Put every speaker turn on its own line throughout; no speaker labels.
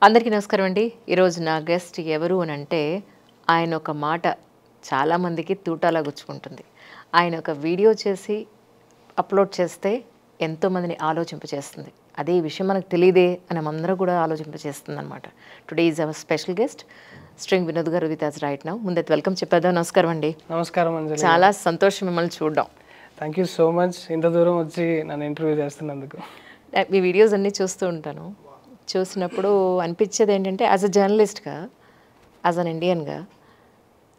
అందరికీ నమస్కారం అండి. ఈరోజు నా గెస్ట్ ఎవరు అనంటే, ఆయన ఒక మాట చాలామందికి తూటాలా గుచ్చుకుంటుంది. ఆయన ఒక వీడియో చేసి అప్లోడ్ చేస్తే ఎంతోమందిని ఆలోచింపచేస్తుంది. అదే ఈ విషయం మనకు తెలీదే అని మనందరూ కూడా ఆలోచింపచేస్తుందనమాట. Today is our special guest String Vinod garu with us right now. ముందైతే వెల్కమ్ చెప్పేద్దాం. నమస్కారం అండి.
నమస్కారం అంజలి.
చాలా సంతోషం మిమ్మల్ని చూడడం.
థ్యాంక్ యూ సో మచ్ ఇంత దూరం వచ్చి నన్ను ఇంటర్వ్యూ చేస్తున్నందుకు.
మీ వీడియోస్ అన్నీ చూస్తూ ఉంటాను. చూసినప్పుడు అనిపించేది ఏంటంటే యాజ్ అ జర్నలిస్ట్గా, యాజ్ అన్ ఇండియన్గా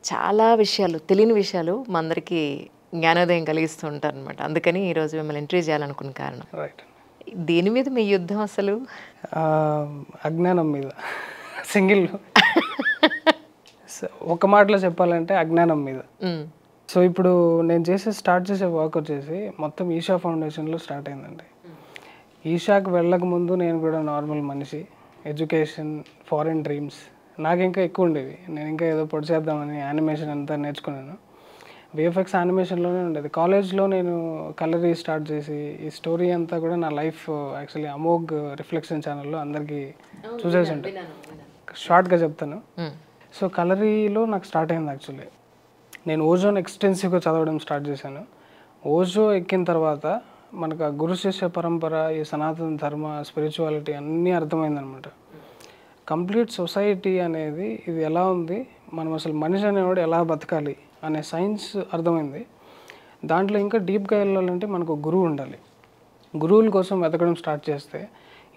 చాలా విషయాలు, తెలియని విషయాలు మా అందరికీ జ్ఞానోదయం కలిగిస్తూ ఉంటారు అనమాట. అందుకని ఈరోజు మిమ్మల్ని ఇంటర్వ్యూ చేయాలనుకున్న కారణం.
రైట్.
దేని మీద మీ యుద్ధం అసలు?
అజ్ఞానం మీద. సింగిల్ ఒక మాటలో చెప్పాలంటే అజ్ఞానం మీద. సో ఇప్పుడు నేను స్టార్ట్ చేసే వర్క్ వచ్చేసి మొత్తం ఈషా ఫౌండేషన్లో స్టార్ట్ అయిందండి. ఈషాకి వెళ్ళక ముందు నేను కూడా నార్మల్ మనిషి, ఎడ్యుకేషన్, ఫారెన్ డ్రీమ్స్ నాకు ఇంకా ఎక్కువ ఉండేవి. నేను ఇంకా ఏదో పొడి చేద్దామని యానిమేషన్ అంతా నేర్చుకున్నాను. విఎఫ్ఎక్స్ యానిమేషన్లోనే ఉండేది. కాలేజ్లో నేను కలరీ స్టార్ట్ చేసి ఈ స్టోరీ అంతా కూడా నా లైఫ్ యాక్చువల్లీ అమోఘ్ రిఫ్లెక్షన్ ఛానల్లో అందరికీ చూసేసి ఉంటాను. షార్ట్గా చెప్తాను. సో కలరీలో నాకు స్టార్ట్ అయింది యాక్చువల్లీ. నేను ఓజోన్ ఎక్స్టెన్సివ్గా చదవడం స్టార్ట్ చేశాను. ఓజో ఎక్కిన తర్వాత మనకు ఆ గురు శిష్య పరంపర, ఈ సనాతన ధర్మ, స్పిరిచువాలిటీ అన్నీ అర్థమైందనమాట. కంప్లీట్ సొసైటీ అనేది ఇది ఎలా ఉంది, మనం అసలు మనిషి అనేవాడు ఎలా బతకాలి అనే సైన్స్ అర్థమైంది. దాంట్లో ఇంకా డీప్గా వెళ్ళాలంటే మనకు గురువు ఉండాలి. గురువుల కోసం వెతకడం స్టార్ట్ చేస్తే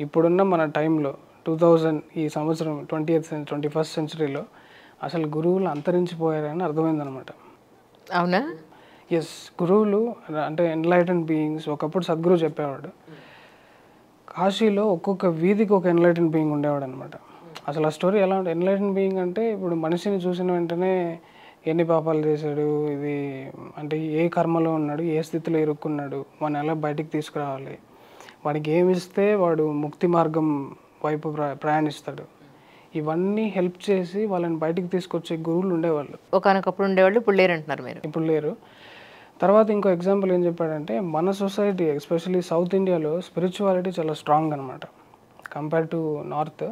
ఇప్పుడున్న మన టైంలో 2000 ఈ సంవత్సరం 21st సెంచరీలో అసలు గురువులు అంతరించిపోయారని అర్థమైందనమాట.
అవునా?
ఎస్, గురువులు అంటే ఎన్లైటెన్ బీయింగ్స్. ఒకప్పుడు సద్గురు చెప్పేవాడు, కాశీలో ఒక్కొక్క వీధికి ఒక ఎన్లైటెన్ బీయింగ్ ఉండేవాడు అనమాట. అసలు ఆ స్టోరీ ఎలా ఉంటుంది? ఎన్లైటెన్ బీయింగ్ అంటే ఇప్పుడు మనిషిని చూసిన వెంటనే ఎన్ని పాపాలు చేశాడు, ఇది అంటే ఏ కర్మలో ఉన్నాడు, ఏ స్థితిలో ఇరుక్కున్నాడు, వాడిని ఎలా బయటికి తీసుకురావాలి, వాడికి ఏమి ఇస్తే వాడు ముక్తి మార్గం వైపు ప్రయాణిస్తాడు, ఇవన్నీ హెల్ప్ చేసి వాళ్ళని బయటికి తీసుకొచ్చే గురువులు ఉండేవాళ్ళు.
ఒకనొకప్పుడు ఉండేవాళ్ళు, ఇప్పుడు లేరంటున్నారు మీరు.
ఇప్పుడు లేరు. తర్వాత ఇంకో ఎగ్జాంపుల్ ఏం చెప్పాడంటే, మన సొసైటీ ఎస్పెషల్లీ సౌత్ ఇండియాలో స్పిరిచువాలిటీ చాలా స్ట్రాంగ్ అనమాట కంపేర్ టు నార్త్.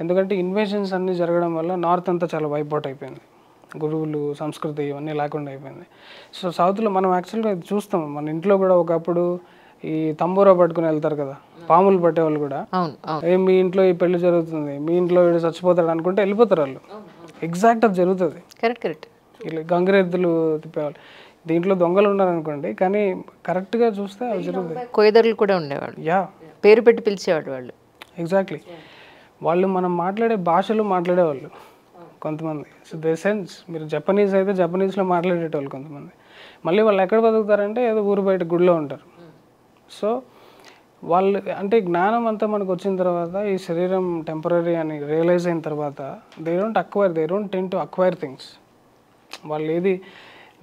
ఎందుకంటే ఇన్వేషన్స్ అన్నీ జరగడం వల్ల నార్త్ అంతా చాలా వైప్ అవుట్ అయిపోయింది. గురువులు, సంస్కృతి ఇవన్నీ లేకుండా అయిపోయింది. సో సౌత్లో మనం యాక్చువల్గా చూస్తాం. మన ఇంట్లో కూడా ఒకప్పుడు ఈ తంబూరా పట్టుకుని వెళ్తారు కదా, పాములు పట్టేవాళ్ళు కూడా. మీ ఇంట్లో ఈ పెళ్లి జరుగుతుంది, మీ ఇంట్లో వీడు చచ్చిపోతాడు అనుకుంటే వెళ్ళిపోతారు వాళ్ళు. ఎగ్జాక్ట్ అది జరుగుతుంది.
Correct correct.
ఇలా గంగిరెద్దులు తిప్పేవాళ్ళు. దీంట్లో దొంగలు ఉన్నారనుకోండి, కానీ కరెక్ట్గా చూస్తే అవి జరుగుతుంది.
కొయ్యదరులు కూడా ఉండేవాళ్ళు.
యా,
పేరు పెట్టి పిలిచేవాడు వాళ్ళు.
ఎగ్జాక్ట్లీ. వాళ్ళు మనం మాట్లాడే భాషలు మాట్లాడేవాళ్ళు కొంతమంది. సో దే సెన్స్ మీరు జపనీస్ అయితే జపనీస్లో మాట్లాడేటోళ్ళు కొంతమంది. మళ్ళీ వాళ్ళు ఎక్కడ బతుకుతారంటే ఏదో ఊరు బయట గుడిలో ఉంటారు. సో వాళ్ళు అంటే జ్ఞానం అంతా మనకు వచ్చిన తర్వాత ఈ శరీరం టెంపరీ అని రియలైజ్ అయిన తర్వాత they don't tend to acquire things. వాళ్ళు ఏది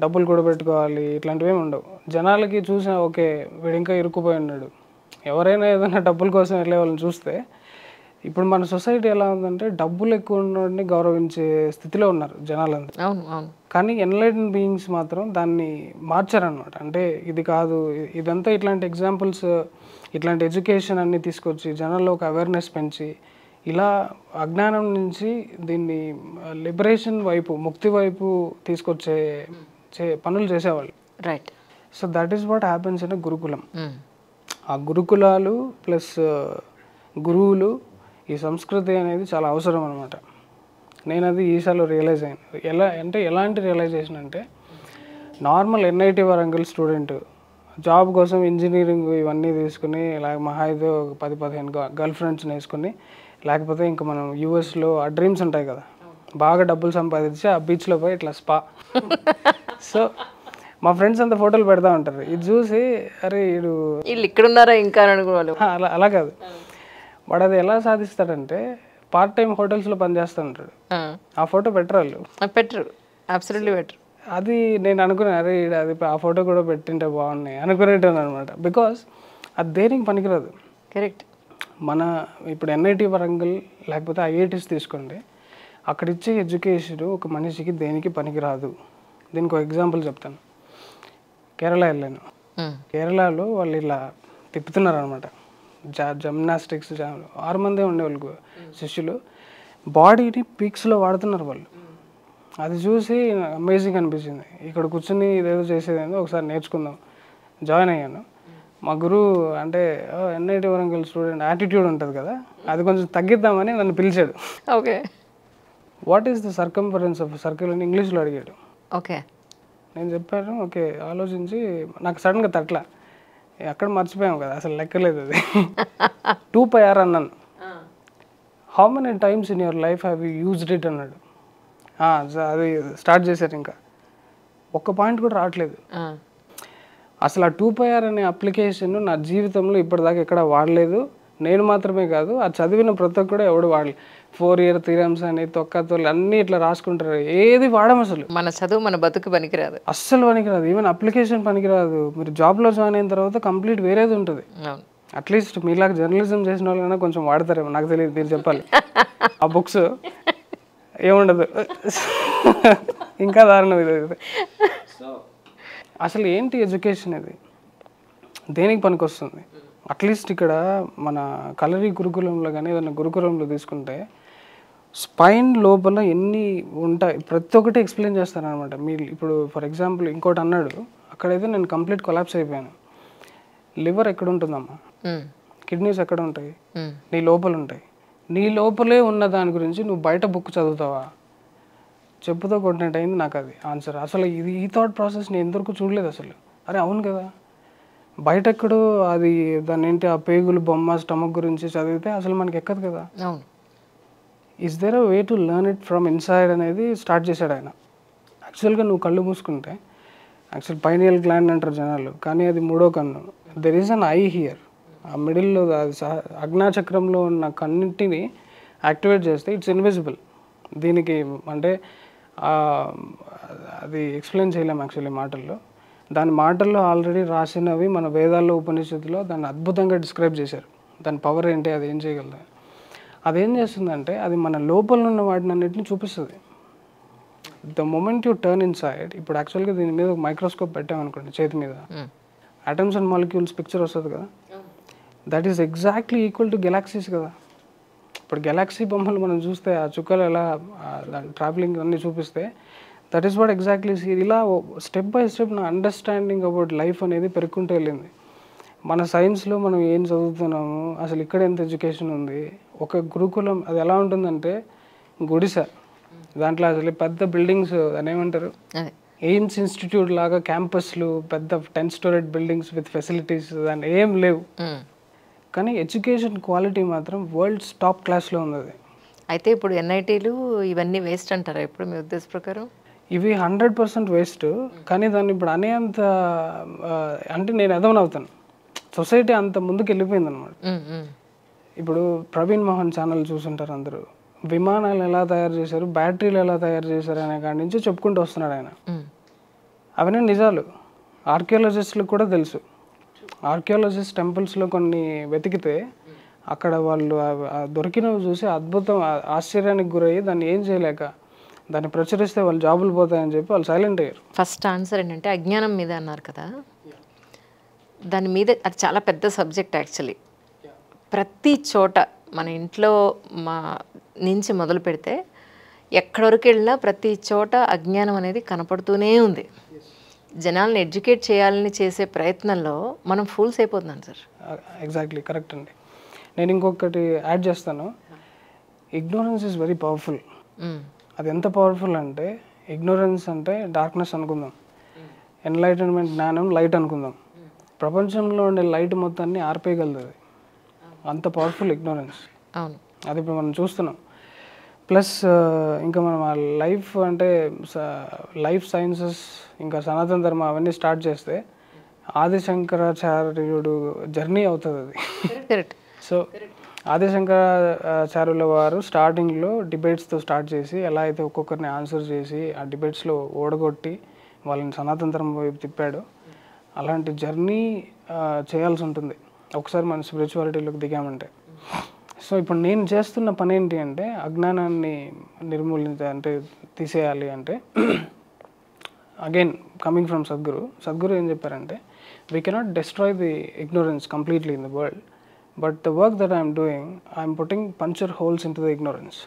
డబ్బులు కూడా పెట్టుకోవాలి ఇట్లాంటివి ఏమి ఉండవు. జనాలకి చూసిన ఓకే వీడు ఇంకా ఇరుక్కుపోయి ఉన్నాడు, ఎవరైనా ఏదైనా డబ్బుల కోసం వెళ్ళే వాళ్ళని చూస్తే, ఇప్పుడు మన సొసైటీ ఎలా ఉందంటే డబ్బులు ఎక్కువ ఉన్నవాడిని గౌరవించే స్థితిలో ఉన్నారు జనాలందరూ.
అవును అవును.
కానీ ఎన్లైటెన్ బీయింగ్స్ మాత్రం దాన్ని మార్చారనమాట. అంటే ఇది కాదు, ఇదంతా ఇట్లాంటి ఎగ్జాంపుల్స్, ఇట్లాంటి ఎడ్యుకేషన్ అన్నీ తీసుకొచ్చి జనాల్లో ఒక అవేర్నెస్ పెంచి ఇలా అజ్ఞానం నుంచి దీన్ని లిబరేషన్ వైపు, ముక్తి వైపు తీసుకొచ్చే పనులు చేసేవాళ్ళు.
Right.
So that is what happens in gurukulam. ఆ గురుకులాలు ప్లస్ గురువులు, ఈ సంస్కృతి అనేది చాలా అవసరం అనమాట. నేను అది ఈసాలో రియలైజ్ అయ్యాను. ఎలాంటి రియలైజేషన్ అంటే, normal NIT Warangal student job కోసం ఇంజనీరింగ్ ఇవన్నీ తీసుకుని ఇలా మహా అయితే 10-15 గర్ల్ ఫ్రెండ్స్ని వేసుకుని, లేకపోతే ఇంకా మనం యూఎస్లో ఆ డ్రీమ్స్ ఉంటాయి కదా, బాగా డబ్బులు సంపాదించి ఆ బీచ్లో పోయి ఇట్లా స్పా. సో మా ఫ్రెండ్స్ అంతా ఫోటోలు పెడతా ఉంటారు. ఇది చూసి అరే వీళ్ళు
ఇక్కడ ఉన్నారా ఇంకా అనుకోవాలి.
అలా కాదు, వాడు అది ఎలా సాధిస్తాడంటే పార్ట్ టైం హోటల్స్లో పనిచేస్తూ ఉంటాడు. ఆ ఫోటో పెట్టరు వాళ్ళు,
పెట్టరు, అబ్సల్యూట్లీ పెట్టరు.
అది నేను అనుకున్నాను, అరే అది ఆ ఫోటో కూడా పెట్టింటే బాగున్నాయి అనుకునేటాను అనమాట. బికాస్ అది దేనికి పనికిరాదు.
కరెక్ట్.
మన ఇప్పుడు ఎన్ఐటి వరంగల్ లేకపోతే ఐఐటీస్ తీసుకోండి, అక్కడ ఇచ్చే ఎడ్యుకేషన్ ఒక మనిషికి దేనికి పనికిరాదు. దీనికి ఒక ఎగ్జాంపుల్ చెప్తాను. కేరళ వెళ్ళాను. కేరళలో వాళ్ళు ఇలా తిప్పుతున్నారు అనమాట, జిమ్నాస్టిక్స్ 6 మందే ఉండేవాళ్ళు శిష్యులు. బాడీని పీక్స్లో వాడుతున్నారు వాళ్ళు. అది చూసి అమేజింగ్ అనిపించింది. ఇక్కడ కూర్చొని ఇదేదో చేసేదేందో ఒకసారి నేర్చుకుందాం, జాయిన్ అయ్యాను. మా గురువు అంటే ఎన్ఐటి వరంగల్ స్టూడెంట్ యాటిట్యూడ్ ఉంటుంది కదా, అది కొంచెం తగ్గిద్దామని నన్ను పిలిచాడు.
Okay.
What is the circumference of circle అని ఇంగ్లీష్లో అడిగాడు.
ఓకే.
నేను చెప్పాను ఓకే. ఆలోచించి నాకు సడన్గా తట్ల అక్కడ మర్చిపోయాము కదా, అసలు లెక్కలేదు అది. 2πr అన్నాను. How many times in your life have you used it అన్నాడు. అది స్టార్ట్ చేశారు. ఇంకా ఒక్క పాయింట్ కూడా రావట్లేదు అసలు. ఆ 2πr అనే అప్లికేషన్ నా జీవితంలో ఇప్పటిదాకా ఎక్కడ వాడలేదు. నేను మాత్రమే కాదు, ఆ చదివిన ప్రతి ఒక్కరు ఎవడు వాడలేదు. 4 year థియరమ్స్ అని తొక్కతోళ్ళు అన్నీ ఇట్లా రాసుకుంటారు. ఏది వాడము అసలు.
మన చదువు మన బతుకు పనికిరాదు,
అస్సలు పనికిరాదు. ఈవెన్ అప్లికేషన్ పనికిరాదు. మీరు జాబ్లో జాయిన్ అయిన తర్వాత కంప్లీట్ వేరేది ఉంటుంది. అట్లీస్ట్ మీలాగా జర్నలిజం చేసిన వాళ్ళైనా కొంచెం వాడతారేమో, నాకు తెలియదు, మీరు చెప్పాలి. ఆ బుక్స్ ఏముండదు. ఇంకా దారుణం ఇది. అసలు ఏంటి ఎడ్యుకేషన్ ఇది, దేనికి పనికొస్తుంది? అట్లీస్ట్ ఇక్కడ మన కలరీ గురుకులంలో కానీ ఏదైనా గురుకులంలో తీసుకుంటే స్పైన్ లోపల ఎన్ని ఉంటాయి ప్రతి ఒక్కటి ఎక్స్ప్లెయిన్ చేస్తారనమాట. మీరు ఇప్పుడు ఫర్ ఎగ్జాంపుల్ ఇంకోటి అన్నాడు, అక్కడైతే నేను కంప్లీట్ కొలాప్స్ అయిపోయాను. లివర్ ఎక్కడ ఉంటుందమ్మా, కిడ్నీస్ ఎక్కడ ఉంటాయి, నీ లోపల ఉంటాయి. నీ లోపలే ఉన్న దాని గురించి నువ్వు బయట బుక్ చదువుతావా? చెప్పుతో కొట్టినట్టు అయింది నాకు అది ఆన్సర్. అసలు ఈ థాట్ ప్రాసెస్ నేను ఎంతవరకు చూడలేదు అసలు. అరే అవును కదా, బయట ఎక్కడో అది దాని ఏంటి ఆ పేగులు బొమ్మ స్టమక్ గురించి చదివితే అసలు మనకి ఎక్కదు కదా. Is there a way to learn it from inside అనేది స్టార్ట్ చేశాడు ఆయన. యాక్చువల్గా నువ్వు కళ్ళు మూసుకుంటే యాక్చువల్ పైనియల్ గ్లాండ్ అంటారు జనాలు, కానీ అది మూడో కన్ను. There is an I here. ఆ మిడిల్లో అగ్నాచక్రంలో ఉన్న కన్నింటిని యాక్టివేట్ చేస్తే ఇట్స్ ఇన్విజిబుల్. దీనికి అంటే అది ఎక్స్ప్లెయిన్ చేయలేము యాక్చువల్లీ మాటల్లో. దాని మాటల్లో ఆల్రెడీ రాసినవి మన వేదాల్లో ఉపనిషత్తులో దాన్ని అద్భుతంగా డిస్క్రైబ్ చేశారు. దాని పవర్ ఏంటి, అది ఏం చేయగలదు. అదేం చేస్తుందంటే అది మన లోపల ఉన్న వాటిని అన్నింటిని చూపిస్తుంది. The moment you turn in side, ఇప్పుడు యాక్చువల్గా దీని మీద మైక్రోస్కోప్ పెట్టామనుకోండి చేతి మీద, ఆటమ్స్ అండ్ మాలిక్యూల్స్ పిక్చర్ వస్తుంది కదా, that is exactly equal to galaxies కదా. ఇప్పుడు గెలాక్సీ బొమ్మలు మనం చూస్తే ఆ చుక్కలు ఎలా ట్రావెలింగ్ అన్నీ చూపిస్తే that is what exactly see. ఇలా స్టెప్ బై స్టెప్ నా అండర్స్టాండింగ్ అబౌట్ లైఫ్ అనేది పెరుగుకుంటూ వెళ్ళింది. మన సైన్స్లో మనం ఏం చదువుతున్నాము, అసలు ఇక్కడ ఎంత ఎడ్యుకేషన్ ఉంది. ఒక గురుకులం అది ఎలా ఉంటుందంటే గుడిసె, దాంట్లో అసలు పెద్ద బిల్డింగ్స్ దాన్ని ఏమంటారు, ఎయిమ్స్ ఇన్స్టిట్యూట్ లాగా క్యాంపస్లు, పెద్ద 10 story బిల్డింగ్స్ విత్ ఫెసిలిటీస్ దాన్ని ఏం లేవు. కానీ ఎడ్యుకేషన్ క్వాలిటీ మాత్రం వరల్డ్స్ టాప్ క్లాస్లో ఉంది అది.
అయితే ఇప్పుడు ఎన్ఐటీలు ఇవన్నీ వేస్ట్ అంటారా ఇప్పుడు మీ ఉద్దేశ ప్రకారం?
ఇవి 100% వేస్ట్. కానీ దాన్ని ఇప్పుడు అనేంత అంటే నేను ఎదవనవుతాను. సొసైటీ అంత ముందుకు వెళ్ళిపోయింది అనమాట. ఇప్పుడు ప్రవీణ్ మోహన్ ఛానల్ చూసుంటారు అందరూ. విమానాలు ఎలా తయారు చేశారు, బ్యాటరీలు ఎలా తయారు చేశారు అనే కాడి నుంచి చెప్పుకుంటూ వస్తున్నాడు ఆయన. అవన్నీ నిజాలు ఆర్కియాలజిస్టులకు కూడా తెలుసు. ఆర్కియాలజిస్ట్ టెంపుల్స్లో కొన్ని వెతికితే అక్కడ వాళ్ళు దొరికినవి చూసి అద్భుతం ఆశ్చర్యానికి గురయ్యి దాన్ని ఏం చేయలేక దాన్ని ప్రచురిస్తే వాళ్ళు జాబులు పోతాయని చెప్పి వాళ్ళు సైలెంట్ అయ్యారు.
ఫస్ట్ ఆన్సర్ ఏంటంటే అజ్ఞానం మీద అన్నారు కదా, దాని మీద అది చాలా పెద్ద సబ్జెక్ట్ యాక్చువల్లీ. ప్రతి చోట మన ఇంట్లో మా నుంచి మొదలు పెడితే ఎక్కడి వరకు వెళ్ళినా ప్రతి చోట అజ్ఞానం అనేది కనపడుతూనే ఉంది. జనాలను ఎడ్యుకేట్ చేయాలని చేసే ప్రయత్నంలో మనం ఫూల్స్ అయిపోతున్నాం సార్.
ఎగ్జాక్ట్లీ కరెక్ట్ అండి. నేను ఇంకొకటి యాడ్ చేస్తాను. Ignorance is very powerful. అది ఎంత పవర్ఫుల్ అంటే, ఇగ్నోరెన్స్ అంటే డార్క్నెస్ అనుకుందాం, ఎన్లైటన్మెంట్ జ్ఞానం లైట్ అనుకుందాం. ప్రపంచంలో ఉండే లైట్ మొత్తాన్ని ఆర్పేయగలదు అది. అంత పవర్ఫుల్ ఇగ్నోరెన్స్.
అవును,
అది ఇప్పుడు మనం చూస్తున్నాం. ప్లస్ ఇంకా మనం ఆ లైఫ్ అంటే లైఫ్ సైన్సెస్ ఇంకా సనాతన ధర్మ అవన్నీ స్టార్ట్ చేస్తే ఆదిశంకరాచార్యుడు జర్నీ అవుతుంది అది.
కరెక్ట్.
సో ఆదిశంకరాచార్యుల వారు స్టార్టింగ్లో డిబేట్స్తో స్టార్ట్ చేసి ఎలా అయితే ఒక్కొక్కరిని ఆన్సర్ చేసి ఆ డిబేట్స్లో ఓడగొట్టి వాళ్ళని సనాతన ధర్మం వైపు తిప్పాడు, అలాంటి జర్నీ చేయాల్సి ఉంటుంది ఒకసారి మన స్పిరిచువాలిటీలోకి దిగామంటే. సో ఇప్పుడు నేను చేస్తున్న పని ఏంటి అంటే అజ్ఞానాన్ని అంటే తీసేయాలి అంటే, అగైన్ కమింగ్ ఫ్రమ్ సద్గురు ఏం చెప్పారంటే, we cannot destroy the ignorance completely in the world, but the work that I'm doing I'm putting puncture holes in to the ignorance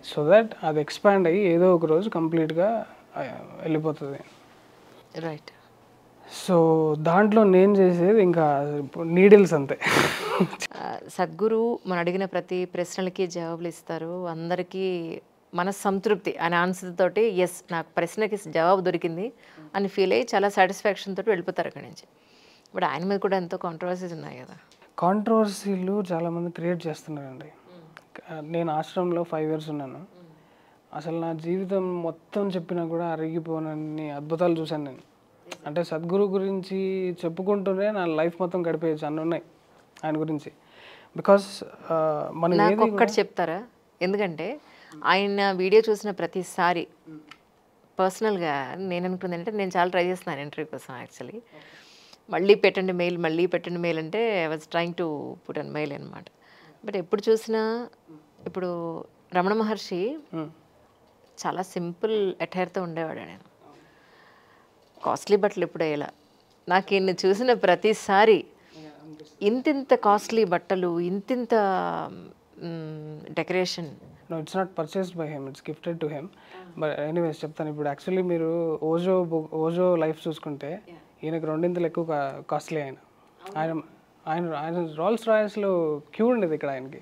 so that అది ఎక్స్పాండ్ అయ్యి ఏదో ఒక రోజు కంప్లీట్గా వెళ్ళిపోతుంది.
రైట్.
సో దాంట్లో నేను చేసేది ఇంకా నీడిల్స్ అంతే.
సద్గురు మనం అడిగిన ప్రతి ప్రశ్నలకి జవాబులు ఇస్తారు. అందరికీ మన సంతృప్తి అనే ఆన్సర్ తోటి ఎస్ నాకు ప్రశ్నకి జవాబు దొరికింది అని ఫీల్ అయ్యి చాలా సాటిస్ఫాక్షన్ తోటి వెళ్ళిపోతారు అక్కడి నుంచి. ఇప్పుడు ఆయన మీద కూడా ఎంతో కాంట్రవర్సీస్ ఉన్నాయి కదా.
కాంట్రవర్సీలు చాలామంది క్రియేట్ చేస్తున్నారండి. నేను ఆశ్రమంలో 5 years ఉన్నాను. అసలు నా జీవితం మొత్తం చెప్పినా కూడా అరిగిపోనన్ని అద్భుతాలు చూశాను నేను. అంటే సద్గురు గురించి చెప్పుకుంటూనే నా లైఫ్ మొత్తం గడిపేయచ్చు అన్నీ ఉన్నాయి ఆయన గురించి. బికాస్ మనం
నాకు ఒక్కటి చెప్తారా? ఎందుకంటే ఆయన వీడియో చూసిన ప్రతిసారి పర్సనల్గా నేను అనుకుంది అంటే నేను చాలా ట్రై చేస్తున్నాను ఇంటర్వ్యూ కోసం యాక్చువల్లీ. మళ్ళీ పెట్టండి మెయిల్ అంటే I was trying to put an mail అనమాట. బట్ ఎప్పుడు చూసినా ఇప్పుడు రమణ మహర్షి చాలా సింపుల్ అటైర్తో ఉండేవాడు. నేను కాస్ట్లీ బట్టలు ఎప్పుడు వేయాల. నాకు ఈయన్ని చూసిన ప్రతిసారి ఇంతింత కాస్ట్లీ బట్టలు, ఇంతింత decoration.
No, it's not purchased by him, it's gifted to him. But anyways చెప్తాను. ఇప్పుడు యాక్చువల్లీ మీరు ఓజో లైఫ్ చూసుకుంటే ఈయనకి 2 ఎక్కువ కాస్ట్లీ. ఆయన రోల్స్ రాయల్స్లో క్యూ ఉండేది ఇక్కడ ఆయనకి.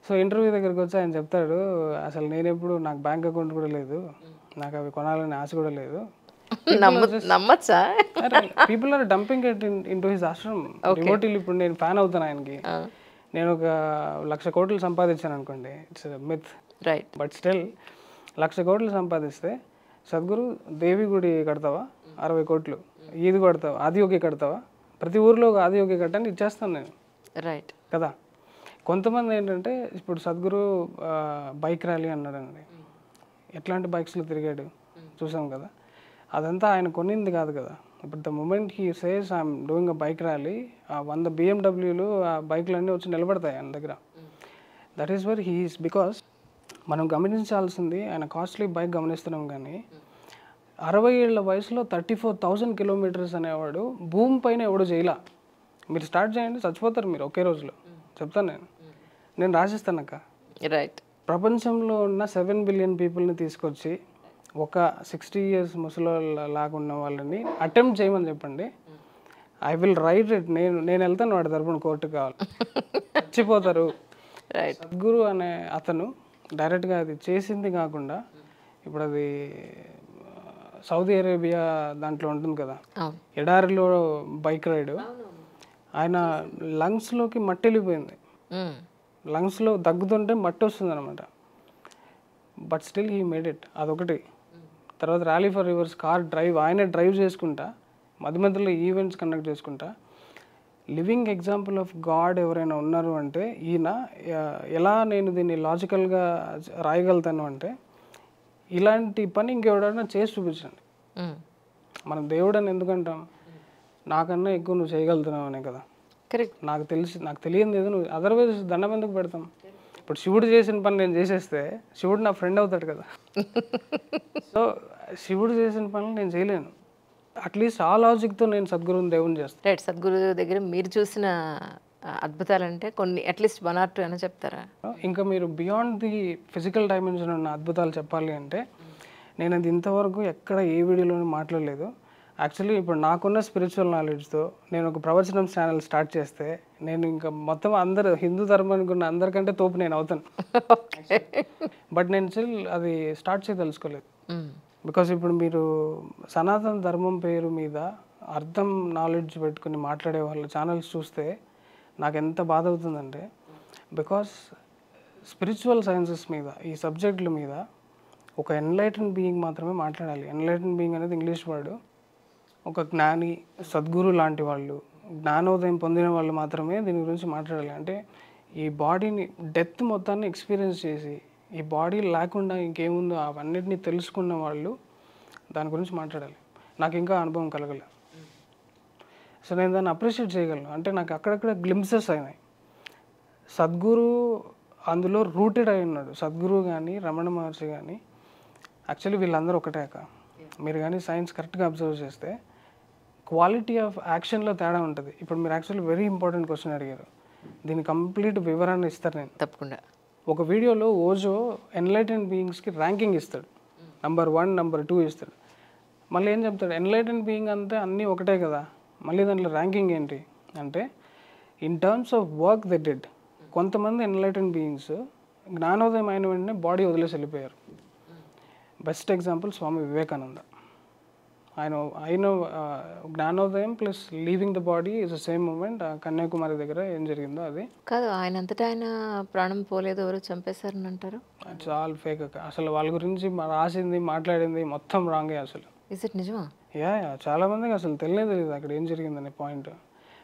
సో ఇంటర్వ్యూ దగ్గరికి వచ్చి ఆయన చెప్తాడు, అసలు నేను ఎప్పుడు నాకు బ్యాంక్ అకౌంట్ కూడా లేదు, నాకు అవి కొనాలని ఆశ కూడా లేదు.
నమ్మచ్చా?
People are dumping it into his ashram. డివోటీలు ఇప్పుడు నేను ఫ్యాన్ అవుతాను ఆయనకి. నేను ఒక 1,00,000 కోట్లు సంపాదించాను అనుకోండి, it's myth.
Right.
But still 1,00,000 కోట్లు సంపాదిస్తే సద్గురు దేవి గుడి కడతావా 60 కోట్లు, ఈది కడతావా, ఆదియోగి కడతావా, ప్రతి ఊరిలో ఒక ఆదియోగి కట్టని ఇచ్చేస్తాను నేను.
రైట్
కదా. కొంతమంది ఏంటంటే ఇప్పుడు సద్గురు బైక్ ర్యాలీ అన్నాడండి. ఎట్లాంటి బైక్స్లో తిరిగాడు చూసాం కదా. అదంతా ఆయన కొనింది కాదు కదా. ఇప్పుడు the moment he says I'm doing a bike rally, 100 BMWలు ఆ బైక్లన్నీ వచ్చి నిలబడతాయి ఆయన దగ్గర. That is where he is. Because మనం గమనించాల్సింది, ఆయన కాస్ట్లీ బైక్ గమనిస్తున్నాం కానీ 60 ఏళ్ల వయసులో 34,000 kilometers అనేవాడు భూమి పైన ఎవడు చేయలా. మీరు స్టార్ట్ చేయండి, చచ్చిపోతారు మీరు ఒకే రోజులో. చెప్తాను నేను రాసిస్తాను అక్క.
రైట్.
ప్రపంచంలో ఉన్న 7 billion పీపుల్ని తీసుకొచ్చి ఒక 60 years ముసలోళ్ళ లాగున్న వాళ్ళని అటెంప్ట్ చేయమని చెప్పండి. I will write it. నేను వెళ్తాను వాడి తరపున కోర్టుకు కావాలి. చచ్చిపోతారు. సద్గురు అనే అతను డైరెక్ట్గా అది చేసింది కాకుండా ఇప్పుడు అది సౌదీ అరేబియా దాంట్లో ఉంటుంది కదా, ఎడారిలో బైక్ రైడ్, ఆయన లంగ్స్లోకి మట్టి వెళ్ళిపోయింది. లంగ్స్లో దగ్గుతుంటే మట్టి వస్తుంది అనమాట. But still he made it. అదొకటి. తర్వాత rally for rivers car drive, ఆయనే డ్రైవ్ చేసుకుంటా మధ్య మధ్యలో ఈవెంట్స్ కండక్ట్ చేసుకుంటా. లివింగ్ ఎగ్జాంపుల్ ఆఫ్ గాడ్ ఎవరైనా ఉన్నారు అంటే ఈయన. ఎలా నేను దీన్ని లాజికల్గా రాయగలుగుతాను అంటే, ఇలాంటి పని ఇంకెవడైనా చేసి చూపించండి. మనం దేవుడు అని ఎందుకంటాం? నాకన్నా ఎక్కువ నువ్వు చేయగలుగుతున్నావు అనే కదా.
కరెక్ట్.
నాకు తెలియదు ఏదో నువ్వు, అదర్వైజ్ దండం ఎందుకు పెడతాం? ఇప్పుడు శివుడు చేసిన పని నేను చేసేస్తే శివుడు నా ఫ్రెండ్ అవుతాడు కదా. సో శివుడు చేసిన పనులు నేను చేయలేను. అట్లీస్ట్ ఆ లాజిక్తో నేను సద్గురుని దేవుని చేస్తాను.
రైట్. సద్గురు దగ్గర మీరు చూసిన అద్భుతాలంటే కొన్ని అట్లీస్ట్ 1 or 2 అయినా చెప్తారా?
ఇంకా మీరు బియాండ్ ది ఫిజికల్ డైమెన్షన్ ఉన్న అద్భుతాలు చెప్పాలి అంటే, నేను అది ఇంతవరకు ఎక్కడ ఏ వీడియోలోనూ మాట్లాడలేదు. యాక్చువల్లీ ఇప్పుడు నాకున్న స్పిరిచువల్ నాలెడ్జ్తో నేను ఒక ప్రవచనం ఛానల్ స్టార్ట్ చేస్తే నేను ఇంకా మొత్తం అందరు హిందూ ధర్మానికి ఉన్న అందరికంటే తోపు నేను అవుతాను. బట్ నేను స్టిల్ అది స్టార్ట్ చేయదలుచుకోలేదు. బికాస్ ఇప్పుడు మీరు సనాతన ధర్మం పేరు మీద అర్థం నాలెడ్జ్ పెట్టుకుని మాట్లాడే వాళ్ళ ఛానల్స్ చూస్తే నాకు ఎంత బాధ అవుతుందంటే, బికాస్ స్పిరిచువల్ సైన్సెస్ మీద, ఈ సబ్జెక్టుల మీద ఒక ఎన్లైటన్ బీయింగ్ మాత్రమే మాట్లాడాలి. ఎన్లైటన్ బీయింగ్ అనేది ఇంగ్లీష్ వర్డ్. ఒక జ్ఞాని, సద్గురు లాంటి వాళ్ళు, జ్ఞానోదయం పొందిన వాళ్ళు మాత్రమే దీని గురించి మాట్లాడాలి. అంటే ఈ బాడీని, డెత్ మొత్తాన్ని ఎక్స్పీరియన్స్ చేసి ఈ బాడీ లేకుండా ఇంకేముందో అవన్నిటిని తెలుసుకున్న వాళ్ళు దాని గురించి మాట్లాడాలి. నాకు ఇంకా అనుభవం కలగలేదు. సో నేను దాన్ని అప్రిషియేట్ చేయగలను. అంటే నాకు అక్కడక్కడ గ్లింప్సెస్ అయినాయి. సద్గురు అందులో రూటెడ్ అయి ఉన్నాడు. సద్గురు కానీ రమణ మహర్షి కానీ యాక్చువల్లీ వీళ్ళందరూ ఒకటే అక్క. మీరు కానీ సైన్స్ కరెక్ట్గా అబ్జర్వ్ చేస్తే క్వాలిటీ ఆఫ్ యాక్షన్లో తేడా ఉంటుంది. ఇప్పుడు మీరు యాక్చువల్లీ వెరీ ఇంపార్టెంట్ క్వశ్చన్ అడిగారు. దీని కంప్లీట్ వివరాన్ని ఇస్తారు నేను.
తప్పకుండా.
ఒక వీడియోలో ఓజో ఎన్లైటెన్ బీయింగ్స్కి ర్యాంకింగ్ ఇస్తాడు. నంబర్ 1, నంబర్ 2 ఇస్తాడు. మళ్ళీ ఏం చెప్తాడు, ఎన్లైటెన్ బీయింగ్ అంతే అన్నీ ఒకటే కదా, మళ్ళీ దాంట్లో ర్యాంకింగ్ ఏంటి అంటే in terms of work they did. కొంతమంది ఎన్లైటెన్ బీయింగ్స్ జ్ఞానోదయం అయిన వెంటనే బాడీ వదిలేసి వెళ్ళిపోయారు. Best example Swami Vivekananda. ఆయన జ్ఞానోదయం plus leaving the body is the same moment. Kanyakumari దగ్గర ఏం జరిగిందో అది
కాదు, ఆయన అంతటా ఆయన ప్రాణం పోలేదు, ఎవరు చంపేశారని అంటారు.
చాలా ఫేక్ అక్క. అసలు వాళ్ళ గురించి రాసింది మాట్లాడింది మొత్తం రాంగే అసలు.
ఇస్ ఇట్ నిజమా?
యా చాలా మందికి అసలు తెలియదు అక్కడ ఏం జరిగిందనే పాయింట్.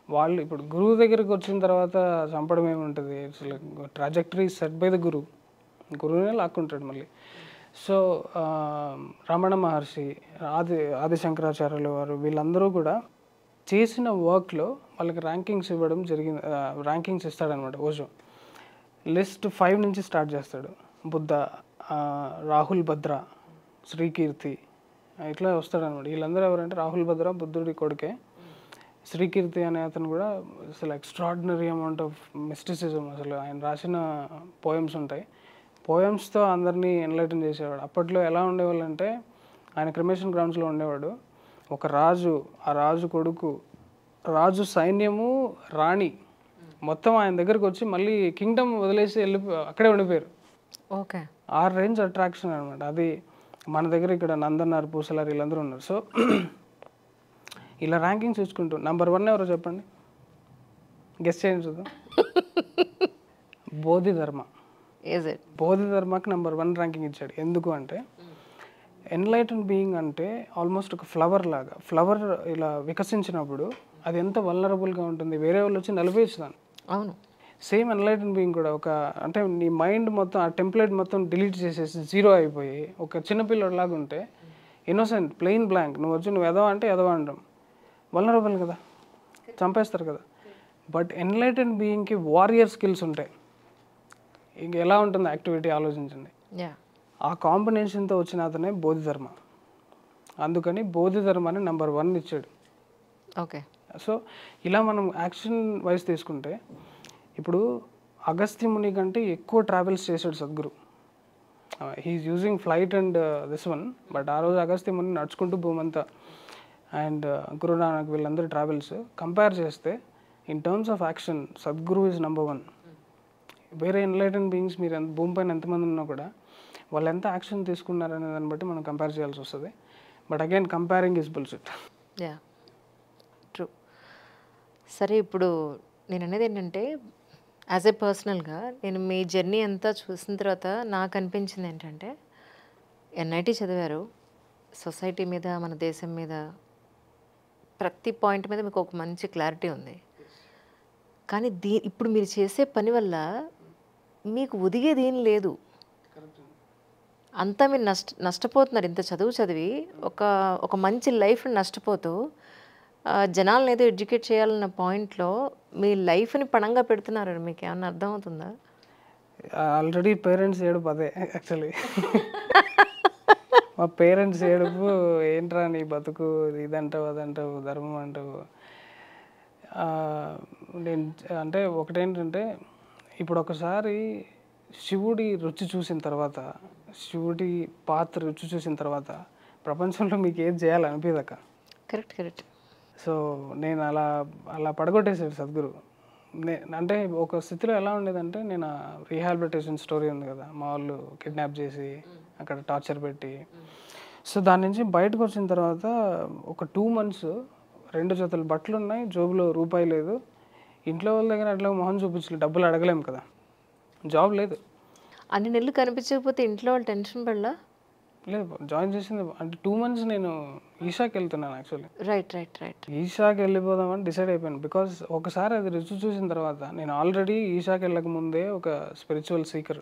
వాళ్ళు ఇప్పుడు గురువు దగ్గరికి వచ్చిన తర్వాత చంపడం ఏముంటుంది, అసలు ట్రాజెక్టరీ సెట్ బై ద గురువునే లాక్కుంటాడు మళ్ళీ. సో రమణ మహర్షి, ఆది శంకరాచార్యులు వారు వీళ్ళందరూ కూడా చేసిన వర్క్లో వాళ్ళకి ర్యాంకింగ్స్ ఇవ్వడం జరిగింది. ర్యాంకింగ్స్ ఇస్తాడనమాట ఓజో. లిస్ట్ 5 నుంచి స్టార్ట్ చేస్తాడు. బుద్ధ, రాహుల్ భద్ర, శ్రీకీర్తి ఇట్లా వస్తాడనమాట. వీళ్ళందరూ ఎవరంటే రాహుల్ భద్ర బుద్ధుడి కొడుకే. శ్రీకీర్తి అనే అతను కూడా అసలు ఎక్స్ట్రాడినరీ అమౌంట్ ఆఫ్ మిస్టిసిజం. అసలు ఆయన రాసిన పోయమ్స్ ఉంటాయి, పోయమ్స్తో అందరినీ ఎన్లైటన్ చేసేవాడు. అప్పట్లో ఎలా ఉండేవాళ్ళు అంటే ఆయన క్రిమేషన్ గ్రౌండ్స్లో ఉండేవాడు. ఒక రాజు, ఆ రాజు కొడుకు, రాజు సైన్యము, రాణి మొత్తం ఆయన దగ్గరకు వచ్చి మళ్ళీ కింగ్డమ్ వదిలేసి అక్కడే ఉండిపోయారు.
ఓకే,
ఆ రేంజ్ అట్రాక్షన్ అనమాట. అది మన దగ్గర ఇక్కడ నందన్నారు, పూసలారు వీళ్ళందరూ ఉన్నారు. సో ఇలా ర్యాంకింగ్స్ చూసుకుంటూ నంబర్ 1 ఎవరో చెప్పండి, గెస్ట్ చేయండి చూద్దాం. బోధిధర్మ. బోధిధర్మకి నంబర్ 1 ర్యాంకింగ్ ఇచ్చాడు. ఎందుకు అంటే ఎన్లైటన్ బీయింగ్ అంటే ఆల్మోస్ట్ ఒక ఫ్లవర్ లాగా. ఫ్లవర్ ఇలా వికసించినప్పుడు అది ఎంత వల్నరబుల్గా ఉంటుంది, వేరే వాళ్ళు వచ్చి నలిపేస్తాను.
అవును,
సేమ్ ఎన్లైటన్ బీయింగ్ కూడా ఒక అంటే నీ మైండ్ మొత్తం ఆ టెంప్లెట్ మొత్తం డిలీట్ చేసేసి జీరో అయిపోయి ఒక చిన్నపిల్లలాగా ఉంటే ఇన్నోసెంట్ ప్లెయిన్ బ్లాంక్, నువ్వు వచ్చి నువ్వు ఎదవా అంటే ఎదవా అంటాం, వల్నరబుల్ కదా, చంపేస్తారు కదా. బట్ ఎన్లైటన్ బీయింగ్కి వారియర్ స్కిల్స్ ఉంటాయి. ఇంక ఎలా ఉంటుంది యాక్టివిటీ ఆలోచించండి. ఆ కాంబినేషన్తో వచ్చిన అతనే బోధిధర్మ. అందుకని బోధిధర్మని నంబర్ 1 ఇచ్చాడు.
ఓకే.
సో ఇలా మనం యాక్షన్ వైజ్ తీసుకుంటే ఇప్పుడు అగస్త్య ముని కంటే ఎక్కువ ట్రావెల్స్ చేశాడు Sadhguru. He is using flight and this one. But ఆ రోజు అగస్త్య ముని నడుచుకుంటూ భూమంతా అండ్ గురునానక్ వీళ్ళందరూ ట్రావెల్స్ కంపేర్ చేస్తే in terms of action Sadhguru is number 1. వేరే ఎన్లైటన్ బీయింగ్స్ మీరు భూమి పైన ఎంతమంది ఉన్నా కూడా వాళ్ళు ఎంత యాక్షన్ తీసుకున్నారనే దాన్ని బట్టి మనం కంపేర్ చేయాల్సి వస్తుంది. But again comparing is bullshit.
Yeah, true. సరే, ఇప్పుడు నేను అనేది ఏంటంటే యాజ్ ఏ పర్సనల్గా నేను మీ జర్నీ అంతా చూసిన తర్వాత నాకు అనిపించింది ఏంటంటే ఎన్ఐటి చదివారు, సొసైటీ మీద మన దేశం మీద ప్రతి పాయింట్ మీద మీకు ఒక మంచి క్లారిటీ ఉంది. కానీ ఇప్పుడు మీరు చేసే పని వల్ల మీకు ఒదిగేది ఏం లేదు, అంతా మీరు నష్టపోతున్నారు. ఇంత చదువు చదివి ఒక మంచి లైఫ్ని నష్టపోతూ జనాలను ఏదో ఎడ్యుకేట్ చేయాలన్న పాయింట్లో మీ లైఫ్ని పణంగా పెడుతున్నారు. మీకు ఏమన్నా అర్థమవుతుందా?
ఆల్రెడీ పేరెంట్స్ ఏడుపు అదే యాక్చువల్లీ. మా పేరెంట్స్ ఏడుపు ఏంట్రా నీ బతుకు, ఇదంటావు అదంటావు ధర్మం అంటావు. నేను అంటే ఒకటేంటంటే ఇప్పుడు ఒకసారి శివుడి రుచి చూసిన తర్వాత, శివుడి పాత్ర రుచి చూసిన తర్వాత ప్రపంచంలో మీకు ఏది చేయాలనిపించక.
కరెక్ట్.
సో నేను అలా పడగొట్టేసాడు సద్గురు. అంటే ఒక స్థితిలో ఎలా ఉండేదంటే నేను రీహాబిలిటేషన్ స్టోరీ ఉంది కదా, మా వాళ్ళు కిడ్నాప్ చేసి అక్కడ టార్చర్ పెట్టి, సో దాని నుంచి బయటకు వచ్చిన తర్వాత ఒక 2 months 2 జతలు బట్టలు ఉన్నాయి, జోబులో రూపాయి లేదు, ఇంట్లో వాళ్ళ దగ్గర అట్లా మొహం చూపించలేదు, డబ్బులు అడగలేము కదా, జాబ్ లేదు.
అన్ని నెలలు కనిపించకపోతే ఇంట్లో వాళ్ళు టెన్షన్ పడలా?
లేదు, జాయిన్ చేసింది అంటే 2 months నేను ఈషాకి వెళ్తున్నాను యాక్చువల్లీ.
రైట్.
ఈషాకి వెళ్ళిపోదామని డిసైడ్ అయిపోయాను. బికాజ్ ఒకసారి అది రుచి చూసిన తర్వాత నేను ఆల్రెడీ ఈషాకి వెళ్ళక ముందే ఒక స్పిరిచువల్ సీకర్,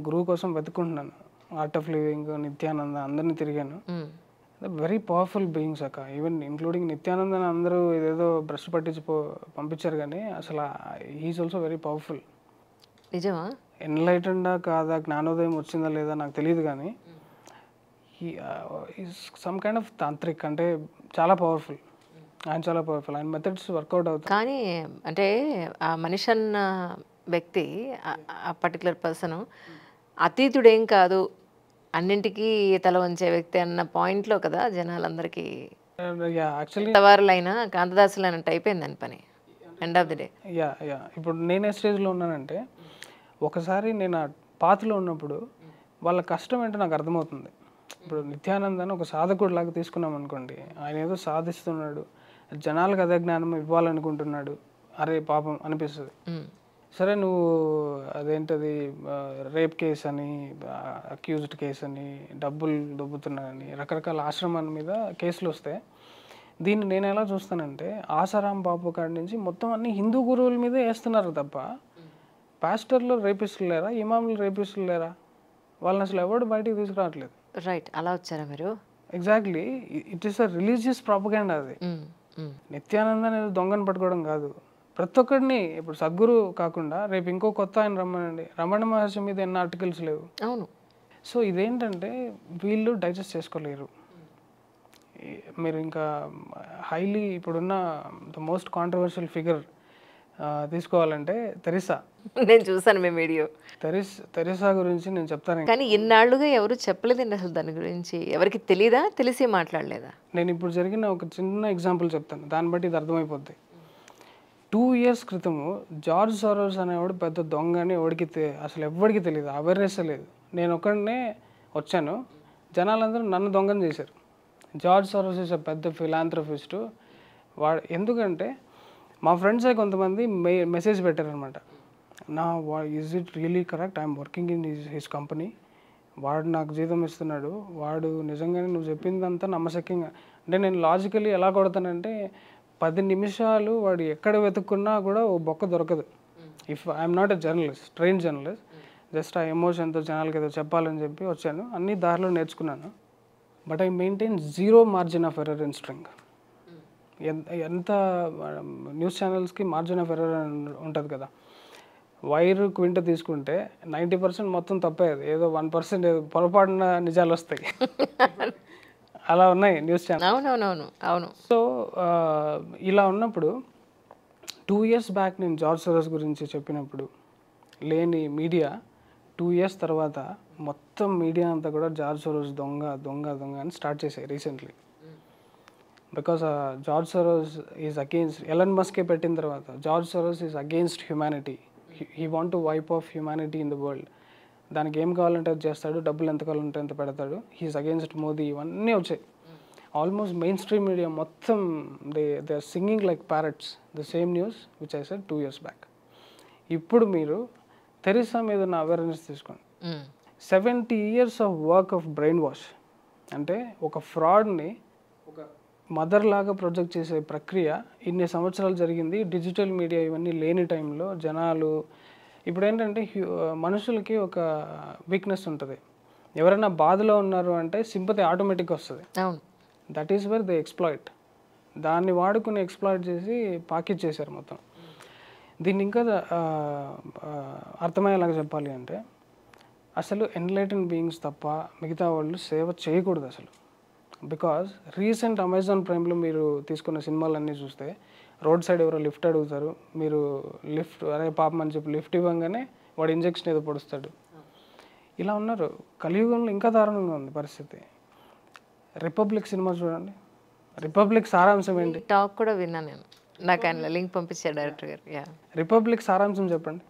గురువు కోసం వెతుక్కుంటున్నాను. ఆర్ట్ ఆఫ్ లివింగ్, నిత్యానంద అందరినీ తిరిగాను. వెరీ పవర్ఫుల్ బీయింగ్స్ అక్క, ఈవెన్ ఇంక్లూడింగ్ నిత్యానందని అందరూ ఇదేదో బ్రష్ పట్టించి పంపించారు, కానీ అసలు హీఈస్ ఆల్సో వెరీ పవర్ఫుల్.
నిజమా?
ఎన్లైటెండా కాదా, జ్ఞానోదయం వచ్చిందా లేదా నాకు తెలియదు, కానీ సమ్ కైండ్ ఆఫ్ తాంత్రిక్, అంటే చాలా పవర్ఫుల్. ఆయన చాలా పవర్ఫుల్, ఆయన మెథడ్స్ వర్కౌట్ అవుతాయి.
కానీ అంటే ఆ మనిషి అన్న వ్యక్తి, ఆ పర్టికులర్ పర్సన్ అతీతుడేం కాదు, అన్నింటికీ తల వంచే వ్యక్తి అన్న పాయింట్లో కదా జనాలందరికీ
యాక్చువల్లీ
తవారులైనా కాంతదాసులైనట్టు అయిపోయింది దాని పని ఎండ్ ఆఫ్ ది డే.
ఇప్పుడు నేను ఏ స్టేజ్లో ఉన్నానంటే, ఒకసారి నేను ఆ పాత్రలో ఉన్నప్పుడు వాళ్ళ కష్టం ఏంటో నాకు అర్థమవుతుంది. ఇప్పుడు నిత్యానందాన్ని ఒక సాధకుడు లాగా తీసుకున్నాం అనుకోండి, ఆయన ఏదో సాధిస్తున్నాడు, జనాలకు అదే జ్ఞానం ఇవ్వాలనుకుంటున్నాడు, అరే పాపం అనిపిస్తుంది. సరే నువ్వు అదేంటది రేప్ కేసు అని, అక్యూజ్డ్ కేసు అని, డబ్బులు దొబ్బుతున్నాడని రకరకాల ఆశ్రమాల మీద కేసులు వస్తే, దీన్ని నేను ఎలా చూస్తానంటే, ఆసారాం బాబు కాడి నుంచి మొత్తం అన్ని హిందూ గురువుల మీదే వేస్తున్నారు తప్ప పాస్టర్లు రేపిస్టులు లేరా, ఇమాములు రేపిస్టులు లేరా? వాళ్ళని అసలు ఎవరు బయటికి తీసుకురావట్లేదు.
రైట్, అలా వచ్చారా మీరు?
Exactly, it is a religious propaganda అది. నిత్యానంద అనేది దొంగను పట్టుకోవడం కాదు. ప్రతి ఒక్కడిని, ఇప్పుడు సద్గురు కాకుండా రేపు ఇంకో కొత్త ఆయన రమ్మనండి, రమణ మహర్షి మీద ఎన్ని ఆర్టికల్స్ లేవు.
అవును.
సో ఇదేంటంటే వీళ్ళు డైజెస్ట్ చేసుకోలేరు. మీరు ఇంకా హైలీ ఇప్పుడున్న ద మోస్ట్ కాంట్రవర్షియల్ ఫిగర్ తీసుకోవాలంటే తెరిసా.
నేను చూసాను మీ వీడియో.
తెరిసా గురించి నేను చెప్తాను.
కానీ ఇన్నాళ్ళుగా ఎవరు చెప్పలేదండి అసలు దాని గురించి. ఎవరికి తెలీదా, తెలిసి మాట్లాడలేదా?
నేను ఇప్పుడు జరిగిన ఒక చిన్న ఎగ్జాంపుల్ చెప్తాను, దాన్ని బట్టి ఇది అర్థమైపోద్ది. 2 years క్రితము జార్జ్ సారోస్ అనేవాడు పెద్ద దొంగ అని అసలు ఎవరికి తెలియదు, అవేర్నెస్ లేదు. నేను ఒకడినే వచ్చాను, జనాలందరూ నన్ను దొంగని చేశారు. జార్జ్ సారోస్ ఇస్ పెద్ద ఫిలాంథ్రఫిస్ట్. ఎందుకంటే మా ఫ్రెండ్సే కొంతమంది మెసేజ్ పెట్టారనమాట, is it really correct, I'm working in his company, వాడు నాకు జీతం ఇస్తున్నాడు, వాడు నిజంగానే నువ్వు చెప్పిందంతా నమ్మశక్యంగా. అంటే నేను లాజికలీ ఎలా కొడతానంటే, 10 నిమిషాలు వాడు ఎక్కడ వెతుక్కున్నా కూడా ఓ బొక్క దొరకదు. If I'm not a journalist, train journalist, just ఆ ఎమోషన్తో జనాలకి ఏదో చెప్పాలని చెప్పి వచ్చాను, అన్ని దారిలో నేర్చుకున్నాను. But I maintain 0 margin of error in string. ఎంత న్యూస్ ఛానల్స్కి మార్జిన్ ఆఫ్ ఎర్రర్ ఉంటుంది కదా, వైర్ క్వింట తీసుకుంటే 90% మొత్తం తప్పే, ఏదో 1% ఏదో పొరపాటున నిజాలు వస్తాయి. అలా ఉన్నాయి న్యూస్ ఛానల్.
అవునవునవును, అవును.
సో ఇలా ఉన్నప్పుడు 2 years బ్యాక్ నేను జార్జ్ సోరోస్ గురించి చెప్పినప్పుడు లేని మీడియా 2 years తర్వాత మొత్తం మీడియా అంతా కూడా జార్జ్ సోరోస్ దొంగ దొంగ దొంగ అని స్టార్ట్ చేశాయి recently. Because George Soros is against, Elon మస్కే పెట్టిన తర్వాత George Soros is against humanity, he want to wipe off humanity in the world. దానికి ఏం కావాలంటే అది చేస్తాడు, డబ్బులు ఎంత కావాలంటే ఎంత పెడతాడు, హీఈస్ అగెయిన్స్ట్ మోదీ, ఇవన్నీ వచ్చాయి. ఆల్మోస్ట్ మెయిన్ స్ట్రీమ్ మీడియా మొత్తం they are singing like parrots the same news which I said 2 years back. ఇప్పుడు మీరు తెరిసా మీద ఉన్న అవేర్నెస్ తీసుకోండి. 70 years of work of brainwash. అంటే ఒక ఫ్రాడ్ని ఒక మదర్ లాగా ప్రొజెక్ట్ చేసే ప్రక్రియ ఇన్ని సంవత్సరాలు జరిగింది. డిజిటల్ మీడియా ఇవన్నీ లేని టైంలో జనాలు, ఇప్పుడు ఏంటంటే మనుషులకి ఒక వీక్నెస్ ఉంటుంది, ఎవరైనా బాధలో ఉన్నారు అంటే సింపతి ఆటోమేటిక్గా వస్తుంది. That is where they exploit. దాన్ని వాడుకుని ఎక్స్ప్లాయిట్ చేసి పాకెట్ చేశారు మొత్తం. దీన్ని ఇంకా అర్థమయ్యేలాగా చెప్పాలి అంటే, అసలు ఎన్లైటెన్ బీయింగ్స్ తప్ప మిగతా వాళ్ళు సేవ చేయకూడదు అసలు. బికాజ్ రీసెంట్ అమెజాన్ ప్రైమ్లో మీరు తీసుకున్న సినిమాలన్నీ చూస్తే రోడ్ సైడ్ ఎవరో లిఫ్ట్ అడుగుతారు, మీరు లిఫ్ట్ అరే పాపం అని చెప్పి లిఫ్ట్ ఇవ్వగానే వాడు ఇంజెక్షన్ ఏదో పొడుస్తాడు. ఇలా ఉన్నారు. కలియుగంలో ఇంకా దారుణంగా ఉంది పరిస్థితి. రిపబ్లిక్ సినిమా చూడండి, రిపబ్లిక్ సారాంశం ఏంటి?
టాక్ కూడా విన్నా నేను, నాకు ఆయన లింక్ పంపించారు డైరెక్టర్ గారు.
రిపబ్లిక్ సారాంశం చెప్పండి.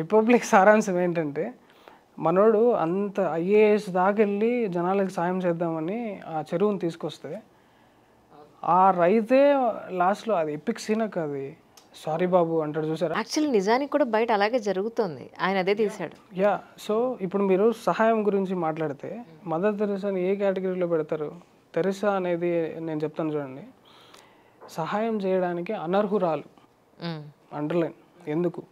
రిపబ్లిక్ సారాంశం ఏంటంటే, మనోడు అంత IAS దాకెళ్ళి జనాలకు సాయం చేద్దామని ఆ చెరువుని తీసుకొస్తే ఆ రైతే లాస్ట్లో అది ఎపిక్ సీన్ కాదు, సారీ బాబు అంటాడు చూసారా.
యాక్చువల్లీ నిజానికి కూడా బయట అలాగే జరుగుతుంది, ఆయన అదే తీశాడు.
సో ఇప్పుడు మీరు సహాయం గురించి మాట్లాడితే మదర్ తెరిసాని ఏ కేటగిరీలో పెడతారు? తెరిసా అనేది నేను చెప్తాను చూడండి, సహాయం చేయడానికి అనర్హురాలు, అండర్లైన్. ఎందుకు?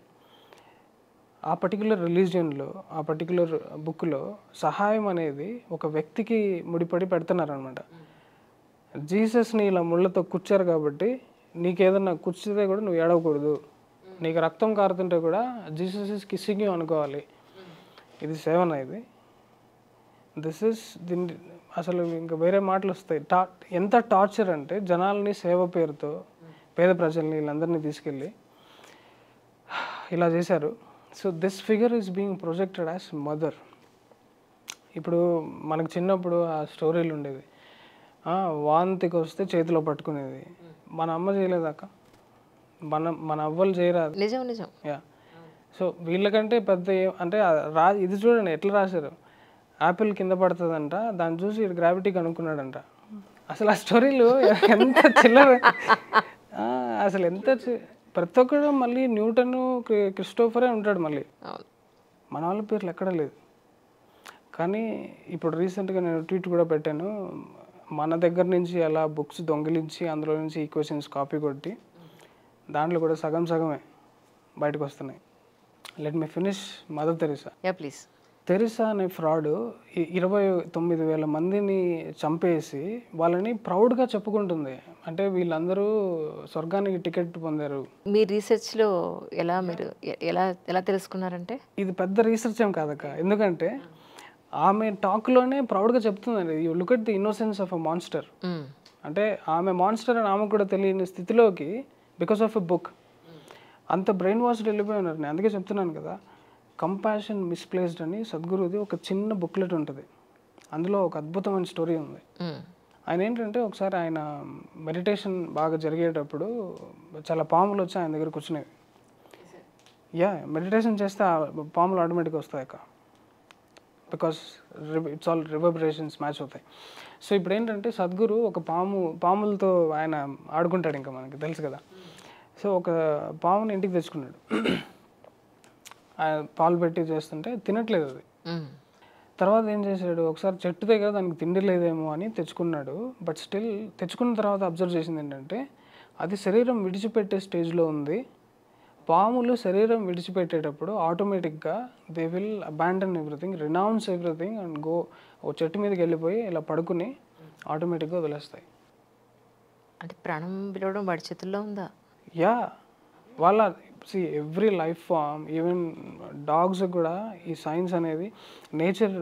ఆ పర్టికులర్ రిలీజియన్లో, ఆ పర్టికులర్ బుక్లో సహాయం అనేది ఒక వ్యక్తికి ముడిపడి పెడుతున్నారనమాట. జీసస్ని ఇలా ముళ్ళతో కుచ్చారు కాబట్టి నీకేదన్నా కుచ్చితే కూడా నువ్వు ఏడవకూడదు, నీకు రక్తం కారుతుంటే కూడా జీసస్ ఇస్ కిస్సింగ్ యూ అనుకోవాలి. ఇది సేవనా? ఇది దిస్ ఇస్ దీన్ని అసలు ఇంకా వేరే మాటలు వస్తాయి. ఎంత టార్చర్ అంటే జనాల్ని సేవ పేరుతో పేద ప్రజల్ని వీళ్ళందరినీ తీసుకెళ్ళి ఇలా చేశారు. So this figure is being projected as mother. ఇప్పుడు మనకు చిన్నప్పుడు ఆ స్టోరీలు ఉండేది, వాంతికి వస్తే చేతిలో పట్టుకునేది. మన అమ్మ చేయలేదాక, మన అవ్వలు చేయరాదు.
నిజం నిజం.
యా. సో వీళ్ళకంటే పెద్ద అంటే ఇది చూడండి ఎట్లా రాశారు. యాపిల్ కింద పడుతుందంట, దాన్ని చూసి గ్రావిటీ కనుక్కున్నాడంట. అసలు ఆ స్టోరీలు ఎంత చిల్లర, అసలు ఎంత ప్రతి ఒక్కడు మళ్ళీ న్యూటన్ క్రిస్టోఫరే ఉంటాడు. మళ్ళీ మన వాళ్ళ పేర్లు ఎక్కడ లేదు. కానీ ఇప్పుడు రీసెంట్గా నేను ట్వీట్ కూడా పెట్టాను, మన దగ్గర నుంచి ఎలా బుక్స్ దొంగిలించి అందులో నుంచి ఈక్వేషన్స్ కాపీ కొట్టి దాంట్లో కూడా సగం సగమే బయటకు వస్తున్నాయి. Let me finish mother Teresa.
Please.
Teresa అనే ఫ్రాడ్ 29,000 మందిని చంపేసి వాళ్ళని ప్రౌడ్గా చెప్పుకుంటుంది. అంటే వీళ్ళందరూ స్వర్గానికి టికెట్ పొందారు.
మీ రీసెర్చ్లో మీరు ఎలా తెలుసుకున్నారంటే?
ఇది పెద్ద రీసెర్చ్ ఏం కాదక్క, ఎందుకంటే ఆమె టాక్లోనే ప్రౌడ్గా చెప్తుందండి, you look at the innocence of a monster. అంటే ఆమె మాన్స్టర్ అని ఆమెకు కూడా తెలియని స్థితిలోకి బికాస్ ఆఫ్ ఎ బుక్ అంత బ్రెయిన్ వాష్డ్ వెళ్ళిపోయి ఉన్నారు. నేను అందుకే చెప్తున్నాను కదా, కంపాషన్ మిస్ప్లేస్డ్ అని సద్గురుది ఒక చిన్న బుక్లెట్ ఉంటుంది. అందులో ఒక అద్భుతమైన స్టోరీ ఉంది. ఆయన ఏంటంటే ఒకసారి ఆయన మెడిటేషన్ బాగా జరిగేటప్పుడు చాలా పాములు వచ్చి ఆయన దగ్గర కూర్చునేవి. మెడిటేషన్ చేస్తే ఆ పాములు ఆటోమేటిక్గా వస్తాయి అక్క, బికాస్ ఇట్స్ ఆల్ రివర్బరేషన్స్ మ్యాచ్ అవుతాయి. సో ఇప్పుడు ఏంటంటే సద్గురు ఒక పాములతో ఆయన ఆడుకుంటాడు, ఇంకా మనకి తెలుసు కదా. సో ఒక పాముని ఇంటికి తెచ్చుకున్నాడు, పాలు పెట్టి చేస్తుంటే తినట్లేదు అది. తర్వాత ఏం చేశాడు, ఒకసారి చెట్టు దగ్గర దానికి తిండి లేదేమో అని తెచ్చుకున్నాడు. బట్ స్టిల్ తెచ్చుకున్న తర్వాత అబ్జర్వ్ చేసింది ఏంటంటే అది శరీరం విడిచిపెట్టే స్టేజ్లో ఉంది. పాములు శరీరం విడిచిపెట్టేటప్పుడు ఆటోమేటిక్గా they will abandon everything, renounce everything and go. ఓ చెట్టు మీదకి వెళ్ళిపోయి ఇలా పడుకుని ఆటోమేటిక్గా వదిలేస్తాయి.
అంటే ప్రాణం పిలవడం వాడి చేతుల్లో ఉందా?
వాళ్ళ every life form, even dogs కూడా ఈ సైన్స్ అనేది నేచర్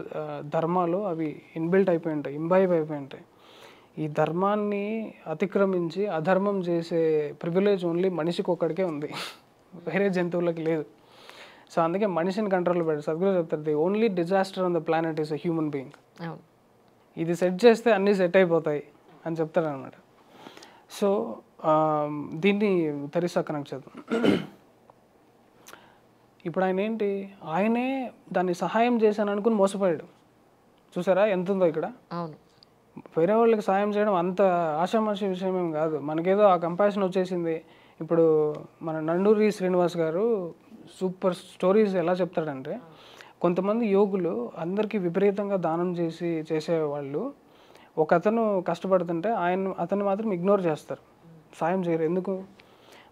ధర్మాలు అవి ఇన్బిల్ట్ అయిపోయి ఉంటాయి, ఇంబైబ్ అయిపోయి ఉంటాయి. ఈ ధర్మాన్ని అతిక్రమించి అధర్మం చేసే ప్రివిలేజ్ ఓన్లీ మనిషికి ఒక్కడికే ఉంది, వేరే జంతువులకి లేదు. సో అందుకే మనిషిని కంట్రోల్లో పెడతారు. సద్గురు చెప్తారు, the only disaster on the planet is a human being. ఇది సెట్ చేస్తే అన్నీ సెట్ అయిపోతాయి అని చెప్తారు అనమాట. సో దీన్ని తెరిసా కనెక్ట్ చేద్దాం. ఇప్పుడు ఆయనే దాన్ని సహాయం చేశాను అనుకుని మోసపోయాడు. చూసారా ఎంత ఉందో ఇక్కడ. వేరే వాళ్ళకి సహాయం చేయడం అంత ఆషామాషి విషయం ఏం కాదు. మనకేదో ఆ కంపాషన్ వచ్చేసింది. ఇప్పుడు మన నండూరి శ్రీనివాస్ గారు సూపర్ స్టోరీస్ ఎలా చెప్తాడంటే, కొంతమంది యోగులు అందరికీ విపరీతంగా దానం చేసేవాళ్ళు ఒక అతను కష్టపడుతుంటే అతన్ని మాత్రం ఇగ్నోర్ చేస్తారు, సాయం చేయరు. ఎందుకు?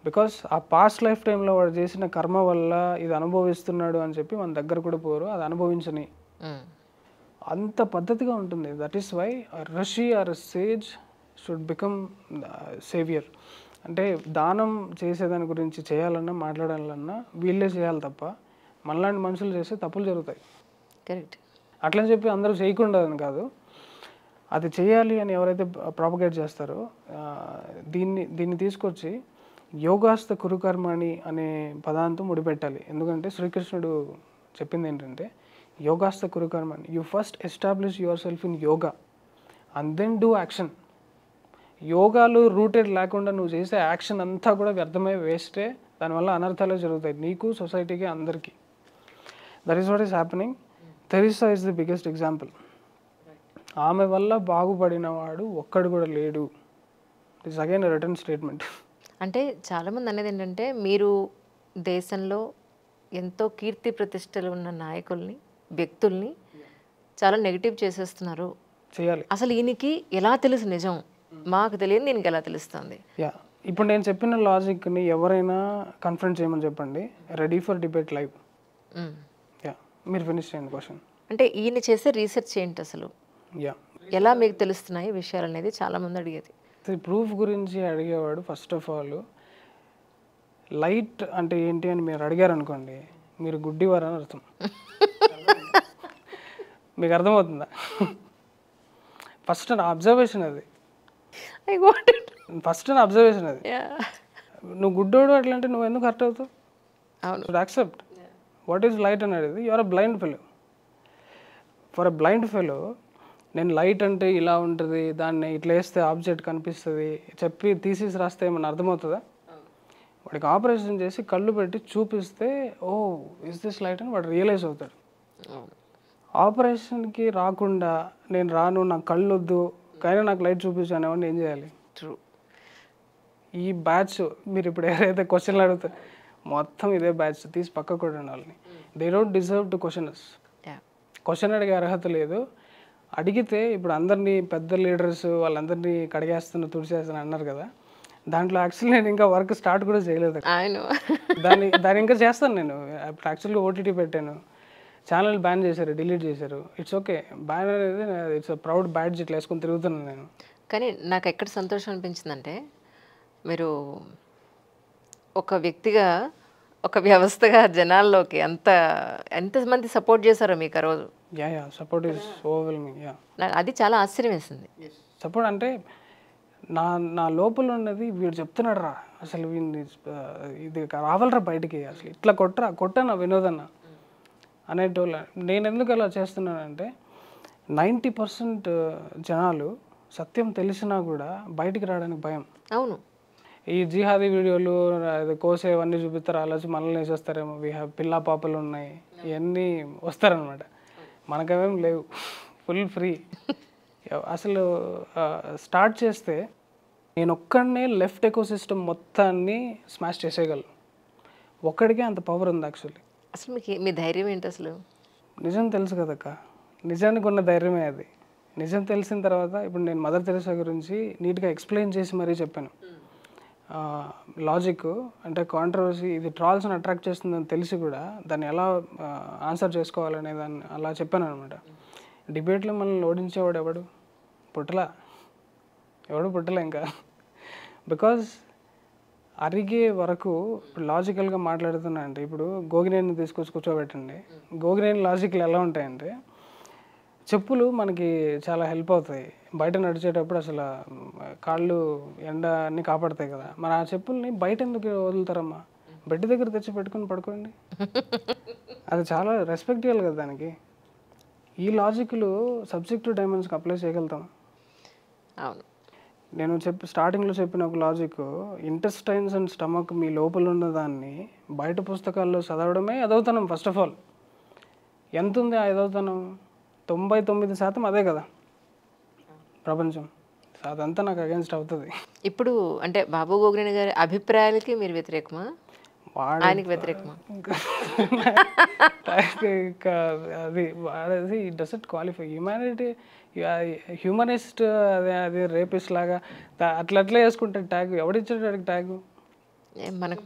బికాస్ ఆ పాస్ట్ లైఫ్ టైంలో వాడు చేసిన కర్మ వల్ల ఇది అనుభవిస్తున్నాడు అని చెప్పి మన దగ్గర కూడా పోరు, అది అనుభవించని. అంత పద్ధతిగా ఉంటుంది. That is why rishi or sage should become saviour. అంటే దానం చేసేదాని గురించి చేయాలన్నా మాట్లాడాలన్నా వీళ్ళే చేయాలి తప్ప మనలాంటి మనుషులు చేస్తే తప్పులు జరుగుతాయి.
కరెక్ట్.
అట్లని చెప్పి అందరూ చేయకుండా అని కాదు, అది చేయాలి అని ఎవరైతే ప్రాపగేట్ చేస్తారో దీన్ని తీసుకొచ్చి యోగాస్త కురుకర్మణి అనే పదాంతో ముడిపెట్టాలి. ఎందుకంటే శ్రీకృష్ణుడు చెప్పింది ఏంటంటే యోగాస్త కురుకర్మణి, you first establish yourself in yoga and then do action. యోగాలు రూటెడ్ లేకుండా నువ్వు చేసే యాక్షన్ అంతా కూడా వ్యర్థమై వేస్టే, దానివల్ల అనర్థాలు జరుగుతాయి నీకు, సొసైటీకి, అందరికీ. That is what is happening. Teresa is the biggest example. ఆమె వల్ల బాగుపడిన వాడు ఒక్కడు కూడా లేడు. It is again return statement.
అంటే చాలామంది అనేది ఏంటంటే మీరు దేశంలో ఎంతో కీర్తి ప్రతిష్టలు ఉన్న నాయకుల్ని, వ్యక్తుల్ని చాలా నెగిటివ్ చేసేస్తున్నారు.
చేయాలి.
అసలు ఈయనకి ఎలా తెలుసు నిజం? మాకు తెలియదు, దీనికి ఎలా తెలుస్తుంది?
ఇప్పుడు నేను చెప్పిన లాజిక్ని ఎవరైనా కన్ఫ్రంట్ చేయమని చెప్పండి, రెడీ ఫర్ డిబేట్ లైవ్. మీరు ఫినిష్ చేయండి క్వశ్చన్.
అంటే ఈయన చేసే రీసెర్చ్ ఏంటి అసలు? ఎలా మీకు తెలుస్తున్నాయి విషయాలు అనేది చాలామంది అడిగేది.
ప్రూఫ్ గురించి అడిగేవాడు ఫస్ట్ ఆఫ్ ఆల్ లైట్ అంటే ఏంటి అని మీరు అడిగారు అనుకోండి, మీరు గుడ్డివారని అర్థం. మీకు అర్థమవుతుందా? ఫస్ట్ నా అబ్జర్వేషన్ అది,
ఐ గోట్ ఇట్.
ఫస్ట్ నా అబ్జర్వేషన్ అది.
యా,
నువ్వు గుడ్డోడు అట్లా అంటే నువ్వు ఎందుకు హర్ట్ అవుతావు?
అవును.
యాక్సెప్ట్ వాట్ ఈస్ లైట్ అనేది. You are a blind fellow. For a blind fellow నేను లైట్ అంటే ఇలా ఉంటుంది, దాన్ని ఇట్లా వేస్తే ఆబ్జెక్ట్ కనిపిస్తుంది చెప్పి తీసేసి రాస్తే ఏమన్నా అర్థమవుతుందా? వాడికి ఆపరేషన్ చేసి కళ్ళు పెట్టి చూపిస్తే ఓ ఇస్ దిస్ లైట్ అని వాడు రియలైజ్ అవుతాడు. ఆపరేషన్కి రాకుండా నేను రాను, నాకు కళ్ళు వద్దు కానీ నాకు లైట్ చూపించాను అని ఏం చేయాలి?
ట్రూ.
ఈ బ్యాచ్ మీరు ఇప్పుడు ఎవరైతే క్వశ్చన్లు అడుగుతారు మొత్తం ఇదే బ్యాచ్ తీసి పక్క కొట్టండి వాళ్ళని. They don't deserve to questionnaires. Question అడిగే అర్హత లేదు. అడిగితే ఇప్పుడు అందరినీ పెద్ద లీడర్స్ వాళ్ళందరినీ కడిగేస్తున్నా తుడిచేస్తున్నా అన్నారు కదా, దాంట్లో యాక్చువల్లీ నేను ఇంకా వర్క్ స్టార్ట్ కూడా చేయలేదు. దాన్ని ఇంకా చేస్తాను నేను. ఇప్పుడు యాక్చువల్గా ఓటీటీ పెట్టాను, ఛానల్ బ్యాన్ చేశారు, డిలీట్ చేశారు. ఇట్స్ ఓకే, బ్యాన్ అనేది ఇట్స్ ప్రౌడ్ బ్యాడ్జ్ ఇట్లా వేసుకొని తిరుగుతున్నాను నేను.
కానీ నాకు ఎక్కడ సంతోషం అనిపించిందంటే మీరు ఒక వ్యక్తిగా, ఒక వ్యవస్థగా జనాల్లోకి ఎంతమంది సపోర్ట్ చేశారో మీకు ఆ రోజు.
Yeah support is overwhelming.
అది చాలా ఆశ్చర్యం వేసింది.
సపోర్ట్ అంటే నా లోపల ఉన్నది వీడు చెప్తున్నాడు రా, అసలు వీడిని ఇది రావాలరా బయటికి, అసలు ఇట్లా కొట్టనా వినోదన్న అనేటోళ్ళ. నేను ఎందుకు అలా చేస్తున్నానంటే 90% జనాలు సత్యం తెలిసినా కూడా బయటికి రావడానికి భయం.
అవును.
ఈ జిహాదీ వీడియోలు కోసేవన్నీ చూపిస్తారు, అలా వచ్చి మనల్ని వేసేస్తారేమో, పిల్లా పాపలు ఉన్నాయి ఇవన్నీ వస్తారనమాట. మనకేమేం లేవు, ఫుల్ ఫ్రీ. అసలు స్టార్ట్ చేస్తే నేను ఒక్కడనే లెఫ్ట్ ఎకోసిస్టమ్ మొత్తాన్ని స్మాష్ చేసేయగలను. ఒక్కడికే అంత పవర్ ఉంది యాక్చువల్లీ.
అసలు మీకు మీ ధైర్యం ఏంటి అసలు?
నిజం తెలుసు కదక్క, నిజానికి ఉన్న ధైర్యమే అది. నిజం తెలిసిన తర్వాత ఇప్పుడు నేను మదర్ తెరెసా గురించి నీట్గా ఎక్స్ప్లెయిన్ చేసి మరీ చెప్పాను. లాజిక్ అంటే కాంట్రవర్సీ, ఇది ట్రాల్స్ని అట్రాక్ట్ చేస్తుందని తెలిసి కూడా దాన్ని ఎలా ఆన్సర్ చేసుకోవాలనే దాన్ని అలా చెప్పాను అనమాట. డిబేట్లో మనల్ని ఓడించేవాడు ఎవడు పుట్టలా, ఇంకా. బికాజ్ అరిగే వరకు ఇప్పుడు లాజికల్గా మాట్లాడుతున్నా అంటే, ఇప్పుడు గోగినేని తీసుకొచ్చి కూర్చోబెట్టండి, గోగినేని లాజిక్లు ఎలా ఉంటాయంటే, చెప్పులు మనకి చాలా హెల్ప్ అవుతాయి బయట నడిచేటప్పుడు, అసలు కాళ్ళు ఎండ అన్నీ కాపాడతాయి కదా. మరి ఆ చెప్పుల్ని బయట ఎందుకు వదులుతారమ్మా? బెడ్ దగ్గర తెచ్చి పెట్టుకుని పడుకోండి, అది చాలా రెస్పెక్ట్ ఇవ్వాలి కదా దానికి. ఈ లాజిక్లు సబ్జెక్టివ్ డైమెన్షన్కి అప్లై చేయగలుగుతాం.
అవును.
నేను స్టార్టింగ్లో చెప్పిన ఒక లాజిక్, ఇంటెస్టైన్స్ అండ్ స్టమక్ మీ లోపల ఉన్న దాన్ని బయట పుస్తకాల్లో చదవడమే ఎదవుతానం. ఫస్ట్ ఆఫ్ ఆల్ ఎంత ఉంది ఆ ఎదవుతానం? 99% అదే కదా ప్రపంచం. అదంతా నాకు అగేన్స్ట్ అవుతుంది.
ఇప్పుడు అంటే బాబు గోగినేని గారి అభిప్రాయాలకి మీరు వ్యతిరేకమా, ఆయనకి వ్యతిరేకమా?
అది వాడేది డజంట్ క్వాలిఫై. హ్యూమానిటీ హ్యూమనిస్ట్ అది రేపిస్ట్ లాగా అట్లా వేసుకుంటే ట్యాగ్ ఎవడిచ్చాడు వాడికి ట్యాగ్?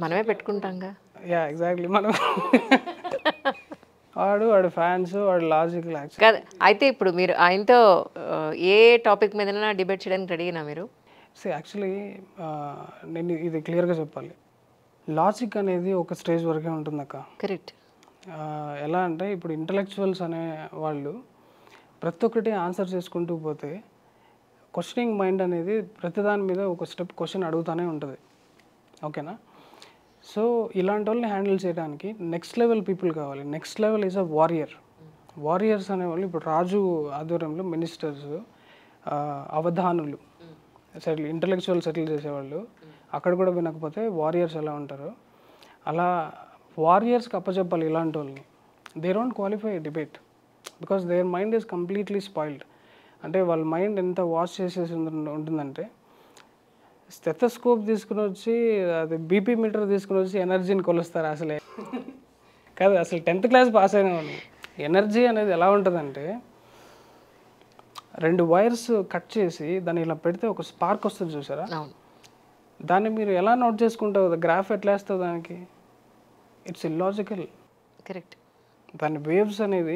మనమే పెట్టుకుంటాంగా.
Yeah exactly. మనం వాడు ఫ్యాన్స్, వాడు లాజిక్
కాదు. అయితే ఇప్పుడు మీరు ఆయనతో ఏ టాపిక్ మీదైనా డిబేట్ చేయడానికి రెడీనా మీరు?
యాక్చువల్లీ నేను ఇది క్లియర్గా చెప్పాలి, లాజిక్ అనేది ఒక స్టేజ్ వరకే ఉంటుంది అక్క.
కరెక్ట్.
ఎలా అంటే ఇప్పుడు ఇంటలెక్చువల్స్ అనే వాళ్ళు ప్రతి ఒక్కటి ఆన్సర్ చేసుకుంటూ పోతే క్వశ్చనింగ్ మైండ్ అనేది ప్రతిదాని మీద ఒక స్టెప్ క్వశ్చన్ అడుగుతూనే ఉంటుంది. ఓకేనా? సో ఇలాంటి వాళ్ళని హ్యాండిల్ చేయడానికి నెక్స్ట్ లెవెల్ పీపుల్ కావాలి. Next level is a warrior. Warriors అనేవాళ్ళు ఇప్పుడు రాజు ఆధ్వర్యంలో మినిస్టర్స్, అవధానులు, ఇంటలెక్చువల్ సెటిల్ చేసేవాళ్ళు, అక్కడ కూడా వినకపోతే వారియర్స్ ఎలా ఉంటారో అలా వారియర్స్కి అప్పచెప్పాలి ఇలాంటి వాళ్ళని. They don't qualify debate because their mind is completely spoiled. అంటే వాళ్ళ మైండ్ ఎంత వాష్ చేసేసి ఉంటుందంటే, స్టెథోస్కోప్ తీసుకుని వచ్చి అది బీపీ మీటర్ తీసుకుని వచ్చి ఎనర్జీని కొలుస్తారు. అసలే కాదు, అసలు 10th క్లాస్ పాస్ అయిన వాళ్ళు. ఎనర్జీ అనేది ఎలా ఉంటుందంటే, 2 వైర్స్ కట్ చేసి దాన్ని ఇలా పెడితే ఒక స్పార్క్ వస్తుంది చూసారా, దాన్ని మీరు ఎలా నోట్ చేసుకుంటావు? గ్రాఫ్ ఎట్లా వేస్తావు దానికి? It's illogical.
కరెక్ట్.
దాని వేవ్స్ అనేది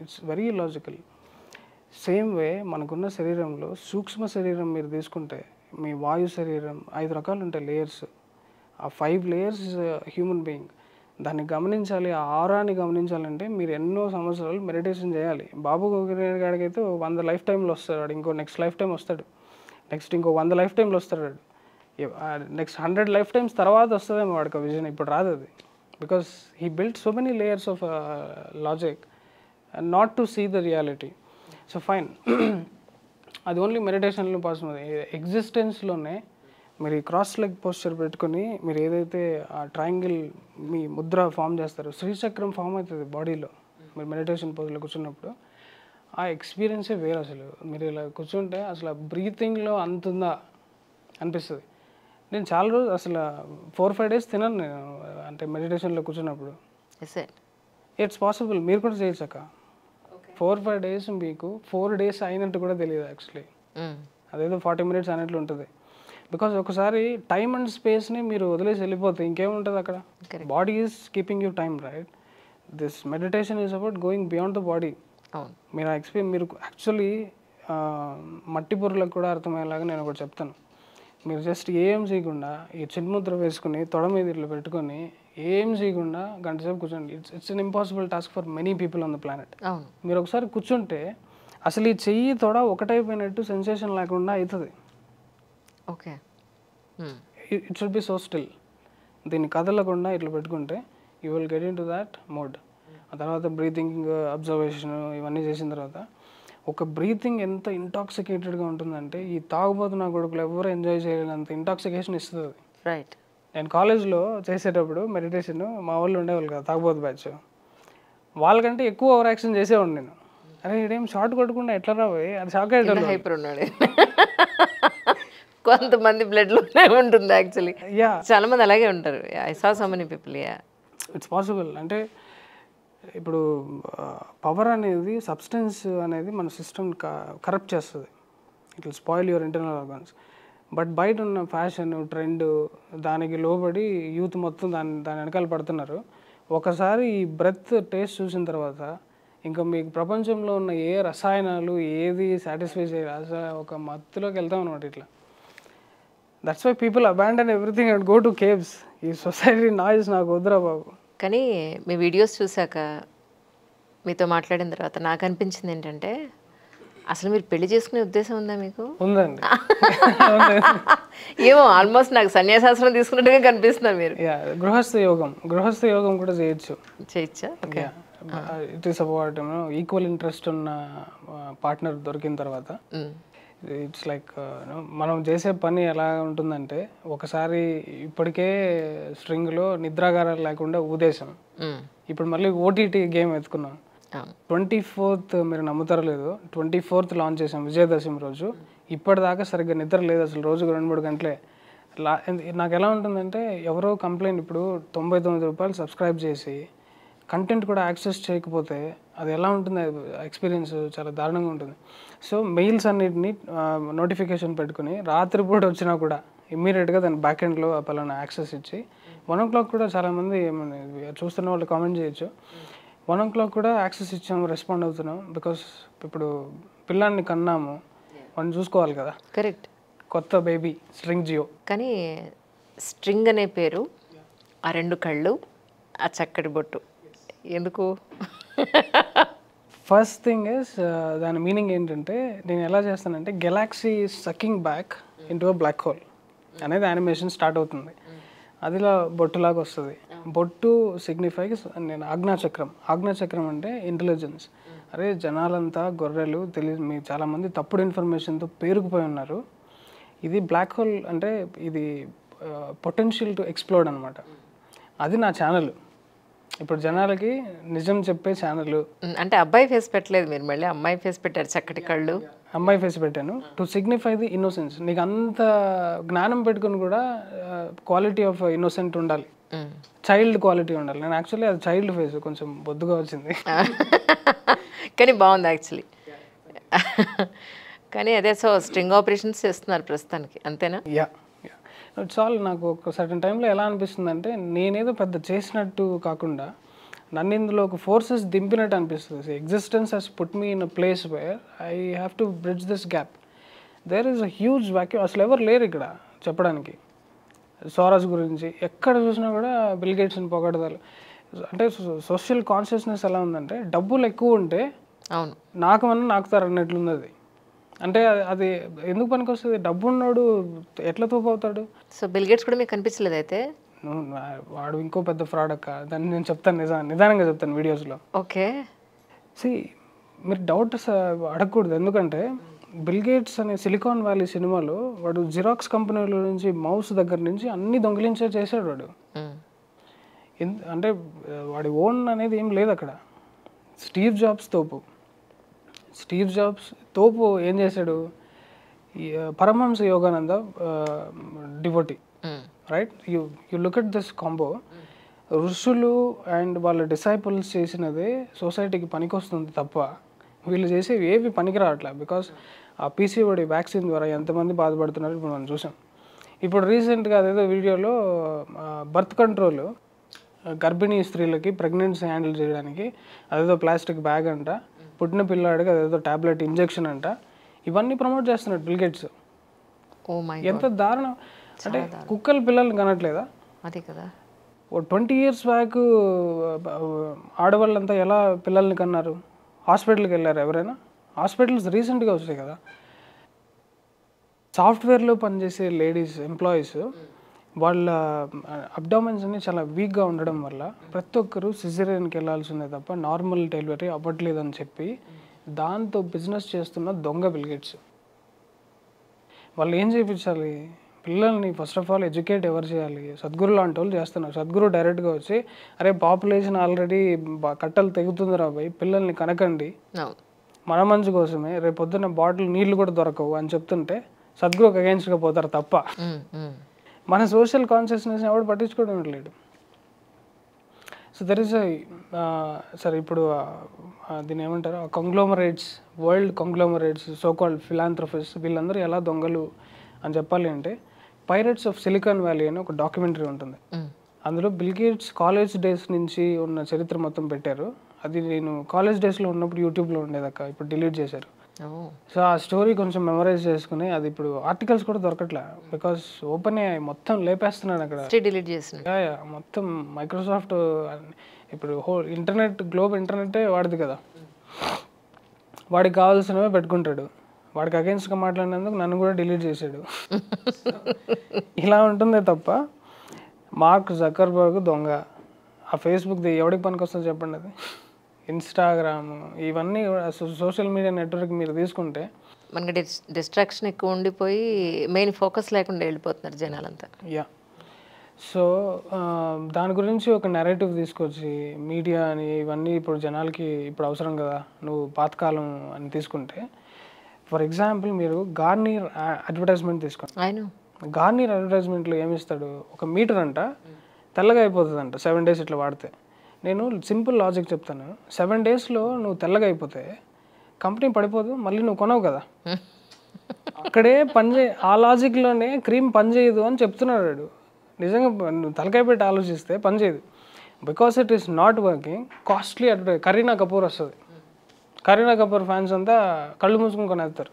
it's very illogical. Same way మనకున్న శరీరంలో సూక్ష్మ శరీరం మీరు తీసుకుంటే, మీ వాయు శరీరం 5 రకాలు ఉంటాయి లేయర్స్. ఆ 5 లేయర్స్ ఇస్ హ్యూమన్ బీయింగ్. దాన్ని గమనించాలి, ఆ ఆరాని గమనించాలంటే మీరు ఎన్నో సంవత్సరాలు మెడిటేషన్ చేయాలి. బాబు గాడికి అయితే 100 లైఫ్ టైంలో వస్తాడు వాడు, ఇంకో నెక్స్ట్ లైఫ్ టైం వస్తాడు, నెక్స్ట్ ఇంకో 100 లైఫ్ టైంలో వస్తాడు వాడు, నెక్స్ట్ 100 లైఫ్ టైమ్స్ తర్వాత వస్తుందేమో వాడికి ఆ విజన్. ఇప్పుడు రాదు అది, because he build so many layers of logic and not to see the reality. So fine, అది ఓన్లీ మెడిటేషన్లో పాసిబుల్. ఎగ్జిస్టెన్స్లోనే మీరు ఈ క్రాస్ లెగ్ పోస్చర్ పెట్టుకొని మీరు ఏదైతే ఆ ట్రయాంగిల్ మీ ముద్ర ఫామ్ చేస్తారో, శ్రీచక్రం ఫామ్ అవుతుంది బాడీలో మీరు మెడిటేషన్ పోజ్లో కూర్చున్నప్పుడు. ఆ ఎక్స్పీరియన్సే వేరు అసలు. మీరు ఇలా కూర్చుంటే అసలు బ్రీతింగ్లో అంతుందా అనిపిస్తుంది. నేను చాలా రోజులు అసలు 4-5 days తినను నేను, అంటే మెడిటేషన్లో కూర్చున్నప్పుడు. ఇట్స్ పాసిబుల్, మీరు కూడా చేయొచ్చు అక్క. 4-5 days మీకు 4 days అయినట్టు కూడా తెలియదు యాక్చువల్లీ. అదేదో 40 minutes అన్నట్లు ఉంటుంది. బికాజ్ ఒకసారి టైమ్ అండ్ స్పేస్ని మీరు వదిలేసి వెళ్ళిపోతే ఇంకేముంటుంది అక్కడ. Body is keeping you time, right? This meditation is about going beyond the body. మీరు మీరు యాక్చువల్లీ మట్టి బుర్రలకు కూడా అర్థమయ్యేలాగా నేను ఒకటి చెప్తాను. మీరు జస్ట్ ఏం చేయకుండా ఈ చిన్ముద్ర వేసుకుని తొడ మీద ఇట్లా పెట్టుకొని ఏం చేయకుండా గంట సేపు కూర్చోండి. It's an impossible task for many people on the planet. మీరు ఒకసారి కూర్చుంటే అసలు ఈ చెయ్యి తొడ ఒకటైపోయినట్టు సెన్సేషన్ లేకుండా అవుతుంది.
Okay,
it should be so still. దీన్ని కదలకుండా ఇట్లా పెట్టుకుంటే you will get in to that mode. ఆ తర్వాత బ్రీతింగ్ అబ్జర్వేషన్ ఇవన్నీ చేసిన తర్వాత ఒక బ్రీతింగ్ ఎంత ఇంటాక్సికేటెడ్గా ఉంటుందంటే ఈ తాగుబోతున్న కొడుకులు ఎవరు ఎంజాయ్ చేయలేనంత ఇంటాక్సికేషన్ ఇస్తుంది అది.
రైట్.
నేను కాలేజ్లో చేసేటప్పుడు మెడిటేషన్ మా వాళ్ళు ఉండేవాళ్ళు కదా, తాగుబోతు బ్యాచ్, వాళ్ళకంటే ఎక్కువ ఓవర్ యాక్షన్ చేసేవాడు నేను. అరే ఇదేం షార్ట్ కొట్టకుండా ఎట్లా రాబోయే అది షాక్ అయ్యేటోళ్ళు.
హైపర్ ఉన్నాడు. కొంతమంది బ్లడ్లోనే ఉంటుంది యాక్చువల్లీ.
యా,
చాలా మంది అలాగే ఉంటారు. I saw so many people. Yeah,
it's possible. అంటే ఇప్పుడు పవర్ అనేది, సబ్స్టెన్స్ అనేది మన సిస్టమ్ కరప్ట్ చేస్తుంది. It will spoil your internal organs. But బయట ఉన్న ఫ్యాషన్ ట్రెండ్ దానికి లోబడి యూత్ మొత్తం దాని వెనకాల పడుతున్నారు. ఒకసారి ఈ బ్రెత్ టేస్ట్ చూసిన తర్వాత ఇంకా మీకు ప్రపంచంలో ఉన్న ఏ రసాయనాలు ఏది సాటిస్ఫై చేయాలి, అసలు ఒక మత్తులోకి వెళ్తాం అనమాట ఇట్లా. That's why people abandon everything and go to caves. ఈ సొసైటీ నాయిస్ నాకు వద్దురా బాబు.
కానీ మీ వీడియోస్ చూసాక, మీతో మాట్లాడిన తర్వాత నాకు అనిపించింది ఏంటంటే, అసలు మీరు పెళ్లి చేసుకునే ఉద్దేశం ఉందా మీకు?
ఉందండి.
ఏమో ఆల్మోస్ట్ నాకు సన్యాసాశ్రమం తీసుకున్నట్టుగా కనిపిస్తున్నారు మీరు.
గృహస్థ యోగం కూడా
చేయొచ్చా? Okay.
It is about equal interest ఉన్న పార్ట్నర్ దొరికిన తర్వాత ఇట్స్ లైక్ మనం చేసే పని ఎలా ఉంటుందంటే, ఒకసారి ఇప్పటికే స్ట్రింగ్లో నిద్రాగారాలు లేకుండా ఊదేశం, ఇప్పుడు మళ్ళీ ఓటీటీ గేమ్ ఎత్తుకున్నాం. 24th మీరు నమ్ముతారో లేదు, 24th లాంచ్ చేసాం విజయదశమి రోజు. ఇప్పటిదాకా సరిగ్గా నిద్ర లేదు అసలు, రోజుకు 2-3 గంటలే. నాకు ఎలా ఉంటుందంటే, ఎవరో కంప్లైంట్, ఇప్పుడు 99 రూపాయలు సబ్స్క్రైబ్ చేసి కంటెంట్ కూడా యాక్సెస్ చేయకపోతే అది ఎలా ఉంటుంది ఎక్స్పీరియన్స్, చాలా దారుణంగా ఉంటుంది. సో మెయిల్స్ అన్నిటిని నోటిఫికేషన్ పెట్టుకుని రాత్రిపూట వచ్చినా కూడా ఇమ్మీడియట్గా దాని బ్యాక్ ఎండ్లో పలానా యాక్సెస్ ఇచ్చి 1 o'clock కూడా చాలామంది చూస్తున్న వాళ్ళు కామెంట్ చేయొచ్చు, 1 o'clock కూడా యాక్సెస్ ఇచ్చాము, రెస్పాండ్ అవుతున్నాం. బికాస్ ఇప్పుడు పిల్లాన్ని కన్నాము, మనం చూసుకోవాలి కదా.
కరెక్ట్.
కొత్త బేబీ స్ట్రింగ్ జియో.
కానీ స్ట్రింగ్ అనే పేరు, ఆ 2 కళ్ళు, ఆ చక్కటి బొట్టు ఎందుకు?
ఫస్ట్ థింగ్ ఇస్ దాని మీనింగ్ ఏంటంటే, నేను ఎలా చేస్తానంటే, galaxy sucking back into a black hole అనేది యానిమేషన్ స్టార్ట్ అవుతుంది. అదిలా బొట్టులాగా వస్తుంది. బొట్టు సిగ్నిఫైస్ నేను ఆజ్ఞాచక్రం అంటే ఇంటెలిజెన్స్. అరే జనాలంతా గొర్రెలు తెలియదు, మీ చాలామంది తప్పుడు ఇన్ఫర్మేషన్తో పేరుకుపోయి ఉన్నారు. ఇది బ్లాక్ హోల్ అంటే ఇది పొటెన్షియల్ టు ఎక్స్ప్లోడ్ అనమాట. అది నా ఛానల్. ఇప్పుడు జనాలకి నిజం చెప్పే ఛానల్.
అంటే అబ్బాయి ఫేస్ పెట్టలేదు మీరు, మళ్ళీ అమ్మాయి ఫేస్ పెట్టారు, చక్కటి కళ్ళు.
అమ్మాయి ఫేస్ పెట్టాను టు సిగ్నిఫై ది ఇన్నోసెన్స్. నీకు అంత జ్ఞానం పెట్టుకుని కూడా క్వాలిటీ ఆఫ్ ఇన్నోసెంట్ ఉండాలి, చైల్డ్ క్వాలిటీ ఉండాలి. నేను యాక్చువల్లీ అది చైల్డ్ ఫేస్, కొంచెం బొద్దుగా వచ్చింది
కానీ బాగుంది యాక్చువల్లీ. కానీ అదే, సో స్ట్రింగ్ ఆపరేషన్స్ చేస్తున్నారు ప్రస్తుతానికి, అంతేనా?
Yeah, it's all. నాకు ఒక సర్టన్ టైంలో ఎలా అనిపిస్తుంది అంటే, నేనేదో పెద్ద చేసినట్టు కాకుండా నన్ను ఇందులో ఒక ఫోర్సెస్ దింపినట్టు అనిపిస్తుంది. Existence has put me in a place where I have to bridge this gap. There is a huge vacuum. అసలు ఎవరు లేరు ఇక్కడ చెప్పడానికి. సోరాజ్ గురించి ఎక్కడ చూసినా కూడా బిల్ గేట్స్ని పొగడతారు. అంటే సోషల్ కాన్షియస్నెస్ ఎలా ఉందంటే డబ్బులు ఎక్కువ ఉంటే
అవును,
నాకమన్నా నాకుతారు అన్నట్లుంది అది. అంటే అది ఎందుకు పనికి వస్తుంది? డబ్బు ఉన్నాడు ఎట్లా తోపవుతాడు?
సో బిల్ గేట్స్ కూడా మీకు కనిపించలేదు అయితే?
వాడు ఇంకో పెద్ద ఫ్రాడ్ అక్క. దాన్ని నేను చెప్తాను, నిదానంగా చెప్తాను వీడియోస్లో.
ఓకే.
మీరు డౌట్ అడగకూడదు. ఎందుకంటే బిల్ గేట్స్ అనే సిలికాన్ వ్యాలీ సినిమాలో వాడు జిరాక్స్ కంపెనీల నుంచి మౌస్ దగ్గర నుంచి అన్ని దొంగిలించే చేశాడు వాడు. అంటే వాడి ఓన్ అనేది ఏం లేదు అక్కడ. స్టీవ్ జాబ్స్ తోపు ఏం చేశాడు? Paramahansa Yogananda devotee, right? You look at this combo. ఋషులు అండ్ వాళ్ళ డిసైపుల్స్ చేసినదే సొసైటీకి పనికొస్తుంది తప్ప వీళ్ళు చేసేవి ఏవి పనికి రావట్లేదు. బికాస్ ఆ పీసీఓడి వ్యాక్సిన్ ద్వారా ఎంతమంది బాధపడుతున్నారు ఇప్పుడు మనం చూసాం. ఇప్పుడు రీసెంట్గా అదేదో వీడియోలో బర్త్ కంట్రోల్ గర్భిణీ స్త్రీలకి ప్రెగ్నెన్సీ హ్యాండిల్ చేయడానికి అదేదో ప్లాస్టిక్ బ్యాగ్ అంట, పుట్టిన పిల్లాడికి అదేదో టాబ్లెట్ ఇంజెక్షన్ అంట, ఇవన్నీ ప్రమోట్ చేస్తున్నాడు బిల్ గేట్స్. ఎంత దారుణం అంటే కుక్కలు పిల్లల్ని కనట్లేదా?
అదే కదా.
20 years బ్యాక్ ఆడవాళ్ళంతా ఎలా పిల్లల్ని కన్నారు? హాస్పిటల్కి వెళ్ళారు ఎవరైనా? హాస్పిటల్స్ రీసెంట్గా వచ్చాయి కదా. సాఫ్ట్వేర్లో పనిచేసే లేడీస్ ఎంప్లాయీస్ వాళ్ళ అబ్డామెన్స్ అన్ని చాలా వీక్గా ఉండడం వల్ల ప్రతి ఒక్కరు సిజేరియన్కి వెళ్ళాల్సిందే తప్ప నార్మల్ డెలివరీ అవ్వట్లేదని చెప్పి దాంతో బిజినెస్ చేస్తున్న దొంగ బిల్ గేట్స్. వాళ్ళు ఏం చేయించాలి? పిల్లల్ని ఫస్ట్ ఆఫ్ ఆల్ ఎడ్యుకేట్ ఎవరు చేయాలి? సద్గురు లాంటి వాళ్ళు చేస్తున్నారు. సద్గురు డైరెక్ట్గా వచ్చి అరే పాపులేషన్ ఆల్రెడీ కట్టలు తెగుతుంది రాబాయి, పిల్లల్ని కనకండి, మన మంచి కోసమే, రేపు పొద్దున్న బాటిల్ నీళ్లు కూడా దొరకవు అని చెప్తుంటే సద్గురుకు అగెన్స్ట్గా పోతారు తప్ప మన సోషల్ కాన్షియస్నెస్ ఎవడు పట్టించుకోవడం లేదు. సో దర్ ఇస్ సరే ఇప్పుడు దీని ఏమంటారు, కంగ్లోమరేట్స్, వరల్డ్ కంగ్లోమరేట్స్, సోకాల్డ్ ఫిలాంథ్రఫిస్ట్, వీళ్ళందరూ ఎలా దొంగలు అని చెప్పాలి అంటే పైరట్స్ ఆఫ్ సిలికాన్ వ్యాలీ అని ఒక డాక్యుమెంటరీ ఉంటుంది. అందులో బిల్ గేట్స్ కాలేజ్ డేస్ నుంచి ఉన్న చరిత్ర మొత్తం పెట్టారు. అది నేను కాలేజ్ డేస్లో ఉన్నప్పుడు యూట్యూబ్లో ఉండేదక్క, ఇప్పుడు డిలీట్ చేశారు. సో ఆ స్టోరీ కొంచెం మెమరైజ్ చేసుకుని అది ఇప్పుడు ఆర్టికల్స్ కూడా దొరకట్లే, బికాస్ ఓపెన్ AI మొత్తం లేపేస్తున్నాడు అక్కడ.
డిలీట్ చేసిన
మొత్తం మైక్రోసాఫ్ట్ ఇప్పుడు ఇంటర్నెట్, గ్లోబల్ ఇంటర్నెట్టే వాడిది కదా, వాడికి కావాల్సినవే పెట్టుకుంటాడు. వాడికి అగెన్స్ట్గా మాట్లాడినందుకు నన్ను కూడా డిలీట్ చేశాడు. ఇలా ఉంటుందే తప్ప మార్క్ జకర్బర్గ్ దొంగ. ఆ ఫేస్బుక్ది ఎవరికి పనికి వస్తుందో చెప్పండి. అది ఇన్స్టాగ్రామ్, ఇవన్నీ సోషల్ మీడియా నెట్వర్క్ మీరు తీసుకుంటే
మనకి డిస్ట్రాక్షన్ ఎక్కువ ఉండిపోయి మెయిన్ ఫోకస్ లేకుండా వెళ్ళిపోతున్నారు జనాలంతా.
యా. సో దాని గురించి ఒక నెరేటివ్ తీసుకొచ్చి మీడియా అని ఇవన్నీ ఇప్పుడు జనాలకి ఇప్పుడు అవసరం కదా. నువ్వు పాతకాలం అని తీసుకుంటే ఫర్ ఎగ్జాంపుల్ మీరు గార్నియర్ అడ్వర్టైజ్మెంట్ తీసుకోండి. గార్నియర్ అడ్వర్టైజ్మెంట్లో ఏమిస్తాడు? ఒక మీటర్ అంట తెల్లగా అయిపోతుంది అంట 7 days ఇట్లా వాడితే. నేను సింపుల్ లాజిక్ చెప్తాను. 7 daysలో నువ్వు తెల్లగా అయిపోతే కంపెనీ పడిపోదు, మళ్ళీ నువ్వు కొనవు కదా. అక్కడే ఆ లాజిక్లోనే క్రీమ్ పనిచేయదు అని చెప్తున్నాడు. నిజంగా నువ్వు తలకాయ పెట్టి ఆలోచిస్తే పనిచేయదు. Because it is not working. Costly advertise. Kareena Kapoor వస్తుంది, కరీనా కపూర్ ఫ్యాన్స్ అంతా కళ్ళు మూసుకుని కొనేస్తారు.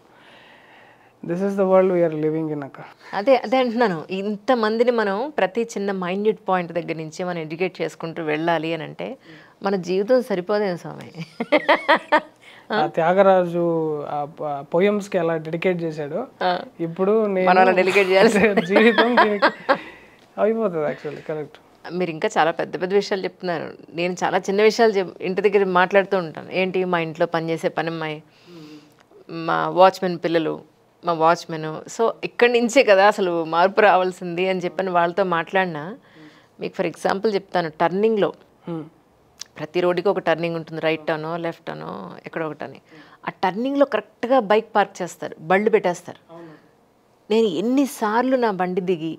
This is the world we are living in అక్క.
అదే అంటున్నాను, ఇంతమందిని మనం ప్రతి చిన్న మైన్యూట్ పాయింట్ దగ్గర నుంచి మనం ఎడ్యుకేట్ చేసుకుంటూ వెళ్ళాలి అని అంటే మన జీవితం సరిపోదేమో స్వామి.
త్యాగరాజు పోయమ్స్కి ఎలా డెడికేట్ చేశాడు, ఇప్పుడు
నేను డెడికేట్ చేయాలి.
జీవితం అయిపోతుంది యాక్చువల్లీ. కరెక్ట్.
మీరు ఇంకా చాలా పెద్ద పెద్ద విషయాలు చెప్తున్నారు. నేను చాలా చిన్న విషయాలు ఇంటి దగ్గర మాట్లాడుతూ ఉంటాను. ఏంటి, మా ఇంట్లో పనిచేసే పనమ్మాయి, మా వాచ్మెన్ పిల్లలు, మా వాచ్మెన్. సో ఇక్కడి నుంచే కదా అసలు మార్పు రావాల్సింది అని చెప్పని వాళ్ళతో మాట్లాడినా. మీకు ఫర్ ఎగ్జాంపుల్ చెప్తాను, టర్నింగ్లో ప్రతి రోడ్డుకి ఒక టర్నింగ్ ఉంటుంది, రైట్ అనో లెఫ్ట్ అనో ఎక్కడో ఒకటని. ఆ టర్నింగ్లో కరెక్ట్గా బైక్ పార్క్ చేస్తారు, బళ్ళు పెట్టేస్తారు. నేను ఎన్నిసార్లు నా బండి దిగి,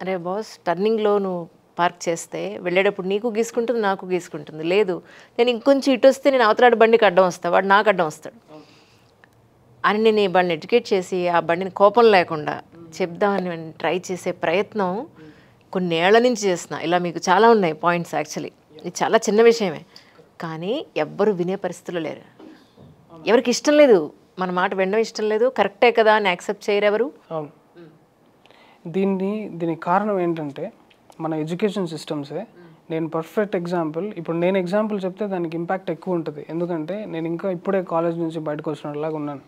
అరే బాస్ టర్నింగ్లో నువ్వు పార్క్ చేస్తే వెళ్ళేటప్పుడు నీకు గీసుకుంటుంది, నాకు గీసుకుంటుంది, లేదు నేను ఇంకొంచెం ఇటు వస్తే నేను అవతలాడు బండికి అడ్డం వస్తాను, వాడు నాకు అడ్డం వస్తాడు అని నేను ఈ బండిని ఎడ్యుకేట్ చేసి ఆ బండిని కోపం లేకుండా చెప్దామని ట్రై చేసే ప్రయత్నం కొన్నేళ్ల నుంచి చేస్తున్నా. ఇలా మీకు చాలా ఉన్నాయి పాయింట్స్. యాక్చువల్లీ ఇది చాలా చిన్న విషయమే, కానీ ఎవ్వరు వినే పరిస్థితులు లేరు. ఎవరికి ఇష్టం లేదు, మన మాట వినడం ఇష్టం లేదు, కరెక్టే కదా అని యాక్సెప్ట్ చేయరు ఎవరు.
దీనికి కారణం ఏంటంటే మన ఎడ్యుకేషన్ సిస్టమ్సే నేను పర్ఫెక్ట్ ఎగ్జాంపుల్. ఇప్పుడు నేను ఎగ్జాంపుల్ చెప్తే దానికి ఇంపాక్ట్ ఎక్కువ ఉంటుంది, ఎందుకంటే నేను ఇంకా ఇప్పుడే కాలేజ్ నుంచి బయటకు వచ్చినలాగా ఉన్నాను.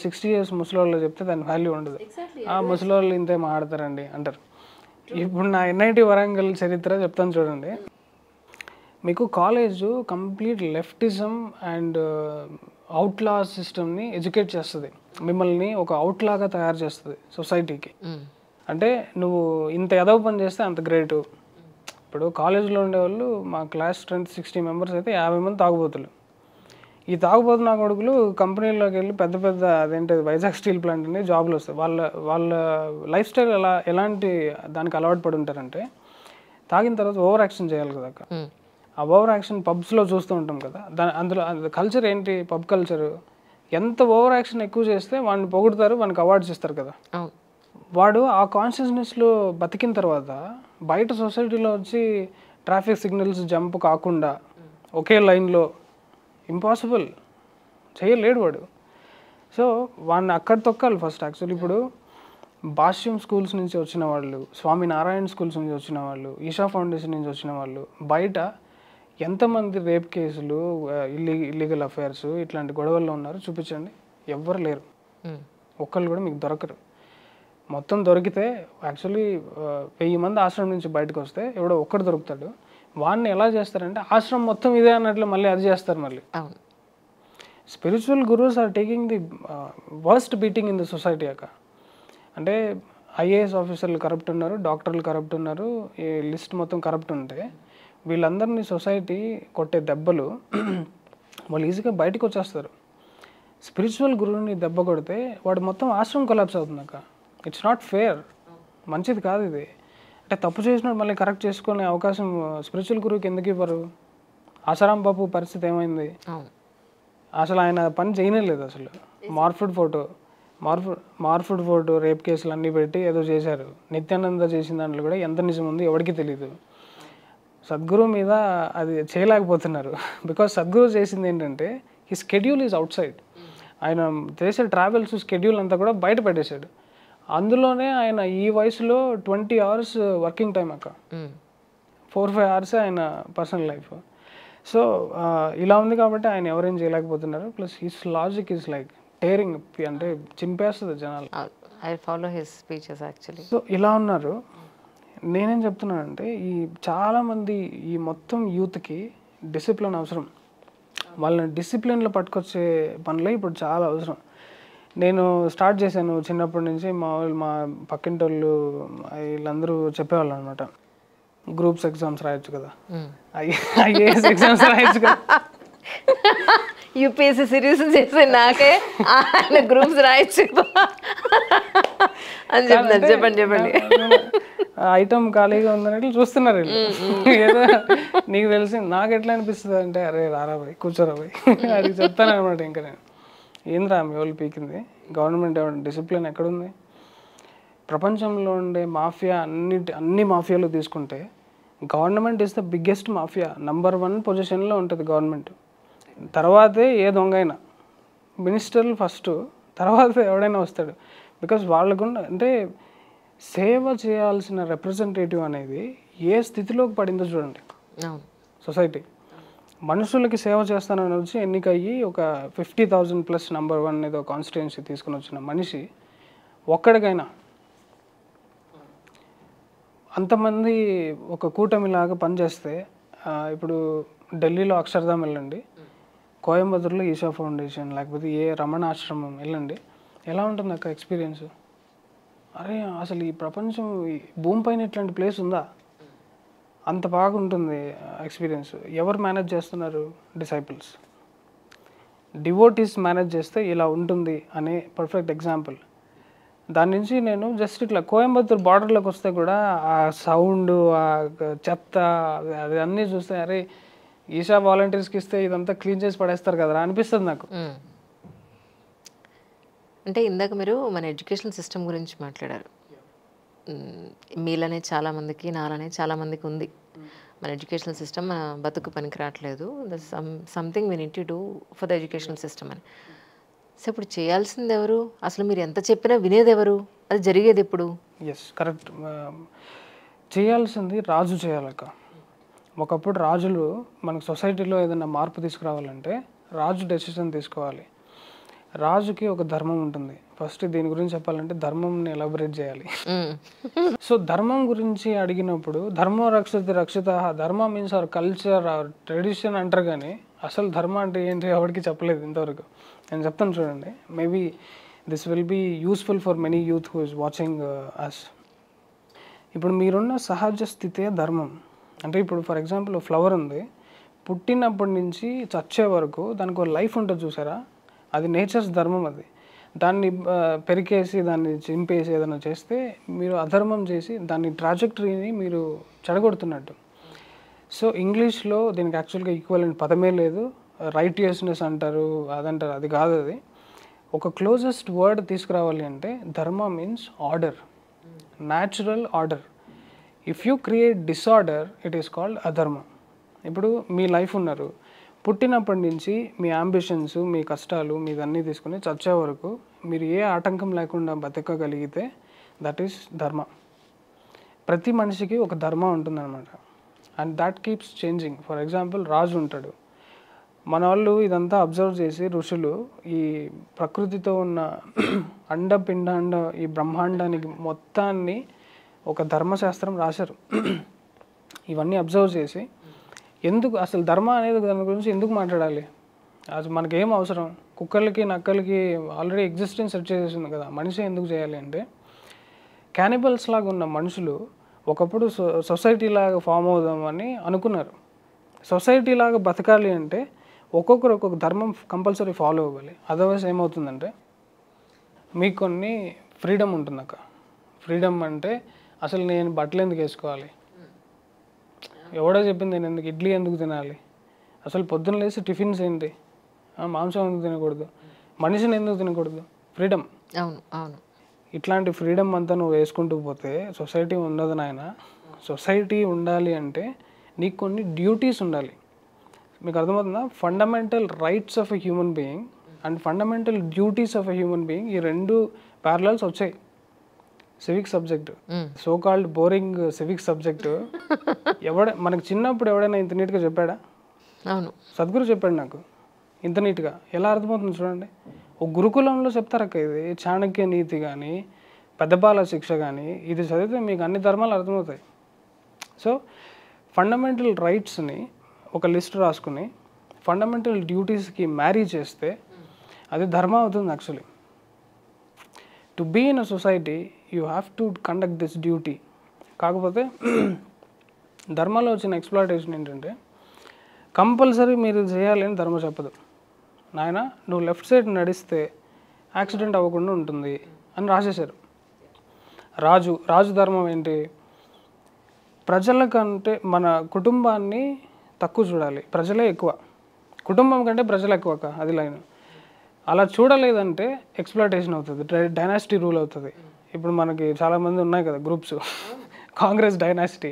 60 years ముసలోళ్ళు చెప్తే దాని వాల్యూ ఉండదు. ముసలోళ్ళు ఇంతే మాట్లాడతారండి అంటారు. ఇప్పుడు నా ఎన్ఐటి వరంగల్ చరిత్ర చెప్తాను చూడండి. మీకు కాలేజు కంప్లీట్ లెఫ్టిజం అండ్ అవుట్లా సిస్టమ్ని ఎడ్యుకేట్ చేస్తుంది, మిమ్మల్ని ఒక అవుట్లాగా తయారు చేస్తుంది సొసైటీకి. అంటే నువ్వు ఇంత ఎదవ పని చేస్తే అంత గ్రేటు. ఇప్పుడు కాలేజీలో ఉండేవాళ్ళు మా క్లాస్ స్ట్రెంత్ 60 members అయితే 50 మంది తాగుబోతులు. ఈ తాగుబోతు నా కొడుకులు కంపెనీలోకి వెళ్ళి పెద్ద పెద్ద అదేంటి వైజాగ్ స్టీల్ ప్లాంట్ అని జాబ్లు వస్తాయి. వాళ్ళ లైఫ్ స్టైల్ ఎలాంటి దానికి అలవాటు పడి ఉంటారంటే, తాగిన తర్వాత ఓవర్ యాక్షన్ చేయాలి కదా అక్క. ఆ ఓవర్ యాక్షన్ పబ్స్లో చూస్తూ ఉంటాం కదా, అందులో కల్చర్ ఏంటి, పబ్ కల్చర్. ఎంత ఓవర్ యాక్షన్ ఎక్కువ చేస్తే వాడిని పొగుడుతారు, వానికి అవార్డ్స్ ఇస్తారు కదా. వాడు ఆ కాన్షియస్నెస్లో బతికిన తర్వాత బయట సొసైటీలో వచ్చి ట్రాఫిక్ సిగ్నల్స్ జంప్ కాకుండా ఒకే లైన్లో ఇంపాసిబుల్ చేయలేడు వాడు. సో వాడిని అక్కడ తొక్కాలి ఫస్ట్. యాక్చువల్లీ ఇప్పుడు భాష్యం స్కూల్స్ నుంచి వచ్చిన వాళ్ళు, స్వామినారాయణ స్కూల్స్ నుంచి వచ్చిన వాళ్ళు, ఈషా ఫౌండేషన్ నుంచి వచ్చిన వాళ్ళు బయట ఎంతమంది రేప్ కేసులు, ఇల్లీగల్ అఫైర్స్ ఇట్లాంటి గొడవల్లో ఉన్నారు చూపించండి. ఎవ్వరు లేరు, ఒక్కళ్ళు కూడా మీకు దొరకరు. మొత్తం దొరికితే యాక్చువల్లీ 1000 మంది ఆశ్రమం నుంచి బయటకు వస్తే ఎవడో ఒక్కడు దొరుకుతాడు. వాడిని ఎలా చేస్తారంటే ఆశ్రమం మొత్తం ఇదే అన్నట్లు మళ్ళీ అది చేస్తారు. మళ్ళీ spiritual gurus are taking the worst beating in the society అక్క. అంటే ఐఏఎస్ ఆఫీసర్లు కరప్ట్ ఉన్నారు, డాక్టర్లు కరప్ట్ ఉన్నారు, ఈ లిస్ట్ మొత్తం కరప్ట్ ఉంటే వీళ్ళందరినీ సొసైటీ కొట్టే దెబ్బలు వాళ్ళు ఈజీగా బయటకు వచ్చేస్తారు. స్పిరిచువల్ గురువుని దెబ్బ కొడితే వాడు మొత్తం ఆశ్రమం కొలాప్స్ అవుతుంది అక్క. ఇట్స్ నాట్ ఫేర్, మంచిది కాదు ఇది. అంటే తప్పు చేసినప్పుడు మళ్ళీ కరెక్ట్ చేసుకునే అవకాశం స్పిరిచువల్ గురువుకి ఎందుకు ఇవ్వరు? ఆసారాం బాబు పరిస్థితి ఏమైంది? అసలు ఆయన పని చేయలేదు. అసలు మార్ఫుడ్ ఫోటో రేప్ కేసులు అన్నీ పెట్టి ఏదో చేశారు. నిత్యానంద చేసిన దాంట్లో కూడా ఎంత నిజం ఉంది ఎవరికి తెలియదు. సద్గురు మీద అది చేయలేకపోతున్నారు. బికాస్ సద్గురు చేసింది ఏంటంటే ఈ స్కెడ్యూల్ ఈజ్ అవుట్ సైడ్. ఆయన చేసే ట్రావెల్స్ స్కెడ్యూల్ అంతా కూడా బయట పెట్టేశాడు. అందులోనే ఆయన ఈ వయసులో 20 hours వర్కింగ్ టైం అక్క, 4-5 hours ఆయన పర్సనల్ లైఫ్. సో ఇలా ఉంది కాబట్టి ఆయన ఎవరేం చేయలేకపోతున్నారు. Plus his logic is like tearing, అంటే చింపేస్తుంది జనాలు.
I follow his speeches actually.
So ఇలా ఉన్నారు. నేనేం చెప్తున్నానంటే ఈ చాలామంది ఈ మొత్తం యూత్కి డిసిప్లిన్ అవసరం. వాళ్ళని డిసిప్లిన్లో పట్టుకొచ్చే పనులే ఇప్పుడు చాలా అవసరం. నేను స్టార్ట్ చేశాను చిన్నప్పటి నుంచి. మా పక్కింటి వాళ్ళు వీళ్ళందరూ చెప్పేవాళ్ళు అనమాట, గ్రూప్స్ ఎగ్జామ్స్ రాయొచ్చు కదా, ఐఏఎస్ ఎగ్జామ్స్ రాయొచ్చు కదా.
యూపీఎస్సీ సిరీస్ చేసే నాకే ఆయన గ్రూప్స్ రాయొచ్చు అని చెప్తున్నారు. చెప్పండి.
ఐటమ్ ఖాళీగా ఉందన్నట్లు చూస్తున్నారు వీళ్ళు. ఏదో నీకు తెలిసి నాకు ఎట్లా అనిపిస్తుంది అంటే, అరే రారా బాయ్ కూర్చోరా బాయ్ అది చెప్తాను అనమాట. ఇంకా నేను ఏంద్రా మీ వాళ్ళు పీకింది, గవర్నమెంట్ డిసిప్లిన్ ఎక్కడుంది? ప్రపంచంలో ఉండే మాఫియా అన్ని మాఫియాలు తీసుకుంటే government is the biggest mafia. Number 1 పొజిషన్లో ఉంటుంది గవర్నమెంట్. తర్వాతే ఏ దొంగ అయినా, మినిస్టర్లు ఫస్ట్, తర్వాత ఎవడైనా వస్తాడు. బికాస్ వాళ్ళకు అంటే సేవ చేయాల్సిన రిప్రజెంటేటివ్ అనేది ఏ స్థితిలోకి పడిందో చూడండి. సొసైటీ మనుషులకి సేవ చేస్తానని వచ్చి ఎన్నికయ్యి ఒక 50,000+ నంబర్ 1 ఏదో కాన్స్టిట్యుయెన్సీ తీసుకుని వచ్చిన మనిషి ఒక్కడికైనా అంతమంది ఒక కూటమిలాగా పనిచేస్తే, ఇప్పుడు ఢిల్లీలో అక్షర్ధామ్ వెళ్ళండి, కోయంబత్తూరులో ఈషా ఫౌండేషన్, లేకపోతే ఏ రమణ ఆశ్రమం వెళ్ళండి, ఎలా ఉంటుంది అక్క ఎక్స్పీరియన్స్? అరే అసలు ఈ ప్రపంచం భూమి పైన ఇట్లాంటి ప్లేస్ ఉందా? అంత బాగుంటుంది ఎక్స్పీరియన్స్. ఎవరు మేనేజ్ చేస్తున్నారు? డిసైపుల్స్. డివోటీస్ మేనేజ్ చేస్తే ఇలా ఉంటుంది అనే పర్ఫెక్ట్ ఎగ్జాంపుల్. దాని నుంచి నేను జస్ట్ ఇట్లా కోయంబత్తూరు బార్డర్లోకి వస్తే కూడా ఆ సౌండ్, ఆ చెత్త, అది అన్నీ చూస్తే అరే ఈషా వాలంటీర్స్కి ఇస్తే ఇదంతా క్లీన్ చేసి పడేస్తారు కదరా అనిపిస్తుంది నాకు.
అంటే ఇందాక మీరు మన ఎడ్యుకేషన్ సిస్టమ్ గురించి మాట్లాడారు. మీలనే చాలామందికి, నాలనే చాలామందికి ఉంది మన ఎడ్యుకేషనల్ సిస్టమ్ బతుకు పనికి రావట్లేదు, something we need to do for the educational system అని. సో ఇప్పుడు చేయాల్సింది ఎవరు? అసలు మీరు ఎంత చెప్పినా వినేది ఎవరు? అది జరిగేది ఎప్పుడు?
Yes correct. చేయాల్సింది రాజు చేయాలక్క. ఒకప్పుడు రాజులు మనకు సొసైటీలో ఏదైనా మార్పు తీసుకురావాలంటే రాజు డెసిషన్ తీసుకోవాలి. రాజుకి ఒక ధర్మం ఉంటుంది. ఫస్ట్ దీని గురించి చెప్పాలంటే ధర్మంని ఎలాబరేట్ చేయాలి. సో ధర్మం గురించి అడిగినప్పుడు ధర్మం రక్షతి రక్షిత, ధర్మ means our culture, hour tradition అంటారు, కానీ అసలు ధర్మ అంటే ఏంటి ఎవరికి చెప్పలేదు ఇంతవరకు. నేను చెప్తాను చూడండి. Maybe this will be useful for many youth who is watching us. ఇప్పుడు మీరున్న సహజ స్థితే ధర్మం. అంటే ఇప్పుడు ఫర్ ఎగ్జాంపుల్ ఫ్లవర్ ఉంది, పుట్టినప్పటి నుంచి చచ్చే వరకు దానికి ఒక లైఫ్ ఉంటుంది చూసారా, అది నేచర్స్ ధర్మం. అది దాన్ని పెరికేసి దాన్ని చింపేసి ఏదైనా చేస్తే మీరు అధర్మం చేసి దాని ట్రాజెక్టరీని మీరు చెడగొడుతున్నట్టు. సో ఇంగ్లీష్లో దీనికి యాక్చువల్గా ఈక్వలెంట్ పదమే లేదు. రైటియస్నెస్ అంటారు, అదంటారు, అది కాదు. అది ఒక క్లోజెస్ట్ వర్డ్ తీసుకురావాలి అంటే ధర్మ means order, natural order. If you create disorder it is called అధర్మ. ఇప్పుడు మీ లైఫ్ ఉన్నారు, పుట్టినప్పటి నుంచి మీ అంబిషన్స్, మీ కష్టాలు, మీదన్నీ తీసుకుని చచ్చే వరకు మీరు ఏ ఆటంకం లేకుండా బతకగలిగితే దట్ ఈస్ ధర్మ. ప్రతి మనిషికి ఒక ధర్మ ఉంటుందన్నమాట. And that keeps changing. For example రాజు ఉంటాడు. మన వాళ్ళు ఇదంతా అబ్జర్వ్ చేసి ఋషులు ఈ ప్రకృతితో ఉన్న అండ ఈ బ్రహ్మాండానికి మొత్తాన్ని ఒక ధర్మశాస్త్రం రాశారు. ఇవన్నీ అబ్జర్వ్ చేసి ఎందుకు అసలు ధర్మ అనేది దాని గురించి ఎందుకు మాట్లాడాలి, అది మనకేం అవసరం, కుక్కలకి నక్కలకి ఆల్రెడీ ఎగ్జిస్టెన్స్ సెట్ చేసేసింది కదా, మనిషి ఎందుకు చేయాలి అంటే, క్యానిబల్స్ లాగా ఉన్న మనుషులు ఒకప్పుడు సొసైటీ లాగా ఫామ్ అవుదామని అనుకున్నారు. సొసైటీ లాగా బతకాలి అంటే ఒక్కొక్కరు ఒక్కొక్క ధర్మం కంపల్సరీ ఫాలో అవ్వాలి. అదర్వైజ్ ఏమవుతుందంటే మీకు కొన్ని ఫ్రీడమ్ ఉంటుంది అక్క. ఫ్రీడమ్ అంటే అసలు నేను బట్టలు ఎందుకు వేసుకోవాలి, ఎవడో చెప్పింది నేను ఎందుకు ఇడ్లీ ఎందుకు తినాలి, అసలు పొద్దున్న లేసి టిఫిన్స్ ఏంటి, మాంసం ఎందుకు తినకూడదు, మనిషిని ఎందుకు తినకూడదు, ఫ్రీడమ్.
అవును అవును.
ఇట్లాంటి ఫ్రీడమ్ అంతా నువ్వు వేసుకుంటూ పోతే సొసైటీ ఉండదు నాయన. సొసైటీ ఉండాలి అంటే నీకు కొన్ని డ్యూటీస్ ఉండాలి. మీకు అర్థమవుతుందా? Fundamental rights of a human being and fundamental duties of a human being, ఈ రెండు ప్యారలల్స్ వచ్చాయి. Civic subject, so called boring civic subject మనకు చిన్నప్పుడు ఎవడైనా ఇంత నీట్గా చెప్పాడా?
అవును,
సద్గురు చెప్పాడు నాకు ఇంత నీట్గా. ఎలా అర్థమవుతుంది చూడండి. ఒక గురుకులంలో చెప్తారక్క ఇది. చాణక్య నీతి కానీ పెద్దబాల శిక్ష కానీ ఇది చదివితే మీకు అన్ని ధర్మాలు అర్థమవుతాయి. సో ఫండమెంటల్ రైట్స్ని ఒక లిస్ట్ రాసుకుని ఫండమెంటల్ డ్యూటీస్కి మ్యారీ చేస్తే అది ధర్మ అవుతుంది actually. To be in a society you have to conduct this duty. కాకపోతే ధర్మలో వచ్చిన ఎక్స్ప్లాయిటేషన్ ఏంటంటే కంపల్సరీ మీరు చేయాలి అని ధర్మ చెప్పదు. నాయన నువ్వు లెఫ్ట్ సైడ్ నడిస్తే యాక్సిడెంట్ అవ్వకుండా ఉంటుంది అని రాసేశారు. రాజు ధర్మం ఏంటి? ప్రజల కంటే మన కుటుంబాన్ని తక్కువ చూడాలి, ప్రజలే ఎక్కువ. కుటుంబం కంటే ప్రజలు ఎక్కువ, అది లైన్. అలా చూడలేదంటే ఎక్స్ప్లాయిటేషన్ అవుతుంది, డైనాసిటీ రూల్ అవుతుంది. ఇప్పుడు మనకి చాలామంది ఉన్నాయి కదా గ్రూప్స్, కాంగ్రెస్ డైనాసిటీ,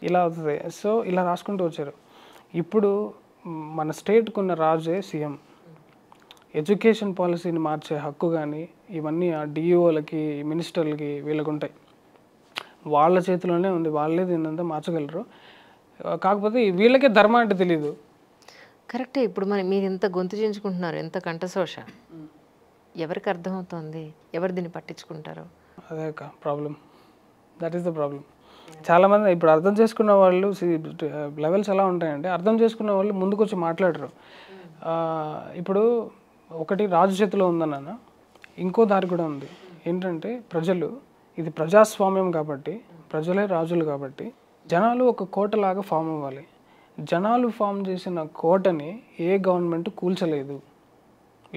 ఇలా అవుతుంది. సో ఇలా రాసుకుంటూ వచ్చారు. ఇప్పుడు మన స్టేట్కి ఉన్న రాజే సీఎం. ఎడ్యుకేషన్ పాలసీని మార్చే హక్కు కానీ ఇవన్నీ ఆ డిఈఓలకి, మినిస్టర్లకి, వీళ్ళకి ఉంటాయి. వాళ్ళ చేతిలోనే ఉంది, వాళ్ళే దీన్నంతా మార్చగలరు. కాకపోతే వీళ్ళకే ధర్మ అంటే తెలీదు.
కరెక్టే. ఇప్పుడు మీరు ఎంత గొంతు చించుకుంటున్నారు, ఎంత కంఠశోష, ఎవరికి అర్థమవుతుంది, ఎవరు దీన్ని పట్టించుకుంటారు?
అదే problem, that is the problem. చాలామంది ఇప్పుడు అర్థం చేసుకున్న వాళ్ళు లెవెల్స్ ఎలా ఉంటాయంటే, అర్థం చేసుకున్న వాళ్ళు ముందుకు వచ్చి మాట్లాడరు. ఇప్పుడు ఒకటి రాజు చేతిలో ఉందన్న, ఇంకో దారి కూడా ఉంది. ఏంటంటే ప్రజలు, ఇది ప్రజాస్వామ్యం కాబట్టి, ప్రజలే రాజులు కాబట్టి జనాలు ఒక కోటలాగా ఫామ్ అవ్వాలి. జనాలు ఫామ్ చేసిన కోటని ఏ గవర్నమెంట్ కూల్చలేదు.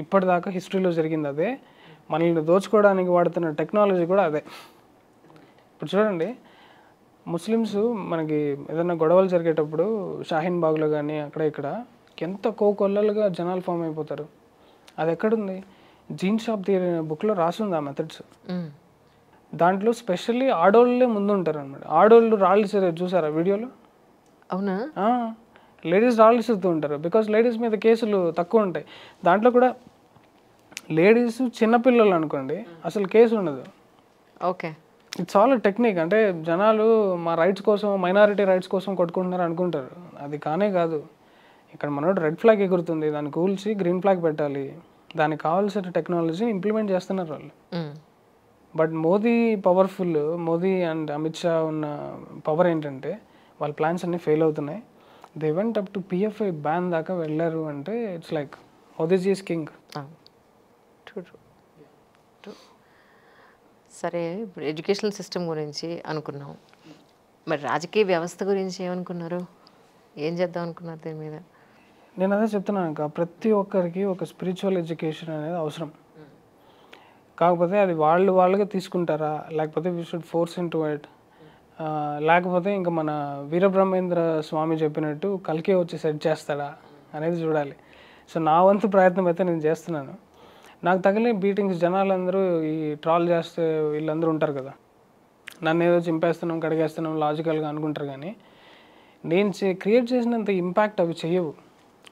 ఇప్పటిదాకా హిస్టరీలో జరిగింది అదే. మనల్ని దోచుకోవడానికి వాడుతున్న టెక్నాలజీ కూడా అదే. ఇప్పుడు చూడండి, ముస్లిమ్స్ మనకి ఏదైనా గొడవలు జరిగేటప్పుడు షాహీన్ బాగ్లో కానీ అక్కడ ఇక్కడ ఎంత కోకొల్లలుగా జనాలు ఫామ్ అయిపోతారు. అది ఎక్కడుంది? జీన్ షాప్ థియరీ అనే బుక్లో రాసింది ఆ మెథడ్స్. దాంట్లో స్పెషల్లీ ఆడోళ్ళే ముందు ఉంటారు అనమాట. ఆడోళ్ళు రాళ్ళు చూసారా వీడియోలో?
అవునా?
లేడీస్ రాళ్ళు ఇస్తూ ఉంటారు. బికాస్ లేడీస్ మీద కేసులు తక్కువ ఉంటాయి. దాంట్లో కూడా లేడీస్ చిన్నపిల్లలు అనుకోండి అసలు కేసు ఉండదు.
ఓకే.
It's all technique. అంటే జనాలు మా రైట్స్ కోసం, మైనారిటీ రైట్స్ కోసం కొట్టుకుంటున్నారు అనుకుంటారు. అది కానే కాదు. ఇక్కడ మనోడు రెడ్ ఫ్లాగ్ ఎగురుతుంది, దాన్ని కూల్చి గ్రీన్ ఫ్లాగ్ పెట్టాలి. దానికి కావాల్సిన టెక్నాలజీని ఇంప్లిమెంట్ చేస్తున్నారు వాళ్ళు. But Modi powerful, Modi and Amit Shah ఉన్న పవర్ ఏంటంటే వాళ్ళ ప్లాన్స్ అన్నీ ఫెయిల్ అవుతున్నాయి. They went up to PFI ban దాకా వెళ్ళారు అంటే it's like Modiji is king.
సరే, ఇప్పుడు ఎడ్యుకేషనల్ సిస్టమ్ గురించి అనుకున్నాం, మరి రాజకీయ వ్యవస్థ గురించి ఏమనుకున్నారు? ఏం చేద్దాం అనుకున్నారు దీని మీద?
నేను అదే చెప్తున్నాను ఇంకా, ప్రతి ఒక్కరికి ఒక స్పిరిచువల్ ఎడ్యుకేషన్ అనేది అవసరం. కాకపోతే అది వాళ్ళుగా తీసుకుంటారా, లేకపోతే we should force in to it, లేకపోతే ఇంకా మన వీరబ్రహ్మేంద్ర స్వామి చెప్పినట్టు కల్కి వచ్చి సెట్ చేస్తాడా అనేది చూడాలి. సో నా వంతు ప్రయత్నం అయితే నేను చేస్తున్నాను. నాకు తగిలే బీటింగ్స్ జనాలందరూ ఈ ట్రాల్ చేస్తే వీళ్ళందరూ ఉంటారు కదా, నన్ను ఏదో చింపేస్తున్నాం, కడిగేస్తున్నాం లాజికల్గా అనుకుంటారు. కానీ నేను క్రియేట్ చేసినంత ఇంపాక్ట్ అవి చెయ్యవు.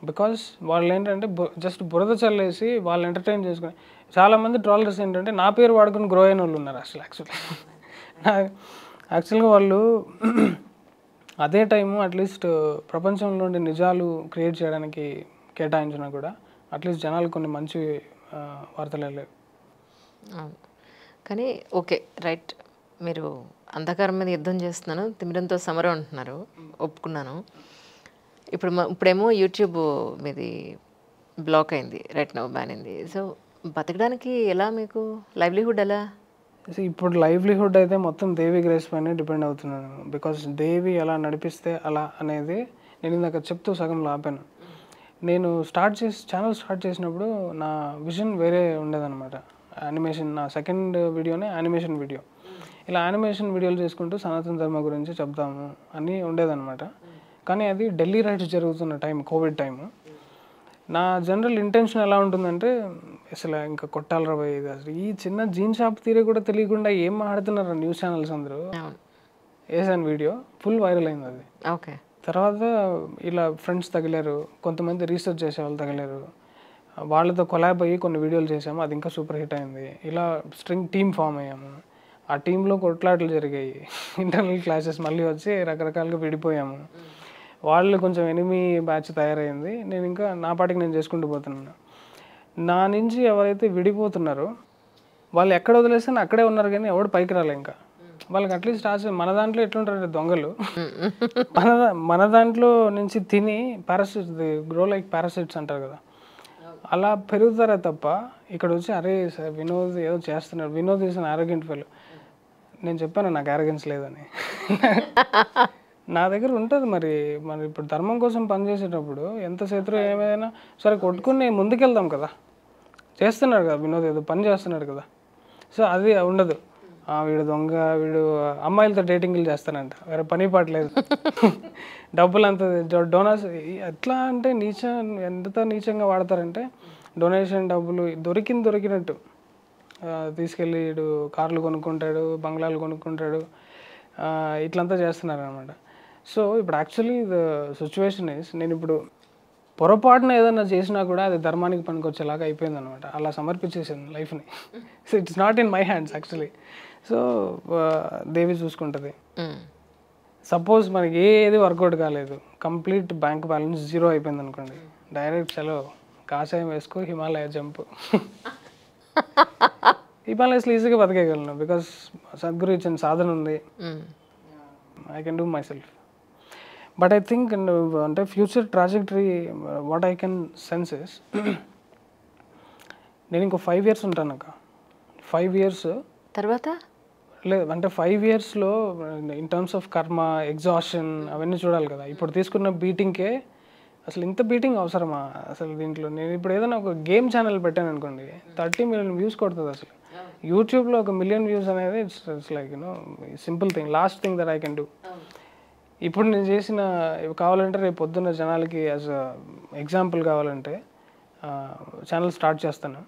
బికాస్ వాళ్ళు ఏంటంటే జస్ట్ బురద చల్లేసి వాళ్ళు ఎంటర్టైన్ చేసుకుని, చాలామంది ట్రాలర్స్ ఏంటంటే నా పేరు వాడుకుని గ్రో అయిన వాళ్ళు ఉన్నారు. అసలు యాక్చువల్గా వాళ్ళు అదే టైము అట్లీస్ట్ ప్రపంచంలో ఉండే నిజాలు క్రియేట్ చేయడానికి కేటాయించినా కూడా అట్లీస్ట్ జనాలు కొన్ని మంచి వార్తలు వెళ్ళేవి.
కానీ ఓకే, రైట్, మీరు అంధకారం మీద యుద్ధం చేస్తున్నాను, తిమిరంతో సమరం అంటున్నారు, ఒప్పుకున్నాను. ఇప్పుడేమో యూట్యూబ్ మీది బ్లాక్ అయింది, రైట్ నౌ బ్యాన్ అయింది. సో బతకడానికి ఎలా, మీకు లైవ్లీహుడ్ ఎలా?
ఇప్పుడు లైవ్లీహుడ్ అయితే మొత్తం దేవి గ్రేస్ పైన డిపెండ్ అవుతున్నాను. బికాస్ దేవి ఎలా నడిపిస్తే అలా అనేది నేను ఇందాక చెప్తూ సగంలో ఆపాను. నేను ఛానల్ స్టార్ట్ చేసినప్పుడు నా విజన్ వేరే ఉండేదన్నమాట. యానిమేషన్, నా సెకండ్ వీడియోనే యానిమేషన్ వీడియో. ఇలా యానిమేషన్ వీడియోలు చేసుకుంటూ సనాతన ధర్మ గురించి చెప్తాము అని ఉండేదన్నమాట. కానీ అది ఢిల్లీ రైట్స్ జరుగుతున్న టైం, కోవిడ్ టైము. నా జనరల్ ఇంటెన్షన్ ఎలా ఉంటుందంటే అసలు ఇంకా కొట్టాలరా పోయి, అసలు ఈ చిన్న జీన్ షాప్ తీరే కూడా తెలియకుండా ఏం మాట్లాడుతున్నారు న్యూస్ ఛానల్స్ అందరూ వేసాను వీడియో, ఫుల్ వైరల్ అయింది అది.
ఓకే.
తర్వాత ఇలా ఫ్రెండ్స్ తగిలారు, కొంతమంది రీసెర్చ్ చేసే వాళ్ళు తగిలారు, వాళ్ళతో కొలాబ్ అయ్యి కొన్ని వీడియోలు చేసాము, అది ఇంకా సూపర్ హిట్ అయింది. ఇలా స్ట్రింగ్ టీమ్ ఫామ్ అయ్యాము. ఆ టీంలో కొట్లాటలు జరిగాయి, ఇంటర్నల్ క్లాసెస్ మళ్ళీ వచ్చి రకరకాలుగా విడిపోయాము. వాళ్ళు కొంచెం ఎనిమీ బ్యాచ్ తయారైంది. నేను ఇంకా నా పాటికి నేను చేసుకుంటూ పోతున్నాను. నా నుంచి ఎవరైతే విడిపోతున్నారో వాళ్ళు ఎక్కడ వదిలేస్తే అక్కడే ఉన్నారు, కానీ ఎవడు పైకి రాలే. ఇంకా వాళ్ళకి అట్లీస్ట్ మన దాంట్లో ఎట్లుంటారు దొంగలు, మన దాంట్లో నుంచి తిని పారాసిట్స్, గ్రో లైక్ పారాసిట్స్ అంటారు కదా, అలా పెరుగుతారే తప్ప ఇక్కడ వచ్చి అరే వినోద్ ఏదో చేస్తున్నాడు, వినోద్ ఈజ్ అన్ ఆరోగ్యంట్ ఫెలో. నేను చెప్పాను నాకు ఆరోగెన్స్ లేదని. నా దగ్గర ఉంటుంది. మరి ఇప్పుడు ధర్మం కోసం పనిచేసేటప్పుడు ఎంత శత్రువు ఏమైనా సరే కొట్టుకుని ముందుకెళ్దాం కదా. చేస్తున్నాడు కదా వినోద్, ఏదో పని చేస్తున్నాడు కదా. సో అది ఉండదు, వీడు దొంగ, వీడు అమ్మాయిలతో డేటింగ్లు చేస్తానంట, వేరే పని పాటలేదు, డబ్బులు అంత డోనర్స్ ఎట్లా అంటే ఎంత నీచంగా వాడతారంటే డొనేషన్ డబ్బులు దొరికినట్టు తీసుకెళ్ళి వీడు కార్లు కొనుక్కుంటాడు, బంగ్లాలు కొనుక్కుంటాడు, ఇట్లంతా చేస్తున్నారు అనమాట. సో ఇప్పుడు యాక్చువల్లీ ద సిచ్యువేషన్ ఈస్, నేను ఇప్పుడు పొరపాటున ఏదైనా చేసినా కూడా అది ధర్మానికి పనికొచ్చేలాగా అయిపోయింది అనమాట. అలా సమర్పించేసాను లైఫ్ని. So it's not in my hands actually. So Devi చూసుకుంటుంది. సపోజ్ మనకి ఏది వర్కౌట్ కాలేదు, కంప్లీట్ బ్యాంక్ బ్యాలెన్స్ 0 అయిపోయింది అనుకోండి, డైరెక్ట్ చలో కాషాయం వేసుకో, హిమాలయ జంప్. హిమాలయస్లో ఈజీగా బతికేయగలను బికాస్ సద్గురు ఇచ్చిన సాధన ఉంది. I can do myself. But I think అంటే future trajectory what I can sense is, నేను ఇంకో 5 years ఉంటాను అక్క. 5 years
తర్వాత
లేదు అంటే 5 yearsలో ఇన్ టర్మ్స్ ఆఫ్ కర్మ, ఎగ్జాషన్ అవన్నీ చూడాలి కదా. ఇప్పుడు తీసుకున్న బీటింగ్కే అసలు ఇంత బీటింగ్ అవసరమా అసలు దీంట్లో? నేను ఇప్పుడు ఏదైనా ఒక గేమ్ ఛానల్ పెట్టాను అనుకోండి, 30 million views కొడుతుంది. అసలు యూట్యూబ్లో 1 million views అనేది it's like simple thing, last thing that I can do. ఇప్పుడు నేను చేసిన కావాలంటే రేపు పొద్దున్న జనాలకి యాజ్ ఎగ్జాంపుల్ కావాలంటే ఛానల్ స్టార్ట్ చేస్తాను,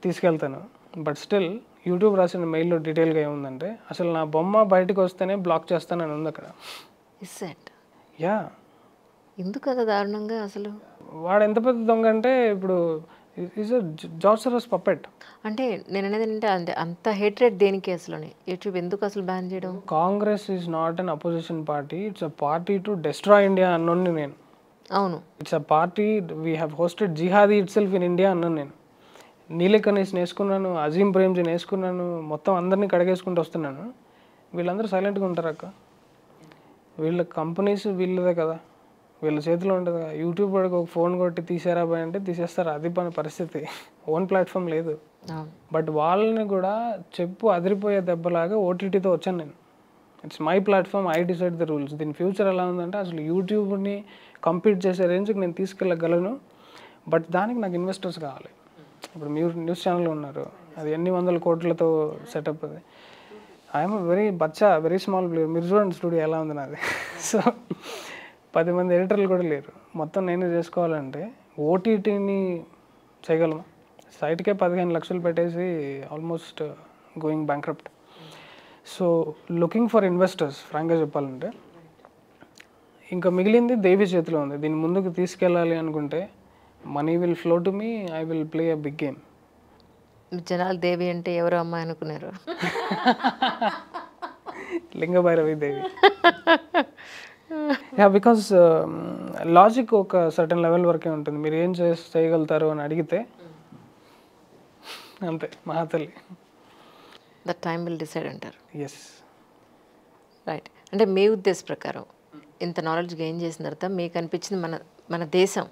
తీసుకెళ్తాను. బట్ స్టిల్ యూట్యూబ్ రాసిన మెయిల్లో డీటెయిల్గా ఏముందంటే అసలు నా బొమ్మ బయటకు వస్తేనే బ్లాక్ చేస్తానని ఉంది అక్కడ. యా,
ఎందుకు అంత దారుణంగా? అసలు
వాడు ఎంత పెద్ద దొంగ అంటే ఇప్పుడు is a George Soros puppet.
అంటే నేను అనేది ఏంటంటే అంటే అంత హేట్రెడ్ దేనికి అసలు యూట్యూబ్ ఎందుకు అసలు బ్యాన్ చేయడం?
Congress is not an opposition party, it's a party to destroy India అన్నోని నేను.
అవును.
It's a party we have hosted jihadi itself in India అన్నాను నేను. నీలకనీస్ వేసుకున్నాను, అజీం ప్రేమ్జీని వేసుకున్నాను, మొత్తం అందరినీ కడిగేసుకుంటూ వస్తున్నాను. వీళ్ళందరూ సైలెంట్గా ఉంటారు అక్క. వీళ్ళ కంపెనీస్ వీళ్ళదే కదా, వీళ్ళ చేతిలో ఉంటుంది కదా. యూట్యూబ్ వాడికి ఒక ఫోన్ కొట్టి తీసారా బాయ్ అంటే తీసేస్తారు, అది పని పరిస్థితి. ఓన్ ప్లాట్ఫామ్ లేదు. బట్ వాళ్ళని కూడా చెప్పు అదిరిపోయే దెబ్బలాగా ఓటీటీతో వచ్చాను నేను. It's my platform, I decide the rules. దీని ఫ్యూచర్ ఎలా ఉందంటే అసలు యూట్యూబ్ని కంపీట్ చేసే రేంజ్కి నేను తీసుకెళ్ళగలను. బట్ దానికి నాకు ఇన్వెస్టర్స్ కావాలి. ఇప్పుడు మీరు న్యూస్ ఛానల్ ఉన్నారు, అది ఎన్ని వందల కోట్లతో సెటప్. అది ఐఎమ్ వెరీ స్మాల్ ప్లేయర్. మీరు చూడండి స్టూడియో ఎలా ఉంది నాది. సో 10 మంది ఎడిటర్లు కూడా లేరు, మొత్తం నేనే చేసుకోవాలంటే ఓటీటీని చేయగలమా? సైట్కే 15 లక్షలు పెట్టేసి almost going bankrupt. So looking for investors ఫ్రాంక్గా చెప్పాలంటే. ఇంకా మిగిలింది దేవి చేతిలో ఉంది. దీన్ని ముందుకు తీసుకెళ్ళాలి అనుకుంటే money will flow to me, I will play a big game.
జనాలు దేవి అంటే ఎవరు అమ్మాయి అనుకున్నారు?
Lingabhairavi Devi. Yeah, because logic ఒక సర్టన్ లెవెల్ వరకే ఉంటుంది. మీరు ఏం చేయగలుగుతారు అని అడిగితే అంతే, మహాతల్లి.
దట్ టైమ్ విల్ డిసైడ్ అంటారు.
Yes,
right. అంటే మీ ఉద్దేశ ప్రకారం ఇంత నాలెడ్జ్ గెయిన్ చేసిన తర్వాత మీకు అనిపించింది మన దేశం,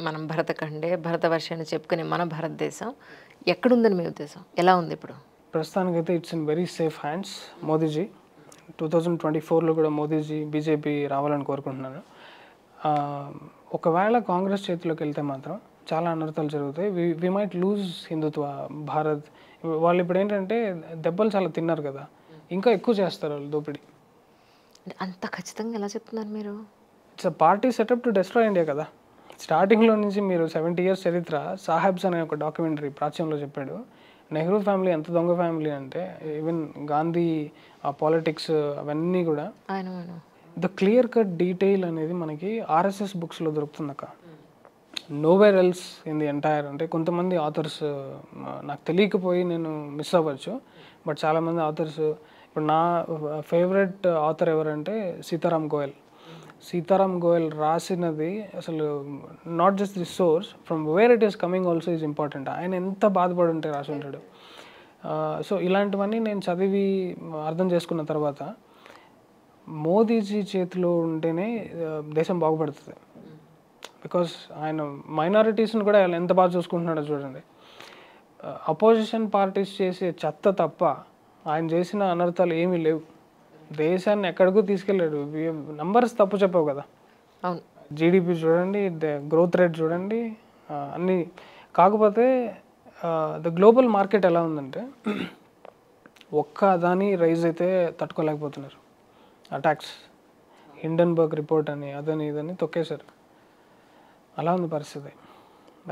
మనం భరతఖండే భరతవర్ష అని చెప్పుకునే మన భారతదేశం ఎక్కడుందని మీ ఉద్దేశం? ఎలా ఉంది ఇప్పుడు?
ప్రస్తుతానికైతే it's in very safe hands. Modiji 2024లో కూడా మోదీజీ బీజేపీ రావాలని కోరుకుంటున్నాను. ఒకవేళ కాంగ్రెస్ చేతిలోకి వెళ్తే మాత్రం చాలా అనర్థాలు జరుగుతాయి. వి మైట్ లూజ్ హిందుత్వ, భారత్. వాళ్ళు ఇప్పుడు ఏంటంటే దెబ్బలు చాలా తిన్నారు కదా, ఇంకా ఎక్కువ చేస్తారు వాళ్ళు దోపిడీ.
అంత ఖచ్చితంగా ఎలా చెప్తున్నారు మీరు?
It's a party setup to destroy India కదా. స్టార్టింగ్లో నుంచి మీరు 70 years చరిత్ర, సాహెబ్స్ అనే ఒక డాక్యుమెంటరీ ప్రాచ్యంలో చెప్పాడు. నెహ్రూ ఫ్యామిలీ ఎంత దొంగ ఫ్యామిలీ అంటే ఈవెన్ గాంధీ ఆ పాలిటిక్స్ అవన్నీ కూడా ద క్లియర్ కట్ డీటెయిల్ అనేది మనకి ఆర్ఎస్ఎస్ బుక్స్లో దొరుకుతుంది అక్క. Nowhere else in the entire. అంటే కొంతమంది ఆథర్స్ నాకు తెలియకపోయి నేను మిస్ అవ్వచ్చు, బట్ చాలామంది ఆథర్స్. ఇప్పుడు నా ఫేవరెట్ ఆథర్ ఎవరంటే సీతారాం గోయల్. సీతారాం గోయల్ రాసినది అసలు not just the source, from where it is coming also is important. ఆయన ఎంత బాధపడి ఉంటే రాసి ఉంటాడు. సో ఇలాంటివన్నీ నేను చదివి అర్థం చేసుకున్న తర్వాత మోదీజీ చేతిలో ఉంటేనే దేశం బాగుపడుతుంది. బికాస్ ఆయన మైనారిటీస్ని కూడా ఎంత బాగా చూసుకుంటున్నాడో చూడండి. అపోజిషన్ పార్టీస్ చేసే చెత్త తప్ప ఆయన చేసిన అనర్థాలు ఏమీ లేవు. దేశాన్ని ఎక్కడికూ తీసుకెళ్ళాడు. నంబర్స్ తప్పు చెప్పావు కదా,
అవును.
జీడిపి చూడండి, గ్రోత్ రేట్ చూడండి, అన్నీ. కాకపోతే ద గ్లోబల్ మార్కెట్ ఎలా ఉందంటే ఒక్క దాని రైజ్ అయితే తట్టుకోలేకపోతున్నారు. అటాక్స్, హిండెన్బర్గ్ రిపోర్ట్ అని అదని ఇదని తొక్కేశారు. అలా ఉంది పరిస్థితి.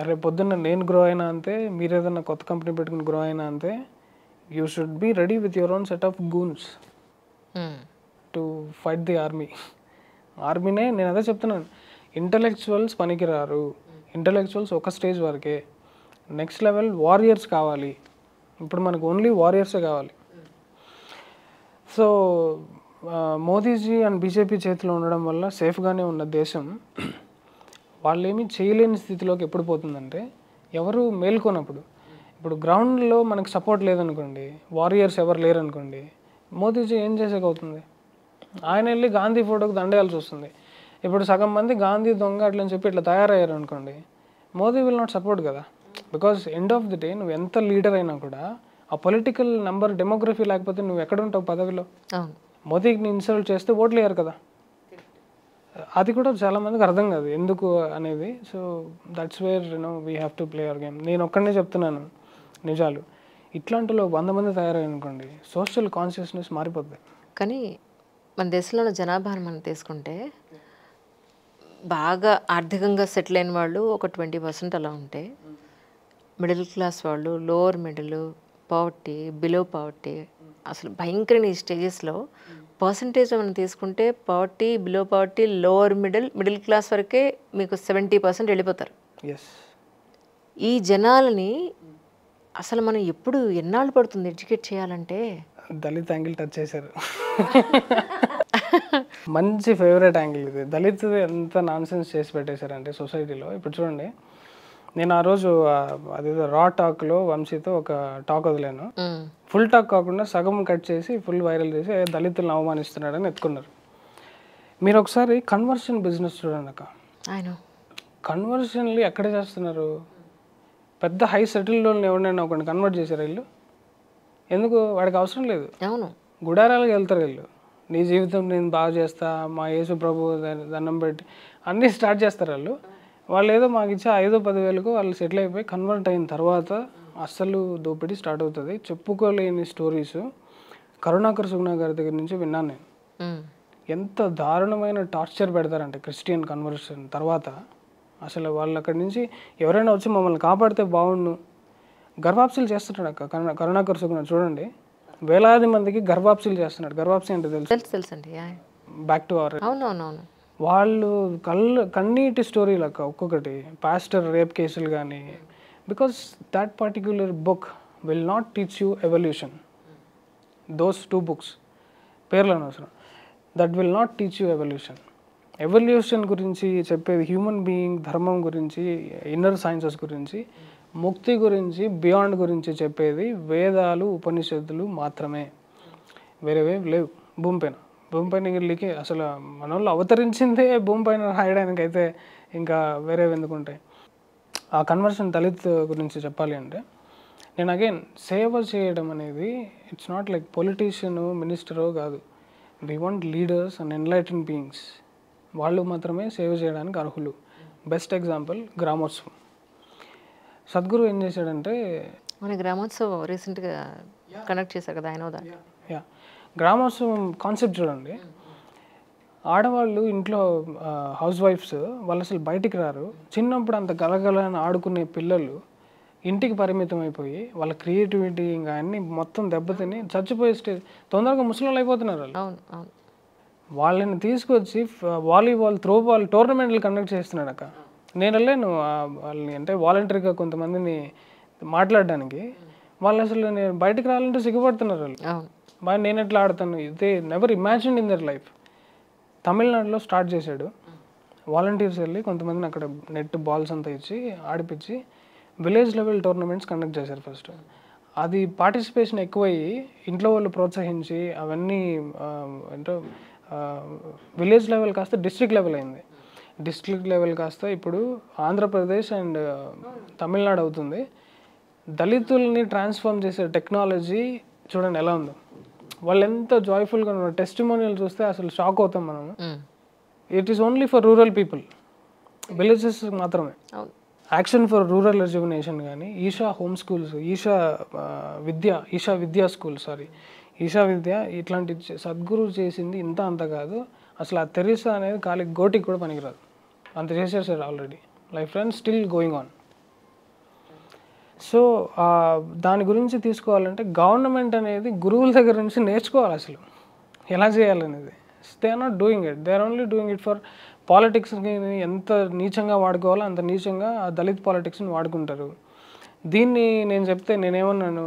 రేపు పొద్దున్న నేను గ్రో అయినా అంతే, మీరు ఏదైనా కొత్త కంపెనీ పెట్టుకుని గ్రో అయినా అంతే. You should be ready with your own set of goons to fight the army. ఆర్మీనే నేను అదే చెప్తున్నాను. ఇంటలెక్చువల్స్ పనికిరారు. ఇంటలెక్చువల్స్ ఒక స్టేజ్ వరకే. నెక్స్ట్ లెవెల్ వారియర్స్ కావాలి. ఇప్పుడు మనకు ఓన్లీ వారియర్సే కావాలి. సో మోదీజీ అండ్ బీజేపీ చేతిలో ఉండడం వల్ల సేఫ్గానే ఉన్న దేశం వాళ్ళు ఏమీ చేయలేని స్థితిలోకి ఎప్పుడు పోతుందంటే ఎవరు మేల్కొనప్పుడు. ఇప్పుడు గ్రౌండ్లో మనకు సపోర్ట్ లేదనుకోండి, వారియర్స్ ఎవరు లేరనుకోండి, మోదీజీ ఏం చేసేకవుతుంది? ఆయన వెళ్ళి గాంధీ ఫోటోకి దండేయాల్సి వస్తుంది. ఇప్పుడు సగం మంది గాంధీ దొంగ అట్లని చెప్పి ఇట్లా తయారయ్యారు అనుకోండి, మోదీ విల్ నాట్ సపోర్ట్ కదా. Because end of the day నువ్వు ఎంత లీడర్ అయినా కూడా ఆ పొలిటికల్ నెంబర్ డెమోగ్రఫీ లేకపోతే నువ్వు ఎక్కడ ఉంటావు పదవిలో? మోదీని ఇన్సల్ట్ చేస్తే ఓట్లు వేయరు కదా. అది కూడా చాలామందికి అర్థం కాదు ఎందుకు అనేది. So that's where we have to play our game. నేను ఒక్కడనే చెప్తున్నాను నిజాలు. ఇట్లాంటిలో 100 మంది తయారనుకోండి, సోషల్ కాన్షియస్నెస్ మారిపోతుంది.
కానీ మన దేశంలో జనాభాను మనం తీసుకుంటే బాగా ఆర్థికంగా సెటిల్ అయిన వాళ్ళు ఒక 20% అలా ఉంటే, మిడిల్ క్లాస్ వాళ్ళు, lower middle, poverty, below poverty, అసలు భయంకరమైన ఈ స్టేజెస్లో పర్సంటేజ్ మనం తీసుకుంటే poverty, below poverty, lower middle class వరకే మీకు 70% వెళ్ళిపోతారు. ఈ జనాలని అసలు మనం ఎప్పుడు ఎన్నాళ్ళు పడుతుంది ఎడ్యుకేట్ చేయాలంటే?
దళిత్ యాంగిల్ టచ్ చేశారు. మంచి ఫేవరెట్ యాంగిల్ ఇది. దళిత్ ఎంత నాన్సెన్స్ చేసి పెట్టేశారంటే సొసైటీలో. ఇప్పుడు చూడండి, నేను ఆ రోజు అదేదో రా టాక్లో వంశీతో ఒక టాక్ వదిలాను. ఫుల్ టాక్ కాకుండా సగం కట్ చేసి ఫుల్ వైరల్ చేసి దళితులను అవమానిస్తున్నాడని ఎత్తుకున్నారు. మీరు ఒకసారి కన్వర్షన్ బిజినెస్ చూడండి అక్క. కన్వర్షన్లు ఎక్కడ చేస్తున్నారు? పెద్ద హై సెటిల్డ్ వాళ్ళని ఎవరినైనా ఒకరిని కన్వర్ట్ చేశారు వీళ్ళు? ఎందుకు? వాడికి అవసరం లేదు.
అవును,
గుడారాలకు వెళ్తారు వీళ్ళు. నీ జీవితం నేను బాగా చేస్తా, మా యేసు ప్రభు దండం పెట్టి అన్నీ స్టార్ట్ చేస్తారు వాళ్ళు. వాళ్ళు ఏదో మాకు ఇచ్చే 5,000-10,000కు వాళ్ళు సెటిల్ అయిపోయి కన్వర్ట్ అయిన తర్వాత అస్సలు దోపిడీ స్టార్ట్ అవుతుంది. చెప్పుకోలేని స్టోరీస్ కరుణాకర్ సుగుణ గారి దగ్గర నుంచి విన్నాను నేను. ఎంత దారుణమైన టార్చర్ పెడతారంటే క్రిస్టియన్ కన్వర్షన్ తర్వాత అసలు వాళ్ళు అక్కడి నుంచి ఎవరైనా వచ్చి మమ్మల్ని కాపాడితే బాగుండు. గర్భాప్సీలు చేస్తున్నాడు అక్క కరుణాకర్ సుగుణ. చూడండి, వేలాది మందికి గర్భాప్సీలు చేస్తున్నాడు. గర్భాప్సీ అంటే
తెలుసండి.
Back to our.
అవునవునవును.
వాళ్ళు కన్నీటి స్టోరీలు అక్క ఒక్కొక్కటి. పాస్టర్ రేప్ కేసులు కానీ. Because that particular book will not teach you evolution. Those 2 books పేర్లు అనవసరం. That will not teach you evolution. Evolution గురించి చెప్పేది హ్యూమన్ బీయింగ్, ధర్మం గురించి, ఇన్నర్ సైన్సెస్ గురించి, ముక్తి గురించి, బియాండ్ గురించి చెప్పేది వేదాలు, ఉపనిషత్తులు మాత్రమే. వేరేవే లేవు భూమిపైన. భూమిపైన వెళ్ళికి అసలు మన వాళ్ళు అవతరించిందే భూమిపైన రాయడానికి అయితే ఇంకా వేరేవి ఎందుకుంటాయి. ఆ కన్వర్షన్ దళిత్ గురించి చెప్పాలి అంటే, నేను అగైన్ సేవ చేయడం అనేది ఇట్స్ నాట్ లైక్ పొలిటీషియను, మినిస్టరో కాదు. We want leaders and enlighten beings. వాళ్ళు మాత్రమే సేవ చేయడానికి అర్హులు. Best example గ్రామోత్సవం. సద్గురు ఏం చేశాడంటే,
మన గ్రామోత్సవం రీసెంట్గా కనెక్ట్ చేశారు కదా ఆయన.
యా, గ్రామోత్సవం కాన్సెప్ట్ చూడండి. ఆడవాళ్ళు ఇంట్లో హౌస్ వైఫ్స్ వాళ్ళు అసలు బయటికి రారు. చిన్నప్పుడు అంత గలగలని ఆడుకునే పిల్లలు ఇంటికి పరిమితం అయిపోయి వాళ్ళ క్రియేటివిటీ ఇంకా అన్నీ మొత్తం దెబ్బతిని చచ్చిపోయే స్టేజ్. తొందరగా ముసలి అయిపోతున్నారు వాళ్ళు.
అవును అవును.
వాళ్ళని తీసుకొచ్చి వాలీబాల్, త్రోబాల్ టోర్నమెంట్లు కండక్ట్ చేస్తున్నాడు అక్క. నేను వెళ్ళాను వాళ్ళని అంటే వాలంటరీగా కొంతమందిని మాట్లాడడానికి. వాళ్ళు అసలు నేను బయటకు రావాలంటే సిగ్గుపడుతున్నారు వాళ్ళు. బాగా నేను ఎట్లా ఆడతాను, ఇదే never imagine in their life. తమిళనాడులో స్టార్ట్ చేశాడు. వాలంటీర్స్ వెళ్ళి కొంతమందిని అక్కడ నెట్ బాల్స్ అంతా ఇచ్చి ఆడిపించి విలేజ్ లెవెల్ టోర్నమెంట్స్ కండక్ట్ చేశారు ఫస్ట్. అది పార్టిసిపేషన్ ఎక్కువయ్యి ఇంట్లో వాళ్ళు ప్రోత్సహించి అవన్నీ అంటే విలేజ్ లెవెల్ కాస్త డిస్ట్రిక్ట్ లెవెల్ అయింది. డిస్ట్రిక్ట్ లెవెల్ కాస్త ఇప్పుడు ఆంధ్రప్రదేశ్ అండ్ తమిళనాడు అవుతుంది. దళితుల్ని ట్రాన్స్ఫార్మ్ చేసే టెక్నాలజీ చూడండి ఎలా ఉందో. వాళ్ళు ఎంత జాయ్ఫుల్గా ఉన్నారు. టెస్టిమోనియల్ చూస్తే అసలు షాక్ అవుతాం మనం. It is only for rural people, villages మాత్రమే. యాక్షన్ ఫర్ రూరల్ రెజ్యువనేషన్ కానీ, ఈషా హోమ్ స్కూల్స్, ఈషా విద్యా స్కూల్, ఈషా విద్య ఇట్లాంటి సద్గురు చేసింది ఇంత అంత కాదు. అసలు ఆ తెరీసా అనేది ఖాళీ గోటికి కూడా పనికిరాదు. అంత చేసేసారు already. Life run still going on. So దాని గురించి తీసుకోవాలంటే గవర్నమెంట్ అనేది గురువుల దగ్గర నుంచి నేర్చుకోవాలి అసలు ఎలా చేయాలనేది. They are not doing it. They are only doing it for పాలిటిక్స్ని. ఎంత నీచంగా వాడుకోవాలో అంత నీచంగా ఆ దళిత్ పాలిటిక్స్ని వాడుకుంటారు. దీన్ని నేను చెప్తే నేనేమన్నాను,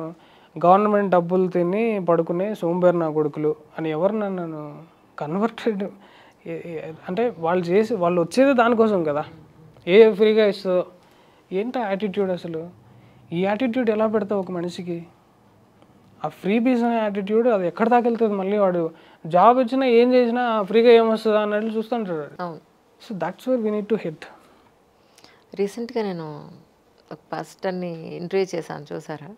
గవర్నమెంట్ డబ్బులు తిని పడుకునే సోంబేర్ నా కొడుకులు అని ఎవరు నన్ను కన్వర్టెడ్ అంటే వాళ్ళు వచ్చేది దానికోసం కదా. ఏ ఫ్రీగా ఇస్తుందో ఏంటో యాటిట్యూడ్ అసలు. ఈ యాటిట్యూడ్ ఎలా పెడతావు ఒక మనిషికి? ఆ ఫ్రీ బీస్ అనే యాటిట్యూడ్ అది ఎక్కడ దాకా వెళ్తుంది? మళ్ళీ వాడు జాబ్ వచ్చినా ఏం చేసినా ఫ్రీగా ఏమొస్తుందా అన్నట్లు చూస్తుంటాడు. So that's where we need to hit.
రీసెంట్గా నేను ఒక పాస్టర్ని ఇంటర్వ్యూ చేశాను, చూసారా?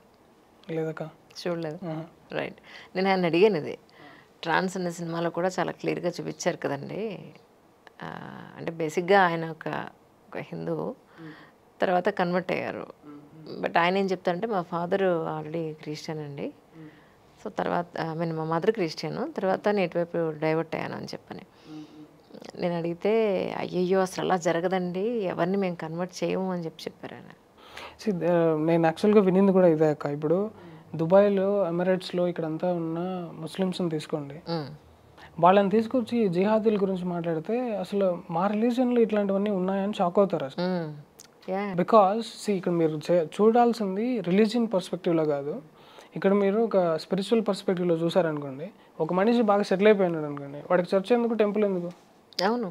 లేదక్క,
చూడలేదు. రైట్. నేను ఆయన అడిగాను, ఇది ట్రాన్స్ అనే సినిమాలో కూడా చాలా క్లియర్గా చూపించారు కదండి. అంటే బేసిక్గా ఆయన ఒక హిందూ, తర్వాత కన్వర్ట్ అయ్యారు. బట్ ఆయన ఏం చెప్తారంటే, మా ఫాదర్ ఆల్రెడీ క్రిస్టియన్ అండి. సో తర్వాత మా మదర్ క్రిస్టియన్, తర్వాత నేను ఇటువైపు డైవర్ట్ అయ్యాను అని చెప్పని. నేను అడిగితే, అయ్యయ్యో అసలు అలా జరగదండి, ఎవరిని మేము కన్వర్ట్ చేయము అని చెప్పారు ఆయన.
నేను యాక్చువల్గా వినింది కూడా ఇదే అక్క. ఇప్పుడు దుబాయ్లో, ఎమిరేట్స్లో ఇక్కడంతా ఉన్న ముస్లిమ్స్ని తీసుకోండి. వాళ్ళని తీసుకొచ్చి జిహాదీల గురించి మాట్లాడితే అసలు మా రిలీజన్లో ఇట్లాంటివన్నీ ఉన్నాయని షాక్ అవుతారు అసలు.
యా
బికాస్ ఇక్కడ మీరు చూడాల్సింది రిలీజియన్ పర్స్పెక్టివ్లో కాదు, ఇక్కడ మీరు ఒక స్పిరిచువల్ పర్స్పెక్టివ్లో చూసారనుకోండి, ఒక మనిషి బాగా సెటిల్ అయిపోయినాడు అనుకోండి, వాడికి చర్చ్ ఎందుకు, టెంపుల్ ఎందుకు?
అవును.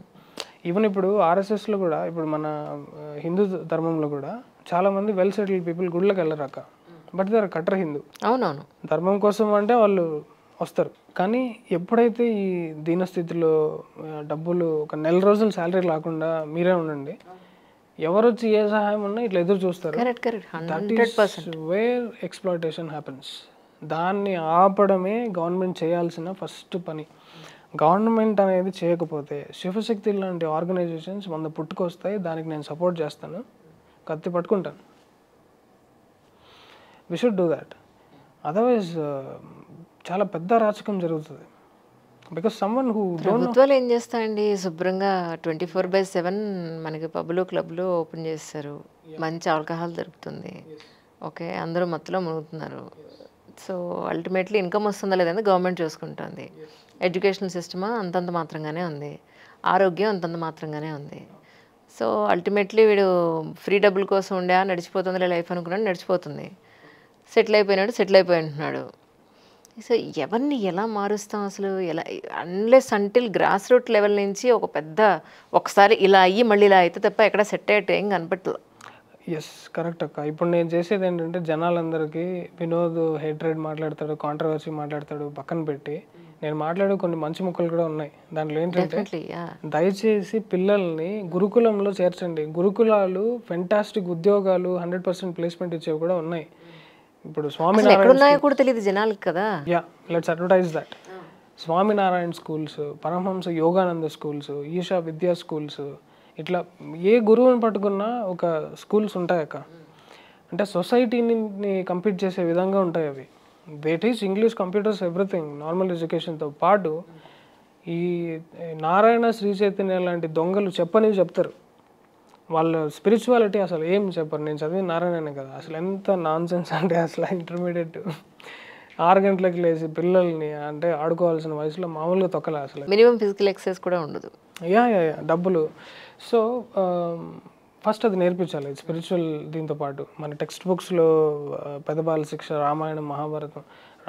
ఈవెన్ ఇప్పుడు ఆర్ఎస్ఎస్లో కూడా, ఇప్పుడు మన హిందూ ధర్మంలో కూడా చాలామంది వెల్ సెటిల్డ్ పీపుల్ గుళ్ళకి వెళ్ళరాక, బట్ దే ఆర్ కట్టర్ హిందూ.
అవునవును.
ధర్మం కోసం అంటే వాళ్ళు వస్తారు. కానీ ఎప్పుడైతే ఈ దీనస్థితిలో డబ్బులు ఒక నెల రోజులు శాలరీ రాకుండా మీరే ఉండండి, ఎవరు వచ్చి ఏ సహాయం ఉన్నా ఇట్లా ఎదురు చూస్తారు.
Correct correct
that is where exploitation happens. దాన్ని ఆపడమే గవర్నమెంట్ చేయాల్సిన ఫస్ట్ పని. గవర్నమెంట్ అనేది చేయకపోతే శివశక్తి లాంటి ఆర్గనైజేషన్స్ 100 పుట్టుకొస్తాయి. దానికి నేను సపోర్ట్ చేస్తాను, కత్తి పట్టుకుంటాను. We should do that. Otherwise చాలా పెద్ద రాచకం జరుగుతుంది. బికాస్ సమ్వన్ హూ
ప్రభుత్వాలు ఏం చేస్తాయండి, శుభ్రంగా 24/7 మనకి పబ్లు క్లబ్లు ఓపెన్ చేస్తారు, మంచి ఆల్కహాల్ దొరుకుతుంది, ఓకే, అందరూ మత్తులో మునుగుతున్నారు. సో అల్టిమేట్లీ ఇన్కమ్ వస్తుందా లేదని గవర్నమెంట్ చూసుకుంటుంది. ఎడ్యుకేషనల్ సిస్టమ్ అంతంత మాత్రంగానే ఉంది, ఆరోగ్యం అంతంత మాత్రంగానే ఉంది. సో అల్టిమేట్లీ వీడు ఫ్రీ డబ్బుల కోసం ఉండే నడిచిపోతుంది లైఫ్ అనుకున్నాడు, నడిచిపోతుంది. సెటిల్ అయిపోయినాడు, సెటిల్ అయిపోయి ఉంటున్నాడు. సో ఎవరిని ఎలా మారుస్తాం అసలు, ఎలా, unless until grass root level నుంచి ఒక పెద్ద ఒకసారి ఇలా అయ్యి మళ్ళీ ఇలా అయితే తప్ప ఎక్కడ సెట్ అయ్యేట్టు ఏం కనపట్లేదు.
ఎస్ కరెక్ట్ అక్క. ఇప్పుడు నేను చేసేది ఏంటంటే, జనాలందరికీ వినోద్ హేట్రేడ్ మాట్లాడతాడు, కాంట్రవర్సీ మాట్లాడతాడు పక్కన పెట్టి, నేను మాట్లాడే కొన్ని మంచి ముక్కలు కూడా ఉన్నాయి. దాంట్లో ఏంటంటే, దయచేసి పిల్లల్ని గురుకులంలో చేర్చండి. గురుకులాలు ఫెంటాస్టిక్ ఉద్యోగాలు 100% ప్లేస్మెంట్ ఇచ్చేవి కూడా ఉన్నాయి. ఇప్పుడు
స్వామినారాయణ కూడా తెలియదు జనాలకి కదా.
Yeah, let's advertise that. Swaminarayan schools, Paramahansa Yogananda schools, Isha Vidya schools, ఇట్లా ఏ గురువుని పట్టుకున్నా ఒక స్కూల్స్ ఉంటాయక్క. అంటే సొసైటీని కంపీట్ చేసే విధంగా ఉంటాయి అవి. They teach English, computers, everything normal ఎడ్యుకేషన్తో పాటు ఈ నారాయణ, శ్రీ చైతన్య లాంటి దొంగలు చెప్పనివి చెప్తారు. వాళ్ళ స్పిరిచువాలిటీ అసలు ఏం చెప్పరు. నేను చదివి నారాయణనే కదా, అసలు ఎంత నాన్ సెన్స్ అంటే, అసలు ఇంటర్మీడియట్ 6 గంటలకు లేచి పిల్లల్ని అంటే ఆడుకోవాల్సిన వయసులో మామూలుగా తొక్కలే అసలు.
మినిమం ఫిజికల్ ఎక్సర్సైజ్ కూడా ఉండదు.
యా యా యా డబ్బులు. సో ఫస్ట్ అది నేర్పించాలి స్పిరిచువల్. దీంతో పాటు మన టెక్స్ట్ బుక్స్లో పెదబాల శిక్ష, రామాయణం, మహాభారతం.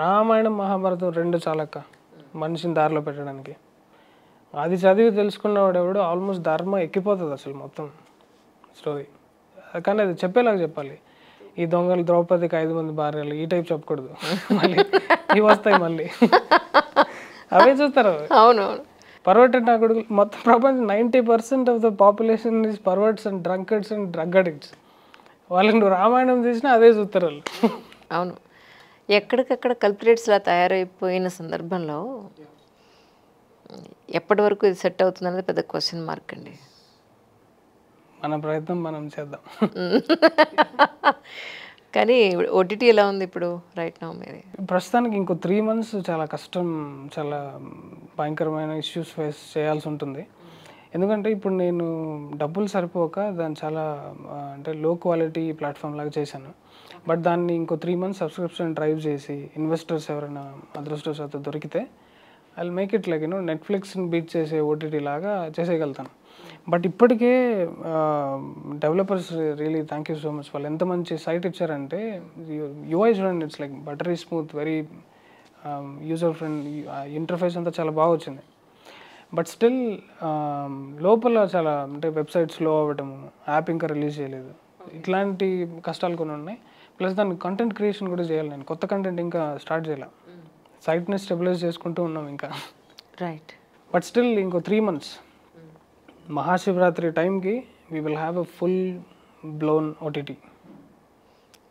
రామాయణం, మహాభారతం 2 చాలక్క మనిషిని దారిలో పెట్టడానికి. అది చదివి తెలుసుకున్నవాడు ఎవడు ఆల్మోస్ట్ ధర్మ ఎక్కిపోతుంది అసలు మొత్తం స్టోరీ. కానీ అది చెప్పేలాగా చెప్పాలి. ఈ దొంగలు, ద్రౌపదికి 5 మంది భార్యలు, ఈ టైప్ చెప్పకూడదు. మళ్ళీ ఇవి వస్తాయి, మళ్ళీ అవే చూస్తారు.
అవునవును.
పర్వర్టెడ్ నా కొడుకులు మొత్తం ప్రపంచం 90% of the population is perverts and drunkards and drug addicts. వాళ్ళకి నువ్వు రామాయణం చేసినా అదే చూస్తారు వాళ్ళు.
అవును. ఎక్కడికక్కడ కల్పరేట్స్లా తయారైపోయిన సందర్భంలో ఎప్పటి వరకు ఇది సెట్ అవుతుంది అనేది పెద్ద క్వశ్చన్ మార్క్ అండి.
మన ప్రయత్నం మనం చేద్దాం.
కానీ ఓటీటీ ఎలా ఉంది ఇప్పుడు రైట్ నౌ మీది?
ప్రస్తుతానికి ఇంకో 3 months చాలా కష్టం, చాలా భయంకరమైన ఇష్యూస్ ఫేస్ చేయాల్సి ఉంటుంది. ఎందుకంటే ఇప్పుడు నేను డబ్బులు సరిపోక దాన్ని చాలా అంటే లో క్వాలిటీ ప్లాట్ఫామ్ లాగా చేశాను. బట్ దాన్ని ఇంకో 3 months సబ్స్క్రిప్షన్ డ్రైవ్ చేసి ఇన్వెస్టర్స్ ఎవరైనా అదృష్టవశాత్తు దొరికితే I will make it like నెట్ఫ్లిక్స్ని బీట్ చేసే ఓటీటీ లాగా చేసేయగలుగుతాను. బట్ ఇప్పటికే developers really thank you so much. వాళ్ళు ఎంత మంచి సైట్ ఇచ్చారంటే, యూఐ చూడండి, it's like buttery smooth, very user friendly, interface అంతా చాలా బాగా వచ్చింది. బట్ స్టిల్ లోపల చాలా అంటే వెబ్సైట్ స్లో అవ్వటము, యాప్ ఇంకా రిలీజ్ చేయలేదు, ఇట్లాంటి కష్టాలు కొన్ని ఉన్నాయి. ప్లస్ దానికి కంటెంట్ క్రియేషన్ కూడా చేయాలి. నేను కొత్త కంటెంట్ ఇంకా స్టార్ట్ చేయాలి. సైట్ని స్టెబిలైజ్ చేసుకుంటూ ఉన్నాం ఇంకా.
రైట్.
బట్ స్టిల్ ఇంకో 3 months మహాశివరాత్రి టైంకి we will have a full blown OTT.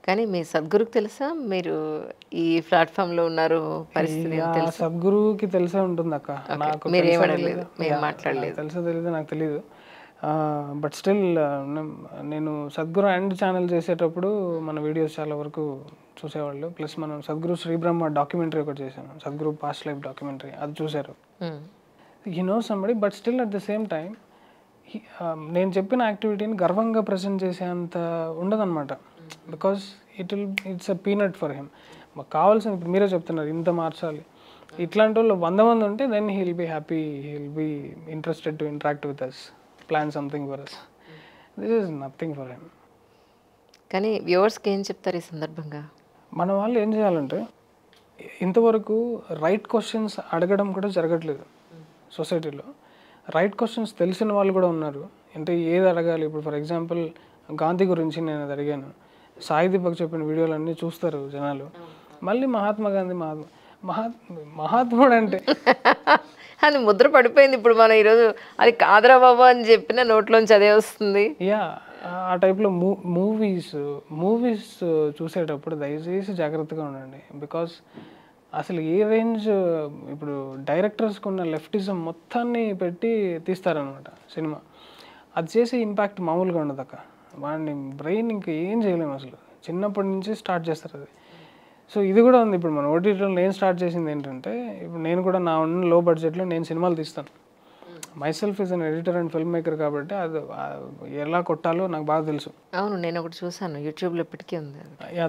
కానీ మీ సద్గురుకి తెలుసా మీరు ఈ ప్లాట్ఫామ్లో ఉన్నారు పరిస్థితి?
సద్గురుకి తెలిసే ఉంటుంది అక్క. నాకు తెలుసో తెలీదు నాకు తెలీదు. బట్ స్టిల్ నేను సద్గురు అండ్ ఛానల్ చేసేటప్పుడు మన వీడియోస్ చాలా వరకు చూసేవాళ్ళు. ప్లస్ మనం సద్గురు శ్రీ బ్రహ్మ డాక్యుమెంటరీ ఒకటి చేశాను, సద్గురు పాస్ట్ లైఫ్ డాక్యుమెంటరీ, అది చూశారు. He no somebody. But still at the same time నేను చెప్పిన యాక్టివిటీని గర్వంగా ప్రజెంట్ చేసేంత ఉండదన్నమాట. Because it's a peanut for him. మాకు కావాల్సింది ఇప్పుడు మీరే చెప్తున్నారు ఇంత మార్చాలి. ఇట్లాంటి వాళ్ళు 100 మంది ఉంటే then he will be happy, he will be interested to interact with us, plan something for us. This is nothing for him.
కానీ వ్యూవర్స్కి ఏం చెప్తారు ఈ సందర్భంగా?
మన వాళ్ళు ఏం చేయాలంటే ఇంతవరకు రైట్ క్వశ్చన్స్ అడగడం కూడా జరగట్లేదు సొసైటీలో. రైట్ క్వశ్చన్స్ తెలిసిన వాళ్ళు కూడా ఉన్నారు. అంటే ఏది అడగాలి, ఇప్పుడు ఫర్ ఎగ్జాంపుల్ గాంధీ గురించి నేను అది అడిగాను. సాయి దీపక్ చెప్పిన వీడియోలన్నీ చూస్తారు జనాలు. మళ్ళీ మహాత్మా గాంధీ మహాత్ముడు అంటే
అది ముద్ర పడిపోయింది ఇప్పుడు. మనం ఈరోజు అది కాదరా బాబు అని చెప్పిన నోట్లోంచి అదే వస్తుంది.
యా, ఆ టైప్లో మూవీస్ చూసేటప్పుడు దయచేసి జాగ్రత్తగా ఉండండి. బికాస్ అసలు ఏ రేంజ్ ఇప్పుడు డైరెక్టర్స్కి ఉన్న లెఫ్టిజం మొత్తాన్ని పెట్టి తీస్తారనమాట సినిమా. అది చేసే ఇంపాక్ట్ మామూలుగా ఉండదు అక్క. వాడిని బ్రెయిన్ ఇంకా ఏం చేయలేము అసలు. చిన్నప్పటి నుంచి స్టార్ట్ చేస్తారు అది. సో ఇది కూడా ఉంది. ఇప్పుడు మన ఓటీటీలో నేను స్టార్ట్ చేసింది ఏంటంటే, ఇప్పుడు నేను కూడా నా ఉన్న లో బడ్జెట్లో నేను సినిమాలు తీస్తాను. Myself is an editor and film maker కాబట్టి అది ఎలా కొట్టాలో నాకు బాగా తెలుసు.
అవును, నేను ఒకటి చూసాను యూట్యూబ్లో, ఇప్పటికీ ఉంది.
యా,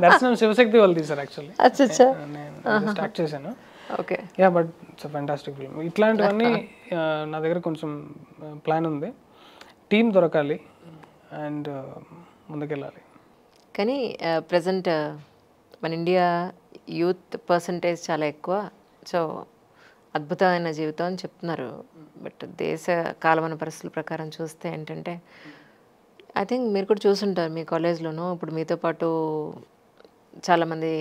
దర్శనం శివశక్తి వాళ్ళు తీశారు యాక్చువల్లీ. నేను స్టార్ట్ చేశాను.
Okay.
Yeah, but it's fantastic film. ఇట్లాంటివన్నీ నా దగ్గర కొంచెం ప్లాన్ ఉంది. టీం దొరకాలి అండ్ ముందుకెళ్ళాలి.
కానీ ప్రజెంట్ మన ఇండియా యూత్ పర్సంటేజ్ చాలా ఎక్కువ. సో అద్భుతమైన జీవితం అని చెప్తున్నారు. బట్ దేశ కాలమాన పరిస్థితుల ప్రకారం చూస్తే ఏంటంటే, ఐ థింక్ మీరు కూడా చూసుంటారు మీ కాలేజ్లోనూ. ఇప్పుడు మీతో పాటు చాలామంది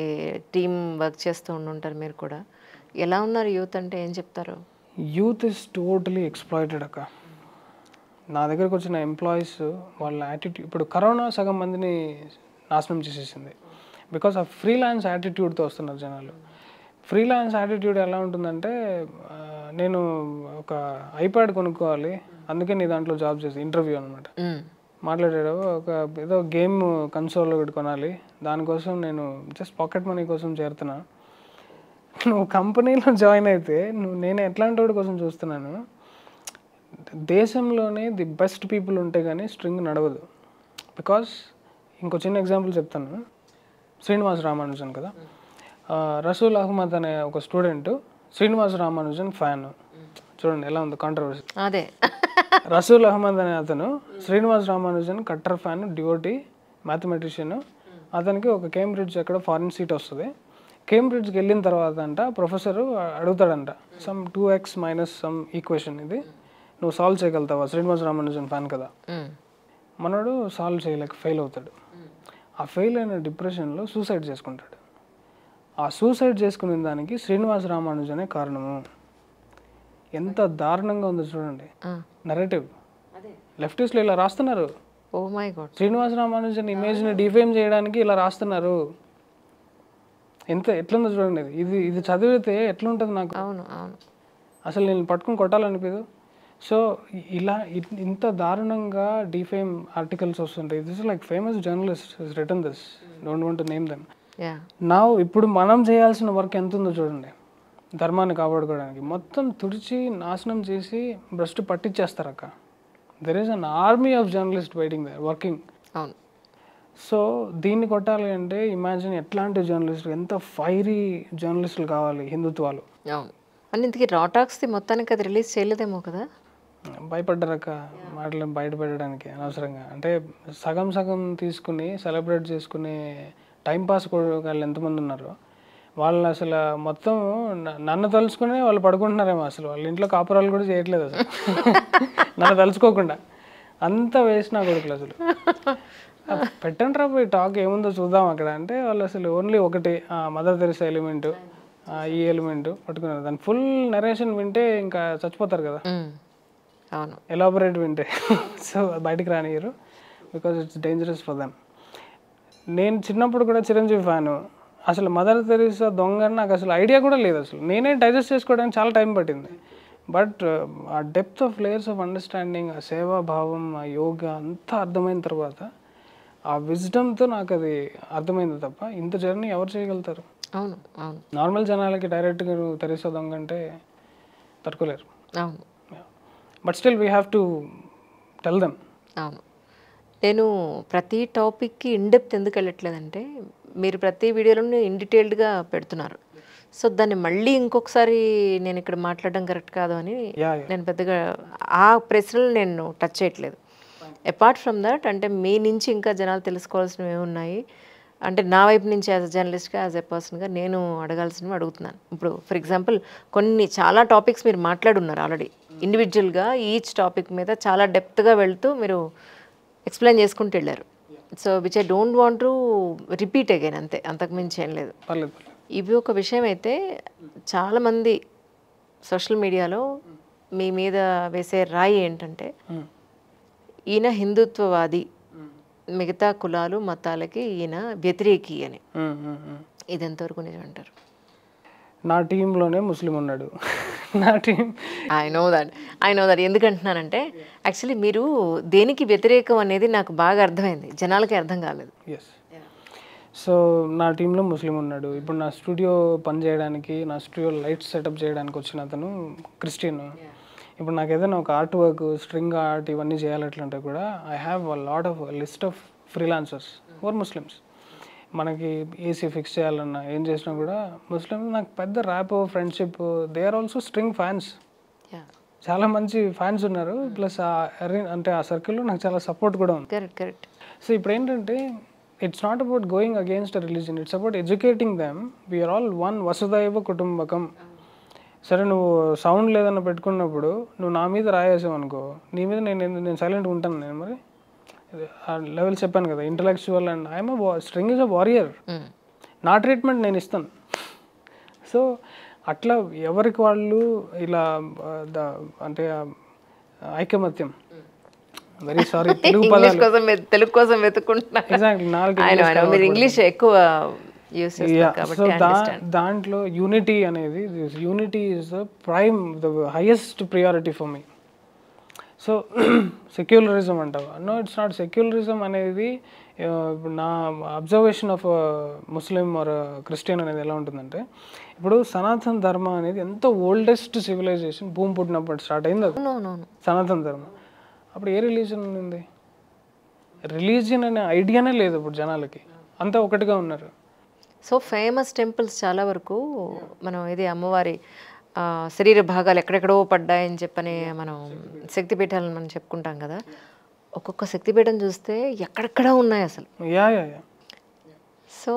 టీం వర్క్ చేస్తూ ఉండుంటారు మీరు కూడా. ఎలా ఉన్నారు యూత్ అంటే ఏం చెప్తారు?
యూత్ ఇస్ టోటలీ ఎక్స్‌ప్లాయిటెడ్ అక్క. నా దగ్గరకు వచ్చిన ఎంప్లాయీస్ వాళ్ళ యాటిట్యూడ్, ఇప్పుడు కరోనా సగం మందిని నాశనం చేసేసింది. బికాస్ ఆ ఫ్రీలాన్స్ యాటిట్యూడ్తో వస్తున్నారు జనాలు. ఫ్రీలాన్స్ యాటిట్యూడ్ ఎలా ఉంటుందంటే, నేను ఒక ఐప్యాడ్ కొనుక్కోవాలి, అందుకే నీ దాంట్లో జాబ్ చేసి ఇంటర్వ్యూ అనమాట. మాట్లాడాడు ఒక ఏదో గేమ్ కన్సోల్ ఒకటి కొనాలి, దానికోసం నేను జస్ట్ పాకెట్ మనీ కోసం చేరుతున్నా. నువ్వు కంపెనీలో జాయిన్ అయితే నేను ఎట్లాంటి వాడి కోసం చూస్తున్నాను. దేశంలోనే ది బెస్ట్ పీపుల్ ఉంటే కానీ స్ట్రింగ్ నడవదు. బికాస్ ఇంకో చిన్న ఎగ్జాంపుల్ చెప్తాను. శ్రీనివాస్ రామానుజన్ కదా, రసూల్ అహ్మద్ అనే ఒక స్టూడెంట్ శ్రీనివాస్ రామానుజన్ ఫ్యాన్. చూడండి ఎలా ఉంది కాంట్రవర్సీ.
అదే
రసూల్ అహ్మద్ అనే అతను Srinivas Ramanujan cutter fan, devotee, mathematician. అతనికి ఒక కేంబ్రిడ్జ్ ఎక్కడ ఫారిన్ సీట్ వస్తుంది. కేంబ్రిడ్జ్కి వెళ్ళిన తర్వాత అంట ప్రొఫెసరు అడుగుతాడంట, some 2x minus some equation, ఇది నువ్వు సాల్వ్ చేయగలుగుతావా? శ్రీనివాస్ రామానుజన్ ఫ్యాన్ కదా. మనోడు సాల్వ్ చేయలేక ఫెయిల్ అవుతాడు. ఆ ఫెయిల్ అయిన డిప్రెషన్లో సూసైడ్ చేసుకుంటాడు. ఆ సూసైడ్ చేసుకునే దానికి శ్రీనివాస్ రామానుజనే కారణము. ఎంత దారుణంగా ఉందో చూడండి నరేటివ్. లెఫ్టిస్టులు ఇలా రాస్తున్నారు.
Oh my god,
Srinivas Ramanujan ఇమేజ్ని డిఫేమ్ చేయడానికి ఇలా రాస్తున్నారు. ఎట్లుందో చూడండి. ఇది చదివితే ఎట్లుంటుంది నాకు.
అవును అవును,
అసలు నేను పట్టుకుని కొట్టాలనిపించదు. సో ఇలా ఇంత దారుణంగా డిఫేమ్ ఆర్టికల్స్ వస్తుంటాయి. This is like famous journalist has written this, don't want to name them. నా ఇప్పుడు మనం చేయాల్సిన వర్క్ ఎంత ఉందో చూడండి. ధర్మాన్ని కాపాడుకోవడానికి మొత్తం తుడిచి నాశనం చేసి భ్రష్టు పట్టించేస్తారు అక్క. There is an army of journalist waiting there working.
అవును.
సో దీన్ని కొట్టాలి అంటే ఇమాజిన్ ఎట్లాంటి జర్నలిస్టులు, ఎంత ఫైరీ జర్నలిస్టులు కావాలి హిందుత్వాలు.
అవును. అని ఇంతకీ రాటాక్స్ది మొత్తానికి అది రిలీజ్ చేయలేదేమో కదా?
భయపడ్డారక్క మాటలు బయట పెట్టడానికి అనవసరంగా. అంటే సగం సగం తీసుకుని సెలబ్రేట్ చేసుకునే టైంపాస్ వాళ్ళు ఎంతమంది ఉన్నారు. వాళ్ళు అసలు మొత్తం నన్ను తలుచుకునే వాళ్ళు పడుకుంటున్నారేమో. అసలు వాళ్ళ ఇంట్లో కాపురాలు కూడా చేయట్లేదు అసలు నన్ను తలుచుకోకుండా. అంత వేస్ట్ నా కొడుకులు. అసలు పెట్టండి రా పోయి టాక్ ఏముందో చూద్దాం అక్కడ అంటే వాళ్ళు అసలు ఓన్లీ ఒకటి మదర్ తెరిసా ఎలిమెంట్, ఈ ఎలిమెంట్ పట్టుకున్నారు. దాని ఫుల్ నరేషన్ వింటే ఇంకా చచ్చిపోతారు కదా.
అవును,
ఎలాబొరేట్ వింటే. సో బయటికి రానియరు because it's dangerous for them. నేను చిన్నప్పుడు కూడా చిరంజీవి ఫ్యాను. అసలు మదర్ తెరిసా దొంగ అని నాకు అసలు ఐడియా కూడా లేదు. అసలు నేనే డైజెస్ట్ చేసుకోవడానికి చాలా టైం పట్టింది. బట్ ఆ depth of layers of understanding, ఆ సేవాభావం, ఆ యోగా అంతా అర్థమైన తర్వాత ఆ విజ్డమ్తో నాకు అది అర్థమైంది తప్ప ఇంత జర్నీ ఎవరు చేయగలుగుతారు?
అవును అవును.
నార్మల్ జనాలకి డైరెక్ట్గా తెరిసా దొంగ అంటే తట్టుకోలేరు.
అవును.
But still we have to tell them.
అవును. నేను ప్రతి టాపిక్కి ఇన్డెప్త్ ఎందుకు వెళ్ళట్లేదంటే, మీరు ప్రతి వీడియోలోనే ఇన్ డీటెయిల్డ్గా పెడుతున్నారు. సో దాన్ని మళ్ళీ ఇంకొకసారి నేను ఇక్కడ మాట్లాడడం కరెక్ట్ కాదు అని నేను పెద్దగా ఆ ప్రశ్నలు నేను టచ్ చేయట్లేదు. అపార్ట్ ఫ్రమ్ దట్ అంటే మీ నుంచి ఇంకా జనాలు తెలుసుకోవాల్సినవి ఏమున్నాయి అంటే నా వైపు నుంచి యాజ్ అ జర్నలిస్ట్గా యాజ్ ఎ పర్సన్గా నేను అడగాల్సినవి అడుగుతున్నాను. ఇప్పుడు ఫర్ ఎగ్జాంపుల్ చాలా టాపిక్స్ మీరు మాట్లాడున్నారు ఆల్రెడీ ఇండివిజువల్గా ఈచ్ టాపిక్ మీద చాలా డెప్త్గా వెళ్తూ మీరు ఎక్స్ప్లెయిన్ చేసుకుంటూ వెళ్ళారు. So which I don't want to repeat again, అంతే, అంతకుమించి ఏం లేదు. ఇవి ఒక విషయం అయితే చాలామంది సోషల్ మీడియాలో మీ మీద వేసే రాయి ఏంటంటే ఈయన హిందుత్వవాది, మిగతా కులాలు మతాలకి ఈయన వ్యతిరేకి అని. ఇది ఎంతవరకు నిజం అంటారు?
నా టీంలోనే ముస్లిం ఉన్నాడు. నా టీం
ఐ నో దట్ ఎందుకంటున్నానంటే యాక్చువల్లీ మీరు దేనికి వ్యతిరేకం అనేది నాకు బాగా అర్థమైంది, జనాలకి అర్థం కాలేదు.
ఎస్. సో నా టీంలో ముస్లిం ఉన్నాడు. ఇప్పుడు నా స్టూడియో పని చేయడానికి, నా స్టూడియో లైట్స్ సెటప్ చేయడానికి వచ్చిన అతను క్రిస్టియన్. ఇప్పుడు నాకు ఏదైనా ఒక ఆర్ట్ వర్క్, స్ట్రింగ్ ఆర్ట్ ఇవన్నీ చేయాలంటే కూడా I have list of freelancers or Muslims. మనకి ఏసీ ఫిక్స్ చేయాలన్నా ఏం చేసినా కూడా ముస్లిం. నాకు పెద్ద rap friendship, they are also strong fans. చాలా మంచి ఫ్యాన్స్ ఉన్నారు. ప్లస్ అంటే ఆ సర్కిల్లో నాకు చాలా సపోర్ట్ కూడా ఉంది.
కరెక్ట్.
సో ఇప్పుడు ఏంటంటే it's not about going against a religion, it's about educating them. We are all one, వసుదైవ కుటుంబకం. సరే నువ్వు సౌండ్ లేదన్న పెట్టుకున్నప్పుడు నువ్వు నా మీద రాయేసావు అనుకో, నీ మీద నేను సైలెంట్గా ఉంటాను. నేను మరి ఆ లెవెల్ చెప్పాను కదా, intellectual and I'm strong is a warrior. నా ట్రీట్మెంట్ నేను ఇస్తాను. సో అట్లా ఎవరికి వాళ్ళు ఇలా అంటే ఐకమత్యం, వెరీ సారీ తెలుగు
కోసం వెతుకుంటున్నా.
ఎగ్జాక్ట్లీ
మీరు ఇంగ్లీష్ ఎక్కువ
సో దాంట్లో యూనిటీ అనేది, unity is the prime, the highest priority for me. So secularism అంటావా? No, it's not. సెక్యులరిజం అనేది నా observation of Muslim or Christian అనేది ఎలా ఉంటుందంటే, ఇప్పుడు సనాతన ధర్మ అనేది ఎంతో ఓల్డెస్ట్ సివిలైజేషన్, భూమి పుట్టినప్పుడు స్టార్ట్ అయింది అది సనాతన ధర్మం. అప్పుడు ఏ రిలీజన్ ఉంది? రిలీజియన్ అనే ఐడియానే లేదు ఇప్పుడు జనాలకి, అంతా ఒకటిగా ఉన్నారు.
సో ఫేమస్ టెంపుల్స్ చాలా వరకు మనం ఇది అమ్మవారి శరీర భాగాలు ఎక్కడెక్కడో పడ్డాయని చెప్పని మనం శక్తిపీఠాలను మనం చెప్పుకుంటాం కదా, ఒక్కొక్క శక్తిపీఠం చూస్తే ఎక్కడెక్కడ ఉన్నాయి అసలు. సో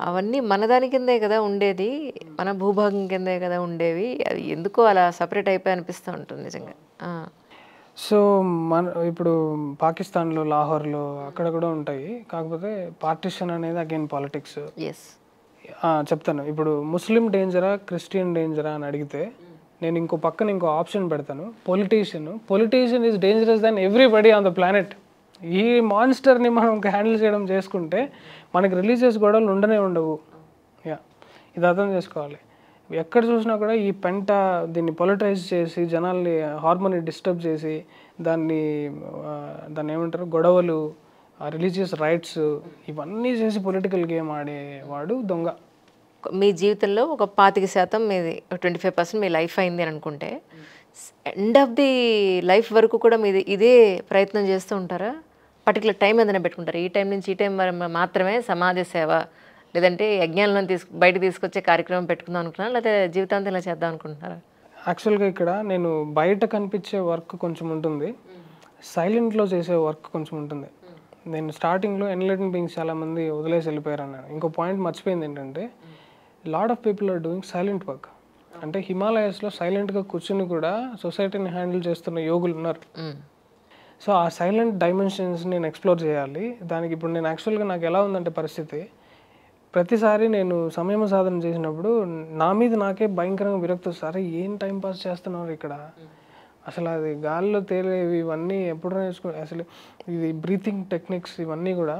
అవన్నీ మన దాని కిందే కదా ఉండేది, మన భూభాగం కిందే కదా ఉండేవి. అది ఎందుకో అలా సపరేట్ అయిపోయి అనిపిస్తూ ఉంటుంది నిజంగా.
సో ఇప్పుడు పాకిస్తాన్లో, లాహోర్లో అక్కడ కూడా ఉంటాయి. కాకపోతే పార్టిషన్ అనేది అగైన్ పాలిటిక్స్. చెప్తాను. ఇప్పుడు ముస్లిం డేంజరా, క్రిస్టియన్ డేంజరా అని అడిగితే నేను ఇంకో ఆప్షన్ పెడతాను. Politician is dangerous than everybody on the planet. ఈ మాన్స్టర్ని మనం హ్యాండిల్ చేయడం చేసుకుంటే మనకి రిలీజియస్ గొడవలు ఉండవు. ఇది అర్థం చేసుకోవాలి. ఎక్కడ చూసినా కూడా ఈ దీన్ని పొలిటైజ్ చేసి జనాల్ని హార్మోని డిస్టర్బ్ చేసి దాన్ని ఏమంటారు, గొడవలు, రిలీజియస్ రైట్స్ ఇవన్నీ చేసి పొలిటికల్ గేమ్ ఆడేవాడు దొంగ.
మీ జీవితంలో ఒక 25% మీది, 25% మీ లైఫ్ అయింది అని అనుకుంటే ఎండ్ ఆఫ్ ది లైఫ్ వరకు కూడా మీది ఇదే ప్రయత్నం చేస్తూ ఉంటారా? పర్టికులర్ టైం ఏదైనా పెట్టుకుంటారా? ఈ టైం నుంచి ఈ టైం మాత్రమే సమాజ సేవ, లేదంటే యజ్ఞాలను బయట తీసుకొచ్చే కార్యక్రమం పెట్టుకుందాం అనుకుంటున్నారా, లేకపోతే జీవితాంతం ఇలా చేద్దాం అనుకుంటున్నారా?
యాక్చువల్గా ఇక్కడ నేను బయట కనిపించే వర్క్ కొంచెం ఉంటుంది, సైలెంట్లో చేసే వర్క్ కొంచెం ఉంటుంది. నేను స్టార్టింగ్లో ఎన్లైటెన్ బీయింగ్స్ చాలామంది వదిలేసి వెళ్ళిపోయారు అన్నాను. ఇంకో పాయింట్ మర్చిపోయింది ఏంటంటే, lot of people are doing silent work. అంటే హిమాలయస్లో సైలెంట్గా కూర్చుని కూడా సొసైటీని హ్యాండిల్ చేస్తున్న యోగులు ఉన్నారు. సో ఆ సైలెంట్ డైమెన్షన్స్ నేను ఎక్స్ప్లోర్ చేయాలి. దానికి ఇప్పుడు నేను యాక్చువల్గా నాకు ఎలా ఉందంటే పరిస్థితి, ప్రతిసారి నేను సమయం సాధన చేసినప్పుడు నా మీద నాకే భయంకరంగా విరక్తి వస్తుంది. ఏం టైంపాస్ చేస్తున్నారు ఇక్కడ, అసలు అది గాల్లో తేలేవి ఇవన్నీ ఎప్పుడు నేర్చుకో, అసలు ఇది బ్రీతింగ్ టెక్నిక్స్ ఇవన్నీ కూడా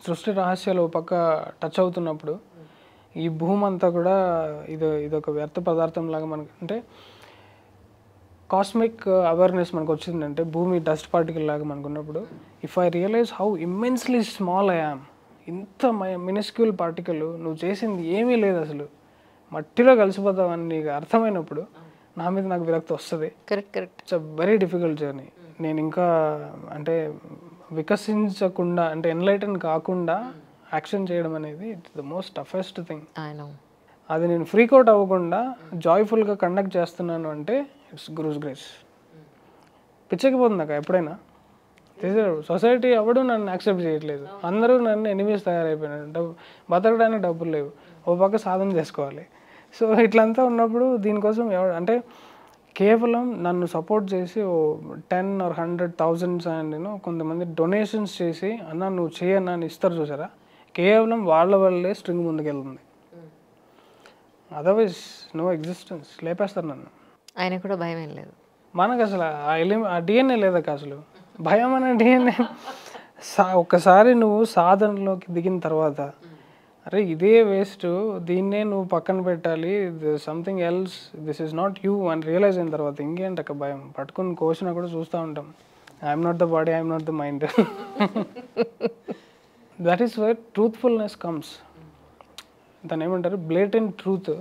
సృష్టి రహస్యాలు పక్క టచ్ అవుతున్నప్పుడు ఈ భూమి అంతా కూడా ఇదొక వ్యర్థ పదార్థం లాగా మనకి, అంటే కాస్మిక్ అవేర్నెస్ మనకు వచ్చిందంటే భూమి డస్ట్ పార్టికల్ లాగా మనకున్నప్పుడు, if I realize how immensely small I am, ఇంత మినిస్క్యూల్ పార్టికల్, నువ్వు చేసింది ఏమీ లేదు, అసలు మట్టిలో కలిసిపోతావని నీకు అర్థమైనప్పుడు నా మీద నాకు విరక్తి వస్తుంది.
Correct.
It's a very difficult journey. నేను ఇంకా అంటే వికసించకుండా, అంటే ఎన్లైటన్ కాకుండా యాక్షన్ చేయడం అనేది it's the most toughest thing. అది నేను ఫ్రీకౌట్ అవ్వకుండా జాయ్ఫుల్గా కండక్ట్ చేస్తున్నాను అంటే ఇట్స్ గురూస్ గ్రేస్. పిచ్చకపోతుంది నాకు ఎప్పుడైనా సొసైటీ ఎవడు నన్ను యాక్సెప్ట్ చేయట్లేదు, అందరూ నన్ను ఎనిమీస్ తయారైపోయినారు, బతకడానికి డబ్బులు లేవు, ఓ పక్క సాధన చేసుకోవాలి. సో ఇట్లంతా ఉన్నప్పుడు దీనికోసం అంటే కేవలం నన్ను సపోర్ట్ చేసి 10 or 100,000 అండ్ కొంతమంది డొనేషన్స్ చేసి అన్న నువ్వు చేయన్నా అని ఇస్తారు చూసారా, కేవలం వాళ్ళ వల్లే స్ట్రింగ్ ముందుకెళ్తుంది. అదర్వైజ్ నో ఎగ్జిస్టెన్స్, లేపేస్తారు నన్ను.
ఆయన కూడా భయం ఏం లేదు
మనకు అసలు ఆ డిఎన్ఏ లేదక్క. అసలు భయం అనే డిఎన్ఏ ఒక్కసారి నువ్వు సాధనలోకి దిగిన తర్వాత అరే ఇదే వేస్ట్, దీన్నే నువ్వు పక్కన పెట్టాలి, something else, this is not you అని రియలైజ్ అయిన తర్వాత ఇంకేంటి అక్క భయం. పట్టుకుని కోసినా కూడా చూస్తూ ఉంటాం, I'm not the body, I'm not the mind. That is where truthfulness comes. దాన్ని ఏమంటారు, బ్లేటెంట్ ట్రూత్.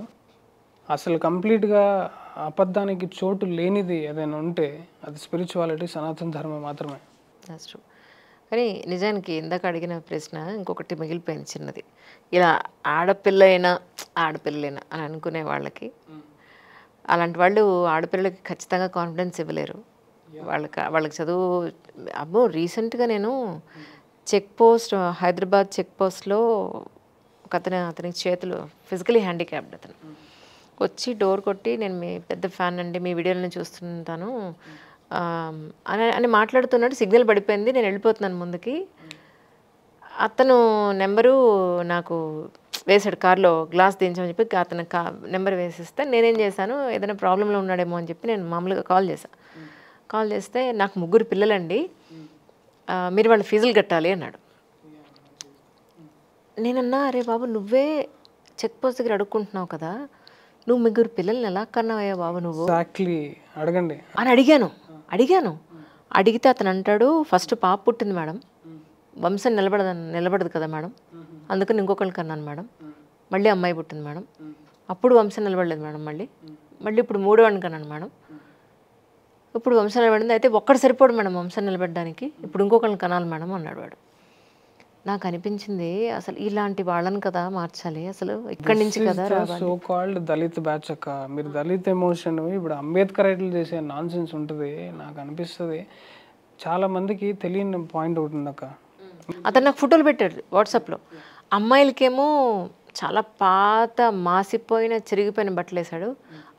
అసలు కంప్లీట్గా అబద్ధానికి చోటు లేనిది ఏదైనా ఉంటే అది స్పిరిచువాలిటీ, సనాతన ధర్మం మాత్రమే.
That's true. కానీ నిజానికి ఇందాక అడిగిన ప్రశ్న ఇంకొకటి మిగిలిపోయింది చిన్నది. ఇలా ఆడపిల్లైనా అని అనుకునే వాళ్ళకి, అలాంటి వాళ్ళు ఆడపిల్లలకి ఖచ్చితంగా కాన్ఫిడెన్స్ ఇవ్వలేరు. వాళ్ళకి చదువు అబ్బో. రీసెంట్గా నేను హైదరాబాద్ చెక్ పోస్ట్లో ఒక అతనికి చేతులు ఫిజికలీ హ్యాండిక్యాప్డ్ అతను వచ్చి డోర్ కొట్టి, నేను మీ పెద్ద ఫ్యాన్ అండి, మీ వీడియోలను చూస్తుంటాను అని మాట్లాడుతున్నాడు. సిగ్నల్ పడిపోయింది, నేను వెళ్ళిపోతున్నాను ముందుకి. అతను నెంబరు నాకు వేసాడు, కార్లో గ్లాస్ దించమని చెప్పి అతను నెంబర్ వేసిస్తే నేనేం చేశాను, ఏదైనా ప్రాబ్లంలో ఉన్నాడేమో అని చెప్పి నేను మామూలుగా కాల్ చేస్తే నాకు 3 పిల్లలండి, మీరు వాళ్ళ ఫీజులు కట్టాలి అన్నాడు. నేనన్నా అరే బాబు నువ్వే చెక్ పోస్ట్ దగ్గర అడుక్కుంటున్నావు కదా, నువ్వు 3 పిల్లల్ని ఎలా కన్నావయ్యా బాబు నువ్వు
అడగండి
అని అడిగాను. అడిగితే అతను అంటాడు, ఫస్ట్ పాప పుట్టింది మేడం, వంశం నిలబడదు కదా మేడం, అందుకని ఇంకొకరికి కన్నాను మేడం, మళ్ళీ అమ్మాయి పుట్టింది మేడం, అప్పుడు వంశం నిలబడలేదు మేడం, మళ్ళీ ఇప్పుడు 3వ వాడిని కన్నాను మేడం, ఇప్పుడు వంశం నిలబడింది, అయితే ఒక్కడు సరిపోడు మేడం వంశం నిలబడడానికి, ఇప్పుడు ఇంకొకరిని కనాలి మేడం అన్నాడు వాడు. నాకు అనిపించింది అసలు ఇలాంటి వాళ్ళని కదా మార్చాలి, అసలు ఇక్కడి నుంచి కదా
సో కాల్డ్ దళిత్ బ్యాచ్ అక్క. మీరు దళిత్ ఎమోషన్ ఇప్పుడు అంబేద్కర్ రైట్లు చేసే నాన్ సెన్స్ ఉంటుంది. నాకు అనిపిస్తుంది చాలా మందికి తెలియని పాయింట్ ఒకటి ఉంది అక్క.
అతను నాకు ఫోటోలు పెట్టాడు వాట్సాప్లో. అమ్మాయిలకేమో చాలా పాత మాసిపోయిన చిరిగిపోయిన బట్టలు వేసాడు,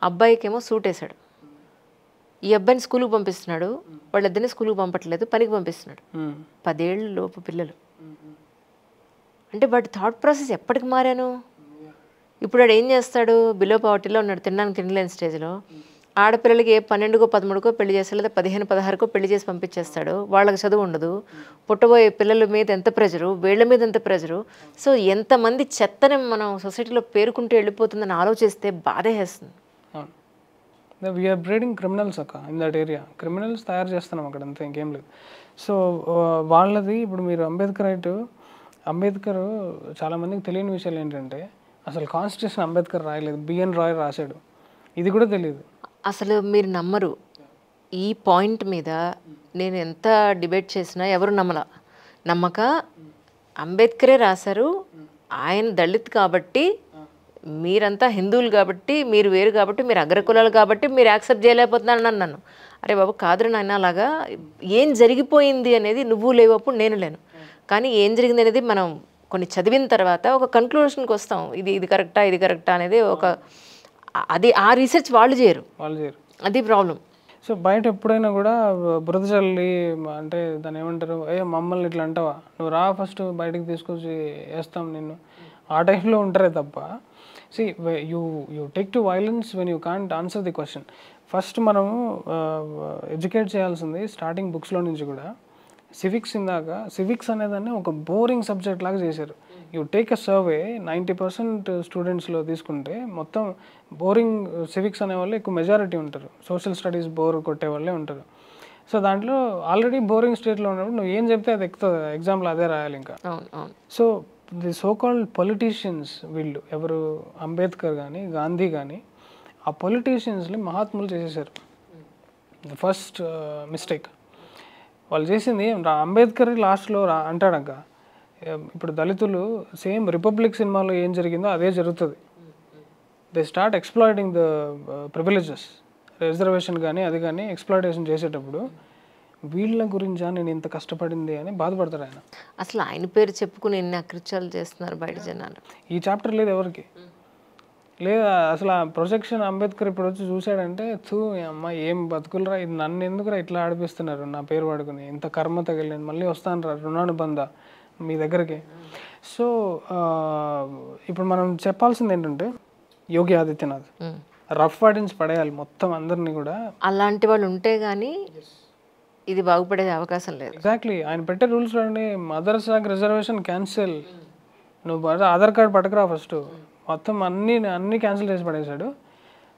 అబ్బాయికేమో సూట్ వేసాడు. ఈ అబ్బాయిని స్కూల్కి పంపిస్తున్నాడు, వాళ్ళిద్దరిని స్కూల్కి పంపట్లేదు, పనికి పంపిస్తున్నాడు. 10 ఏళ్ళ లోపు పిల్లలు. అంటే వాటి థాట్ ప్రాసెస్ ఎప్పటికి మారాను. ఇప్పుడు వాడు ఏం చేస్తాడు, బిలో పావర్టీలో ఉన్నాడు, తినడానికి తినలేని స్టేజ్లో. ఆడపిల్లలకి 12కో 13కో పెళ్లి చేస్తాడు, లేదా 15, 16కో పెళ్లి చేసి పంపించేస్తాడు. వాళ్ళకి చదువు ఉండదు, పుట్టబోయే పిల్లల మీద ఎంత ప్రెజరు, వీళ్ళ మీద ఎంత ప్రెజరు. సో ఎంతమంది చెత్తని మనం సొసైటీలో పేరుకుంటూ వెళ్ళిపోతుందని ఆలోచిస్తే బాధేస్తుంది.
వీఆర్ బ్రీడింగ్ క్రిమినల్స్ అక్క ఇన్ దట్ ఏరియా. క్రిమినల్స్ తయారు చేస్తున్నాం అక్కడ, అంతే, ఇంకేం లేదు. సో వాళ్ళది ఇప్పుడు మీరు అంబేద్కర్ చాలామందికి తెలియని విషయాలు ఏంటంటే అసలు కాన్స్టిట్యూషన్ అంబేద్కర్ రాయలేదు, బిఎన్ రాయ్ రాశాడు. ఇది కూడా తెలియదు.
అసలు మీరు నమ్మరు, ఈ పాయింట్ మీద నేను ఎంత డిబేట్ చేసినా ఎవరు నమ్మక అంబేద్కరే రాశారు, ఆయన దళిత్ కాబట్టి, మీరంతా హిందువులు కాబట్టి, మీరు వేరు కాబట్టి, మీరు అగ్రకులాలు కాబట్టి మీరు యాక్సెప్ట్ చేయలేకపోతున్నాను నన్ను. అరే బాబు కాదురా నాయన, అలాగా ఏం జరిగిపోయింది అనేది నువ్వు లేవు, అప్పుడు నేను లేను. కానీ ఏం జరిగింది అనేది మనం కొన్ని చదివిన తర్వాత ఒక కన్క్లూషన్కి వస్తాం, ఇది కరెక్టా అనేది ఆ రీసెర్చ్ వాళ్ళు చేయరు, అది ప్రాబ్లం.
సో బయట ఎప్పుడైనా కూడా బురద చల్లి అంటే దాన్ని ఏమంటారు, మమ్మల్ని ఇట్లా అంటావా, నువ్వు రా ఫస్ట్ బయటకు తీసుకొచ్చి వేస్తాం నిన్ను, ఆ టైంలో ఉంటారే తప్ప. See, you take to violence when you can't answer the question. First మనము ఎడ్యుకేట్ చేయాల్సింది స్టార్టింగ్ బుక్స్లో నుంచి కూడా. సివిక్స్ అనేదాన్ని ఒక బోరింగ్ సబ్జెక్ట్ లాగా చేశారు. యూ టేక్ ఎ సర్వే, 90% స్టూడెంట్స్లో తీసుకుంటే మొత్తం బోరింగ్ సివిక్స్ అనేవాళ్ళు ఎక్కువ మెజారిటీ ఉంటారు. సోషల్ స్టడీస్ బోర్ కొట్టే వాళ్ళే ఉంటారు. సో దాంట్లో ఆల్రెడీ బోరింగ్ స్టేట్లో ఉన్నప్పుడు నువ్వు ఏం చెప్తే అది ఎక్కుతుంది, ఎగ్జామ్లో అదే రాయాలి ఇంకా. So the so called politicians, వీళ్ళు ఎవరు, అంబేద్కర్ కానీ గాంధీ కానీ, ఆ పొలిటీషియన్స్ని మహాత్ములు చేసేసారు. ద ఫస్ట్ మిస్టేక్ వాళ్ళు చేసింది. అంబేద్కర్ లాస్ట్లో అంటాడక్క, ఇప్పుడు దళితులు సేమ్ రిపబ్లిక్ సినిమాలో ఏం జరిగిందో అదే జరుగుతుంది. They start exploiting the privileges, reservation కానీ అది కానీ ఎక్స్ప్లాయిటేషన్ చేసేటప్పుడు వీళ్ళ గురించా నేను ఇంత కష్టపడింది అని బాధపడతారు ఆయన.
అసలు ఆయన పేరు చెప్పుకుని ఎన్ని అకృత్యాలు చేస్తున్నారు బయట జనాలు.
ఈ చాప్టర్ లేదు ఎవరికి, లేదా అసలు ఆ ప్రొజెక్షన్ అంబేద్కర్ ఇప్పుడు వచ్చి చూశాడంటే అమ్మ ఏం బతుకులరా, ఇది నన్ను ఎందుకురా ఇట్లా ఆడిపిస్తున్నారు నా పేరు వాడుకుని, ఇంత కర్మ తగిలింది, మళ్ళీ వస్తాను రా రుణానుబంధ మీ దగ్గరికి. సో ఇప్పుడు మనం చెప్పాల్సింది ఏంటంటే యోగి ఆదిత్యనాథ్ రఫ్ వర్డ్స్ పడేయాలి మొత్తం అందరినీ కూడా.
అలాంటి వాళ్ళు ఉంటే గానీ ఇది బాగుపడే అవకాశం లేదు.
ఎగ్జాక్ట్లీ, ఆయన పెట్టే రూల్స్ చూడండి. మదర్సాకి రిజర్వేషన్ క్యాన్సిల్, నువ్వు ఆధార్ కార్డ్ పట్టుకురా ఫస్ట్, మొత్తం అన్ని క్యాన్సిల్ చేసి పడేశాడు.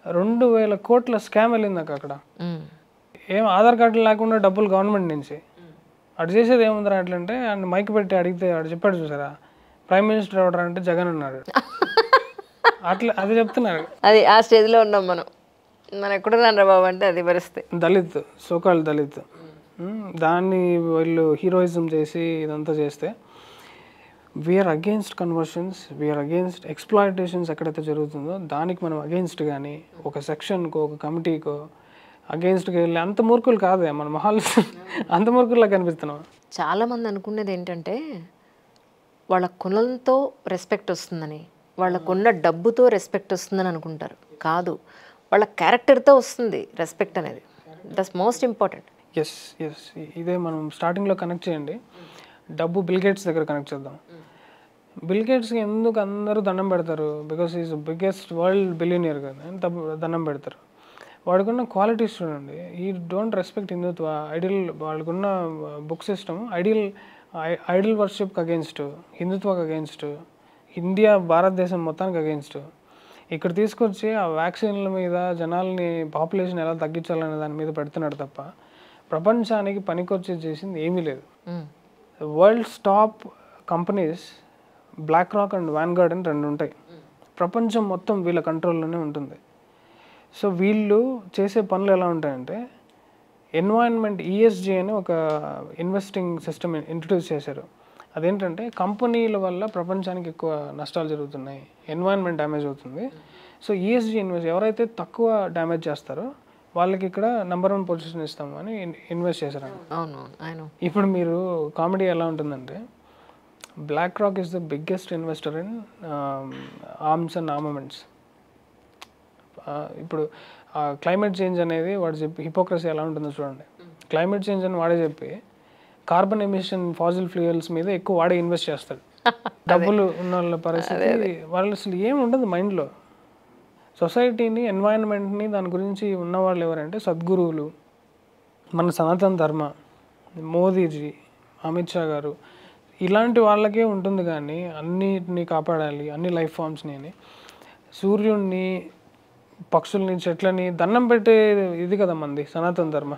2,000 కోట్ల స్కామ్ వెళ్ళింది అక్కడ. ఏం ఆధార్ కార్డు లేకుండా డబ్బులు గవర్నమెంట్ నుంచి అటు చేసేది ఏముందిరా అట్లంటే, ఆయన మైక్ పెట్టి అడిగితే వాడు చెప్పాడు చూసారా, ప్రైమ్ మినిస్టర్ ఎవడరా అంటే జగన్ అన్నాడు. అట్లా అది చెప్తున్నారు.
అది ఆ స్టేజ్లో ఉన్నాం మనం ఎక్కడున్నారా బాబు అంటే అది పరిస్థితి.
దళిత్, సోకాల్ దళిత్, దాన్ని వీళ్ళు హీరోయిజం చేసి ఇదంతా చేస్తే, we are against conversions, we are against exploitations ఎక్కడైతే జరుగుతుందో దానికి మనం అగెయిన్స్ట్. కానీ ఒక సెక్షన్కో ఒక కమిటీకో అగెయిన్స్ట్కి వెళ్ళి అంత మూర్ఖులు కాదే మన మొహాలు, అంత మూర్ఖుల్లా కనిపిస్తున్నాం.
చాలామంది అనుకునేది ఏంటంటే వాళ్ళ కులంతో రెస్పెక్ట్ వస్తుందని, వాళ్ళకున్న డబ్బుతో రెస్పెక్ట్ వస్తుందని అనుకుంటారు. కాదు, వాళ్ళ క్యారెక్టర్తో వస్తుంది రెస్పెక్ట్ అనేది. That's most important.
Yes yes, ఇదే మనం స్టార్టింగ్లో కనెక్ట్ చేయండి. డబ్బు బిల్ గేట్స్ దగ్గర కనెక్ట్ చేద్దాం. బిల్ గేట్స్కి ఎందుకు అందరూ దండం పెడతారు? Because is biggest world billionaire కదా, దండం పెడతారు. వాడికున్న క్వాలిటీస్ చూడండి. ఈ డోంట్ రెస్పెక్ట్ హిందుత్వ, ఐడియల్, వాళ్ళకున్న బుక్ సిస్టమ్ ఐడియల్ వర్షిప్కి అగెయిన్స్ట్, హిందుత్వకి అగెయిన్స్ట్, ఇండియా భారతదేశం మొత్తానికి అగెయిన్స్ట్. ఇక్కడ తీసుకొచ్చి ఆ వ్యాక్సిన్ల మీద జనాల్ని పాపులేషన్ ఎలా తగ్గించాలనే దాని మీద పెడుతున్నాడు తప్ప ప్రపంచానికి పనికొచ్చి చేసింది ఏమీ లేదు. World top companies BlackRock and Vanguard అని 2 ఉంటాయి. ప్రపంచం మొత్తం వీళ్ళ కంట్రోల్లోనే ఉంటుంది. సో వీళ్ళు చేసే పనులు ఎలా ఉంటాయంటే, ఎన్వైరన్మెంట్ ఈఎస్జీ అని ఒక ఇన్వెస్టింగ్ సిస్టమ్ ఇంట్రడ్యూస్ చేశారు. అదేంటంటే కంపెనీల వల్ల ప్రపంచానికి ఎక్కువ నష్టాలు జరుగుతున్నాయి, ఎన్వైరన్మెంట్ డ్యామేజ్ అవుతుంది. సో ఈఎస్జీ ఎవరైతే తక్కువ డ్యామేజ్ చేస్తారో వాళ్ళకి ఇక్కడ నెంబర్ 1 పొజిషన్ ఇస్తాము అని ఇన్వెస్ట్ చేశారు. ఇప్పుడు మీరు కామెడీ ఎలా ఉంటుందంటే, BlackRock is the biggest investor in arms and armaments. ఇప్పుడు క్లైమేట్ చేంజ్ అనేది వాడు చెప్పి హిపోక్రసీ ఎలా ఉంటుందో చూడండి. క్లైమేట్ చేంజ్ అని వాడే చెప్పి కార్బన్ ఎమిషన్ ఫాజిల్ ఫ్యూయల్స్ మీద ఎక్కువ వాడే ఇన్వెస్ట్ చేస్తాడు. డబ్బులు ఉన్న వాళ్ళ పరిస్థితి, వాళ్ళు అసలు ఏమి ఉండదు మైండ్లో. సొసైటీని, ఎన్వైరన్మెంట్ని, దాని గురించి ఉన్నవాళ్ళు ఎవరంటే సద్గురువులు, మన సనాతన ధర్మ, మోదీజీ, అమిత్ షా గారు, ఇలాంటి వాళ్ళకే ఉంటుంది. కానీ అన్నిటిని కాపాడాలి, అన్ని లైఫ్ ఫామ్స్ని అని, సూర్యుడిని, పక్షుల్ని, చెట్లని దండం పెట్టే ఇది కదా మంది సనాతన ధర్మ.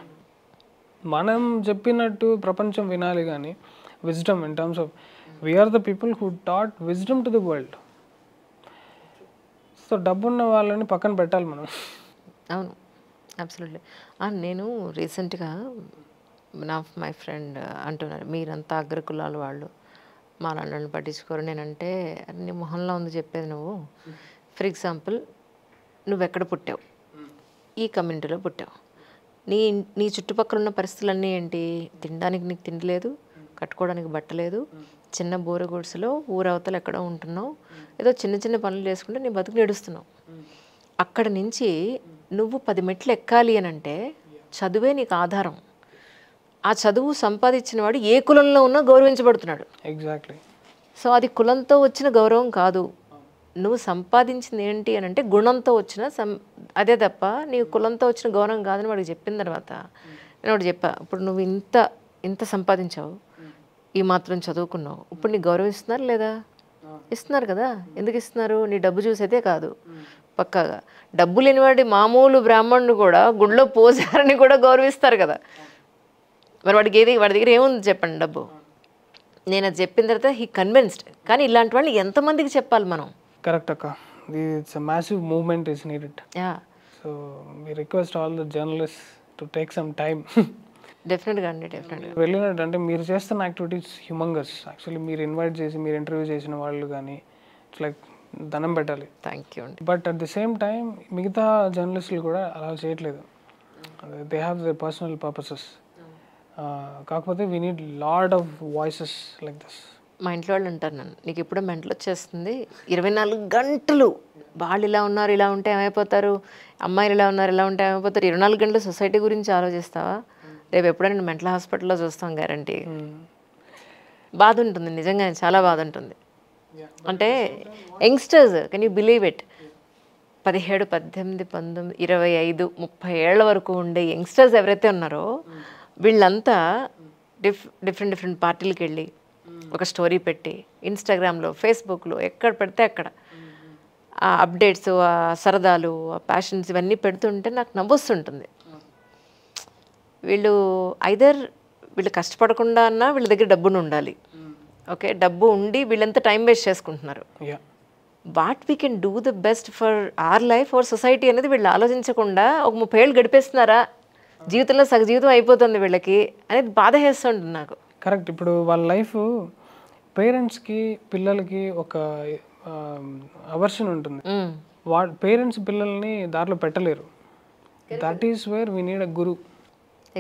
మనం చెప్పినట్టు ప్రపంచం వినాలి కానీ wisdom, in terms of we are the people who taught wisdom to the world. So డబ్బున్న వాళ్ళని పక్కన పెట్టాలి మనం.
అవును, అబ్సల్యూట్లీ. నేను రీసెంట్గా మై ఫ్రెండ్ అంటున్నారు, మీరంతా అగ్రకులాల వాళ్ళు, మా నన్ను పట్టించుకోరు. నేనంటే నీ మొహంలో ఉంది చెప్పేది. నువ్వు ఫర్ ఎగ్జాంపుల్, నువ్వెక్కడ పుట్టావు, ఈ కమ్యూనిటీలో పుట్టావు, నీ చుట్టుపక్కల ఉన్న పరిస్థితులన్నీ ఏంటి? తినడానికి నీకు తిండి లేదు, కట్టుకోవడానికి బట్ట లేదు, చిన్న బోర గుడిసెలో ఊరవతలు ఎక్కడో ఉంటున్నావు, ఏదో చిన్న చిన్న పనులు చేసుకుంటే నీ బతుకు నేడుస్తున్నావు. అక్కడ నుంచి నువ్వు 10 మెట్లు ఎక్కాలి అని అంటే చదువే నీకు ఆధారం. ఆ చదువు సంపాదించిన వాడు ఏ కులంలో ఉన్నా గౌరవించబడుతున్నాడు.
ఎగ్జాక్ట్లీ.
సో అది కులంతో వచ్చిన గౌరవం కాదు. నువ్వు సంపాదించింది ఏంటి అని అంటే గుణంతో వచ్చిన అదే తప్ప నీవు కులంతో వచ్చిన గౌరవం కాదని వాడికి చెప్పిన తర్వాత నేను వాడు చెప్పా, ఇప్పుడు నువ్వు ఇంత సంపాదించావు, ఈ మాత్రం చదువుకున్నావు, ఇప్పుడు నీకు గౌరవం ఇస్తున్నారు లేదా? ఇస్తున్నారు కదా. ఎందుకు ఇస్తున్నారు? నీ డబ్బు చూసైతే కాదు, పక్కాగా డబ్బు లేనివాడి మామూలు బ్రాహ్మణుడు కూడా గుడిలో పోసారని కూడా గౌరవిస్తారు కదా. మరి వాడి దగ్గర ఏముంది చెప్పండి డబ్బు. నేను అది చెప్పిన తర్వాత హీ కన్విన్స్డ్. కానీ ఇలాంటి వాళ్ళు ఎంతమందికి చెప్పాలి మనం?
కరెక్ట్ అక్క, it's a massive movement is needed. So we request all the journalist to take some time.
డెఫినెట్గా అండి, డెఫినెట్గా.
వెళ్ళినట్టు అంటే మీరు చేస్తున్న యాక్టివిటీస్ హ్యూమంగస్. యాక్చువల్లీ మీరు ఇన్వైట్ చేసి మీరు ఇంటర్వ్యూ చేసిన వాళ్ళు కానీ ఇట్స్ లైక్ దండం పెట్టాలి.
థ్యాంక్ యూ అండి.
But at the same time మిగతా జర్నలిస్టులు కూడా అలా చేయట్లేదు. They have their personal purposes. కాకపోతే we need lot of voices like this.
మా ఇంట్లో వాళ్ళు అంటారు నన్ను, నీకు ఎప్పుడో మెంటల్ వచ్చేస్తుంది, 24 గంటలు వాళ్ళు ఇలా ఉన్నారు ఇలా ఉంటే ఏమైపోతారు, అమ్మాయిలు ఇలా ఉన్నారు ఇలా ఉంటే ఏమైపోతారు, 24 గంటలు సొసైటీ గురించి ఆలోచిస్తావా, రేపు ఎప్పుడైనా నేను మెంటల్ హాస్పిటల్లో చూస్తాం గ్యారంటీ. బాధ ఉంటుంది నిజంగా, చాలా బాధ ఉంటుంది. అంటే youngsters, can you believe it, 17, 18, 19, 25, 30 ఏళ్ల వరకు ఉండే యంగ్స్టర్స్ ఎవరైతే ఉన్నారో వీళ్ళంతా డిఫరెంట్ పార్టీలకు వెళ్ళి ఒక స్టోరీ పెట్టి ఇన్స్టాగ్రామ్లో, ఫేస్బుక్లో ఎక్కడ పెడితే అక్కడ ఆ అప్డేట్స్, ఆ సరదాలు, ఆ ప్యాషన్స్ ఇవన్నీ పెడుతుంటే నాకు నవ్వొస్తుంటుంది. వీళ్ళు కష్టపడకుండా అన్నా వీళ్ళ దగ్గర డబ్బును ఉండాలి. ఓకే, డబ్బు ఉండి వీళ్ళంతా టైం వేస్ట్ చేసుకుంటున్నారు. What we can do the best for our life our society అనేది వీళ్ళు ఆలోచించకుండా ఒక 30 ఏళ్ళు గడిపేస్తున్నారా, జీవితంలో సగ జీవితం అయిపోతుంది వీళ్ళకి అనేది బాధ వేస్తుంటుంది నాకు.
కరెక్ట్. ఇప్పుడు వాళ్ళ లైఫ్ పేరెంట్స్కి పిల్లలకి ఒక అవర్షన్ ఉంటుంది. పేరెంట్స్ పిల్లల్ని దారిలో పెట్టలేరు. That is where we need a Guru.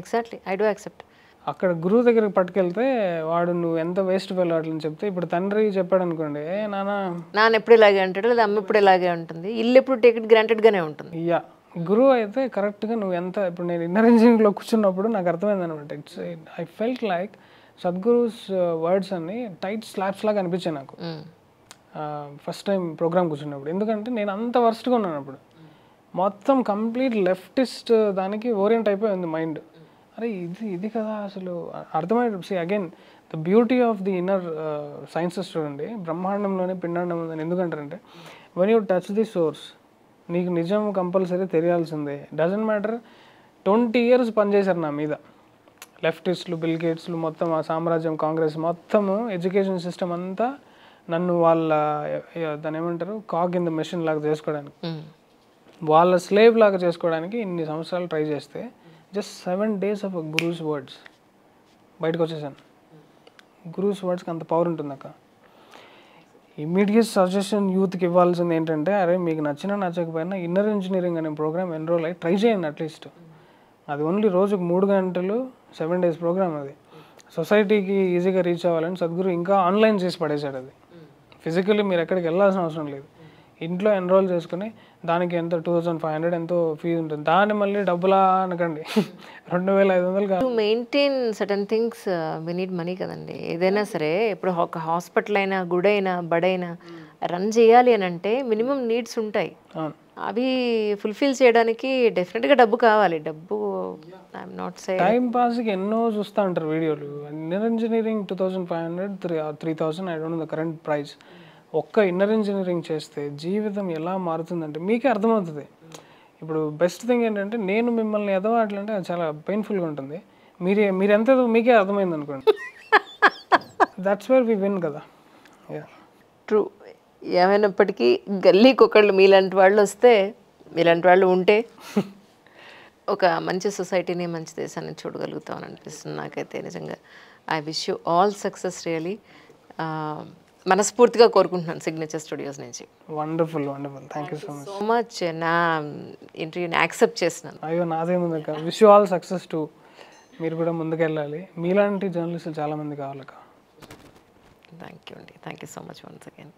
Exactly, I do accept.
అక్కడ గురువు దగ్గరికి పట్టుకెళ్తే వాడు నువ్వు ఎంత వేస్ట్ వెళ్ళాడని చెప్తే, ఇప్పుడు తండ్రి చెప్పాడు అనుకోండి, నాన్న
ఎప్పుడు ఇలాగే అంటాడు, లేదా అమ్మ ఎప్పుడు ఇలాగే ఉంటుంది, ఇల్లు ఎప్పుడు టేకెట్ గ్రాంటెడ్గానే ఉంటుంది.
యా, గురువు అయితే కరెక్ట్గా నువ్వు ఎంత, ఇప్పుడు నేను ఇన్నర్ ఇంజనీరింగ్లో కూర్చున్నప్పుడు నాకు అర్థమైంది అనమాట. ఐ ఫెల్ట్ లైక్ సద్గురుస్ వర్డ్స్ అన్ని టైట్ స్లాబ్స్ లాగా అనిపించాయి నాకు ఫస్ట్ టైం ప్రోగ్రామ్ కూర్చున్నప్పుడు. ఎందుకంటే నేను అంత వర్స్ట్గా ఉన్నాను అప్పుడు, మొత్తం కంప్లీట్ లెఫ్టిస్ట్ దానికి ఓరియంట్ అయిపోయింది మైండ్. అరే ఇది కదా అసలు అర్థమైంది. See again the beauty of the inner sciences చూడండి, బ్రహ్మాండంలోనే పిండాండం ఉందని ఎందుకంటారంటే, when you touch the source నీకు నిజం కంపల్సరీ తెలియాల్సిందే. డజంట్ మ్యాటర్ 20 years పనిచేశారు నా మీద లెఫ్టిస్టులు, బిల్ గేట్స్లు, మొత్తం ఆ సామ్రాజ్యం, కాంగ్రెస్ మొత్తము ఎడ్యుకేషన్ సిస్టమ్ అంతా నన్ను వాళ్ళ దాని ఏమంటారు కాగ్ ఇన్ ద మెషిన్ లాగా చేసుకోవడానికి, వాళ్ళ స్లేవ్ లాగా చేసుకోవడానికి ఇన్ని సంవత్సరాలు ట్రై చేస్తే just 7 days of gurus words బయటకు వచ్చేసాను. గురూస్ వర్డ్స్కి అంత పవర్ ఉంటుంది అక్క. ఇమ్మీడియట్ సజెషన్ యూత్కి ఇవ్వాల్సింది ఏంటంటే, అరే మీకు నచ్చినా నచ్చకపోయినా ఇన్నర్ ఇంజనీరింగ్ అనే ప్రోగ్రామ్ ఎన్రోల్ అయ్యి ట్రై చేయండి అట్లీస్ట్. అది ఓన్లీ రోజుకు 3 గంటలు 7 days ప్రోగ్రామ్. అది సొసైటీకి ఈజీగా రీచ్ అవ్వాలని సద్గురు ఇంకా ఆన్లైన్ చేసి పడేశాడు. అది ఫిజికల్లీ మీరు ఎక్కడికి వెళ్ళాల్సిన అవసరం లేదు, ఇంట్లో ఎన్రోల్ చేసుకుని దానికి ఎంత 2500 ఎంతో ఫీజు ఉంటుంది. దాన్ని మళ్ళీ డబ్బులా అనకండి, 2500 కాదు.
To maintain certain things we need money కదండి. ఏదైనా సరే, ఇప్పుడు ఒక హాస్పిటల్ అయినా, గుడైనా, బడైనా రన్ చేయాలి అని అంటే మినిమం నీడ్స్ ఉంటాయి. అవి ఫుల్ఫిల్ చేయడానికి డెఫినెట్గా డబ్బు కావాలి. డబ్బు ఐఎమ్ నాట్ సే
టైం పాస్కి ఎన్నో చూస్తూ ఉంటారు వీడియోలు. Inner engineering 2500, 3000 I don't know the current price. ఒక్క ఇన్నర్ ఇంజనీరింగ్ చేస్తే జీవితం ఎలా మారుతుందంటే మీకే అర్థమవుతుంది. ఇప్పుడు బెస్ట్ థింగ్ ఏంటంటే, నేను మిమ్మల్ని ఎదవాట్లంటే అది చాలా పెయిన్ఫుల్గా ఉంటుంది. మీరు ఎంత మీకే అర్థమైంది అనుకోండి, దట్స్ వేర్ వి విన్ కదా.
ట్రూ. ఏమైనప్పటికీ గల్లీకి ఒకళ్ళు మీలాంటి వాళ్ళు వస్తే, మీలాంటి వాళ్ళు ఉంటే ఒక మంచి సొసైటీని, మంచి దేశాన్ని చూడగలుగుతామని అనిపిస్తుంది నాకైతే. నిజంగా I wish you all success really. మనస్ఫూర్తిగా కోరుకుంటున్నాను సిగ్నేచర్ స్టూడియోస్ నుంచి.
Wonderful, thank you
so much. నా ఇంటర్వ్యూని యాక్సెప్ట్ చేసినాను.
అయ్యో నాదేముంది అక్క, wish you all success to. మీరు కూడా ముందుకెళ్ళాలి, మీలాంటి జర్నలిస్టులు చాలామంది కావాలక్క.
థ్యాంక్ యూ అండి, thank you so much once again.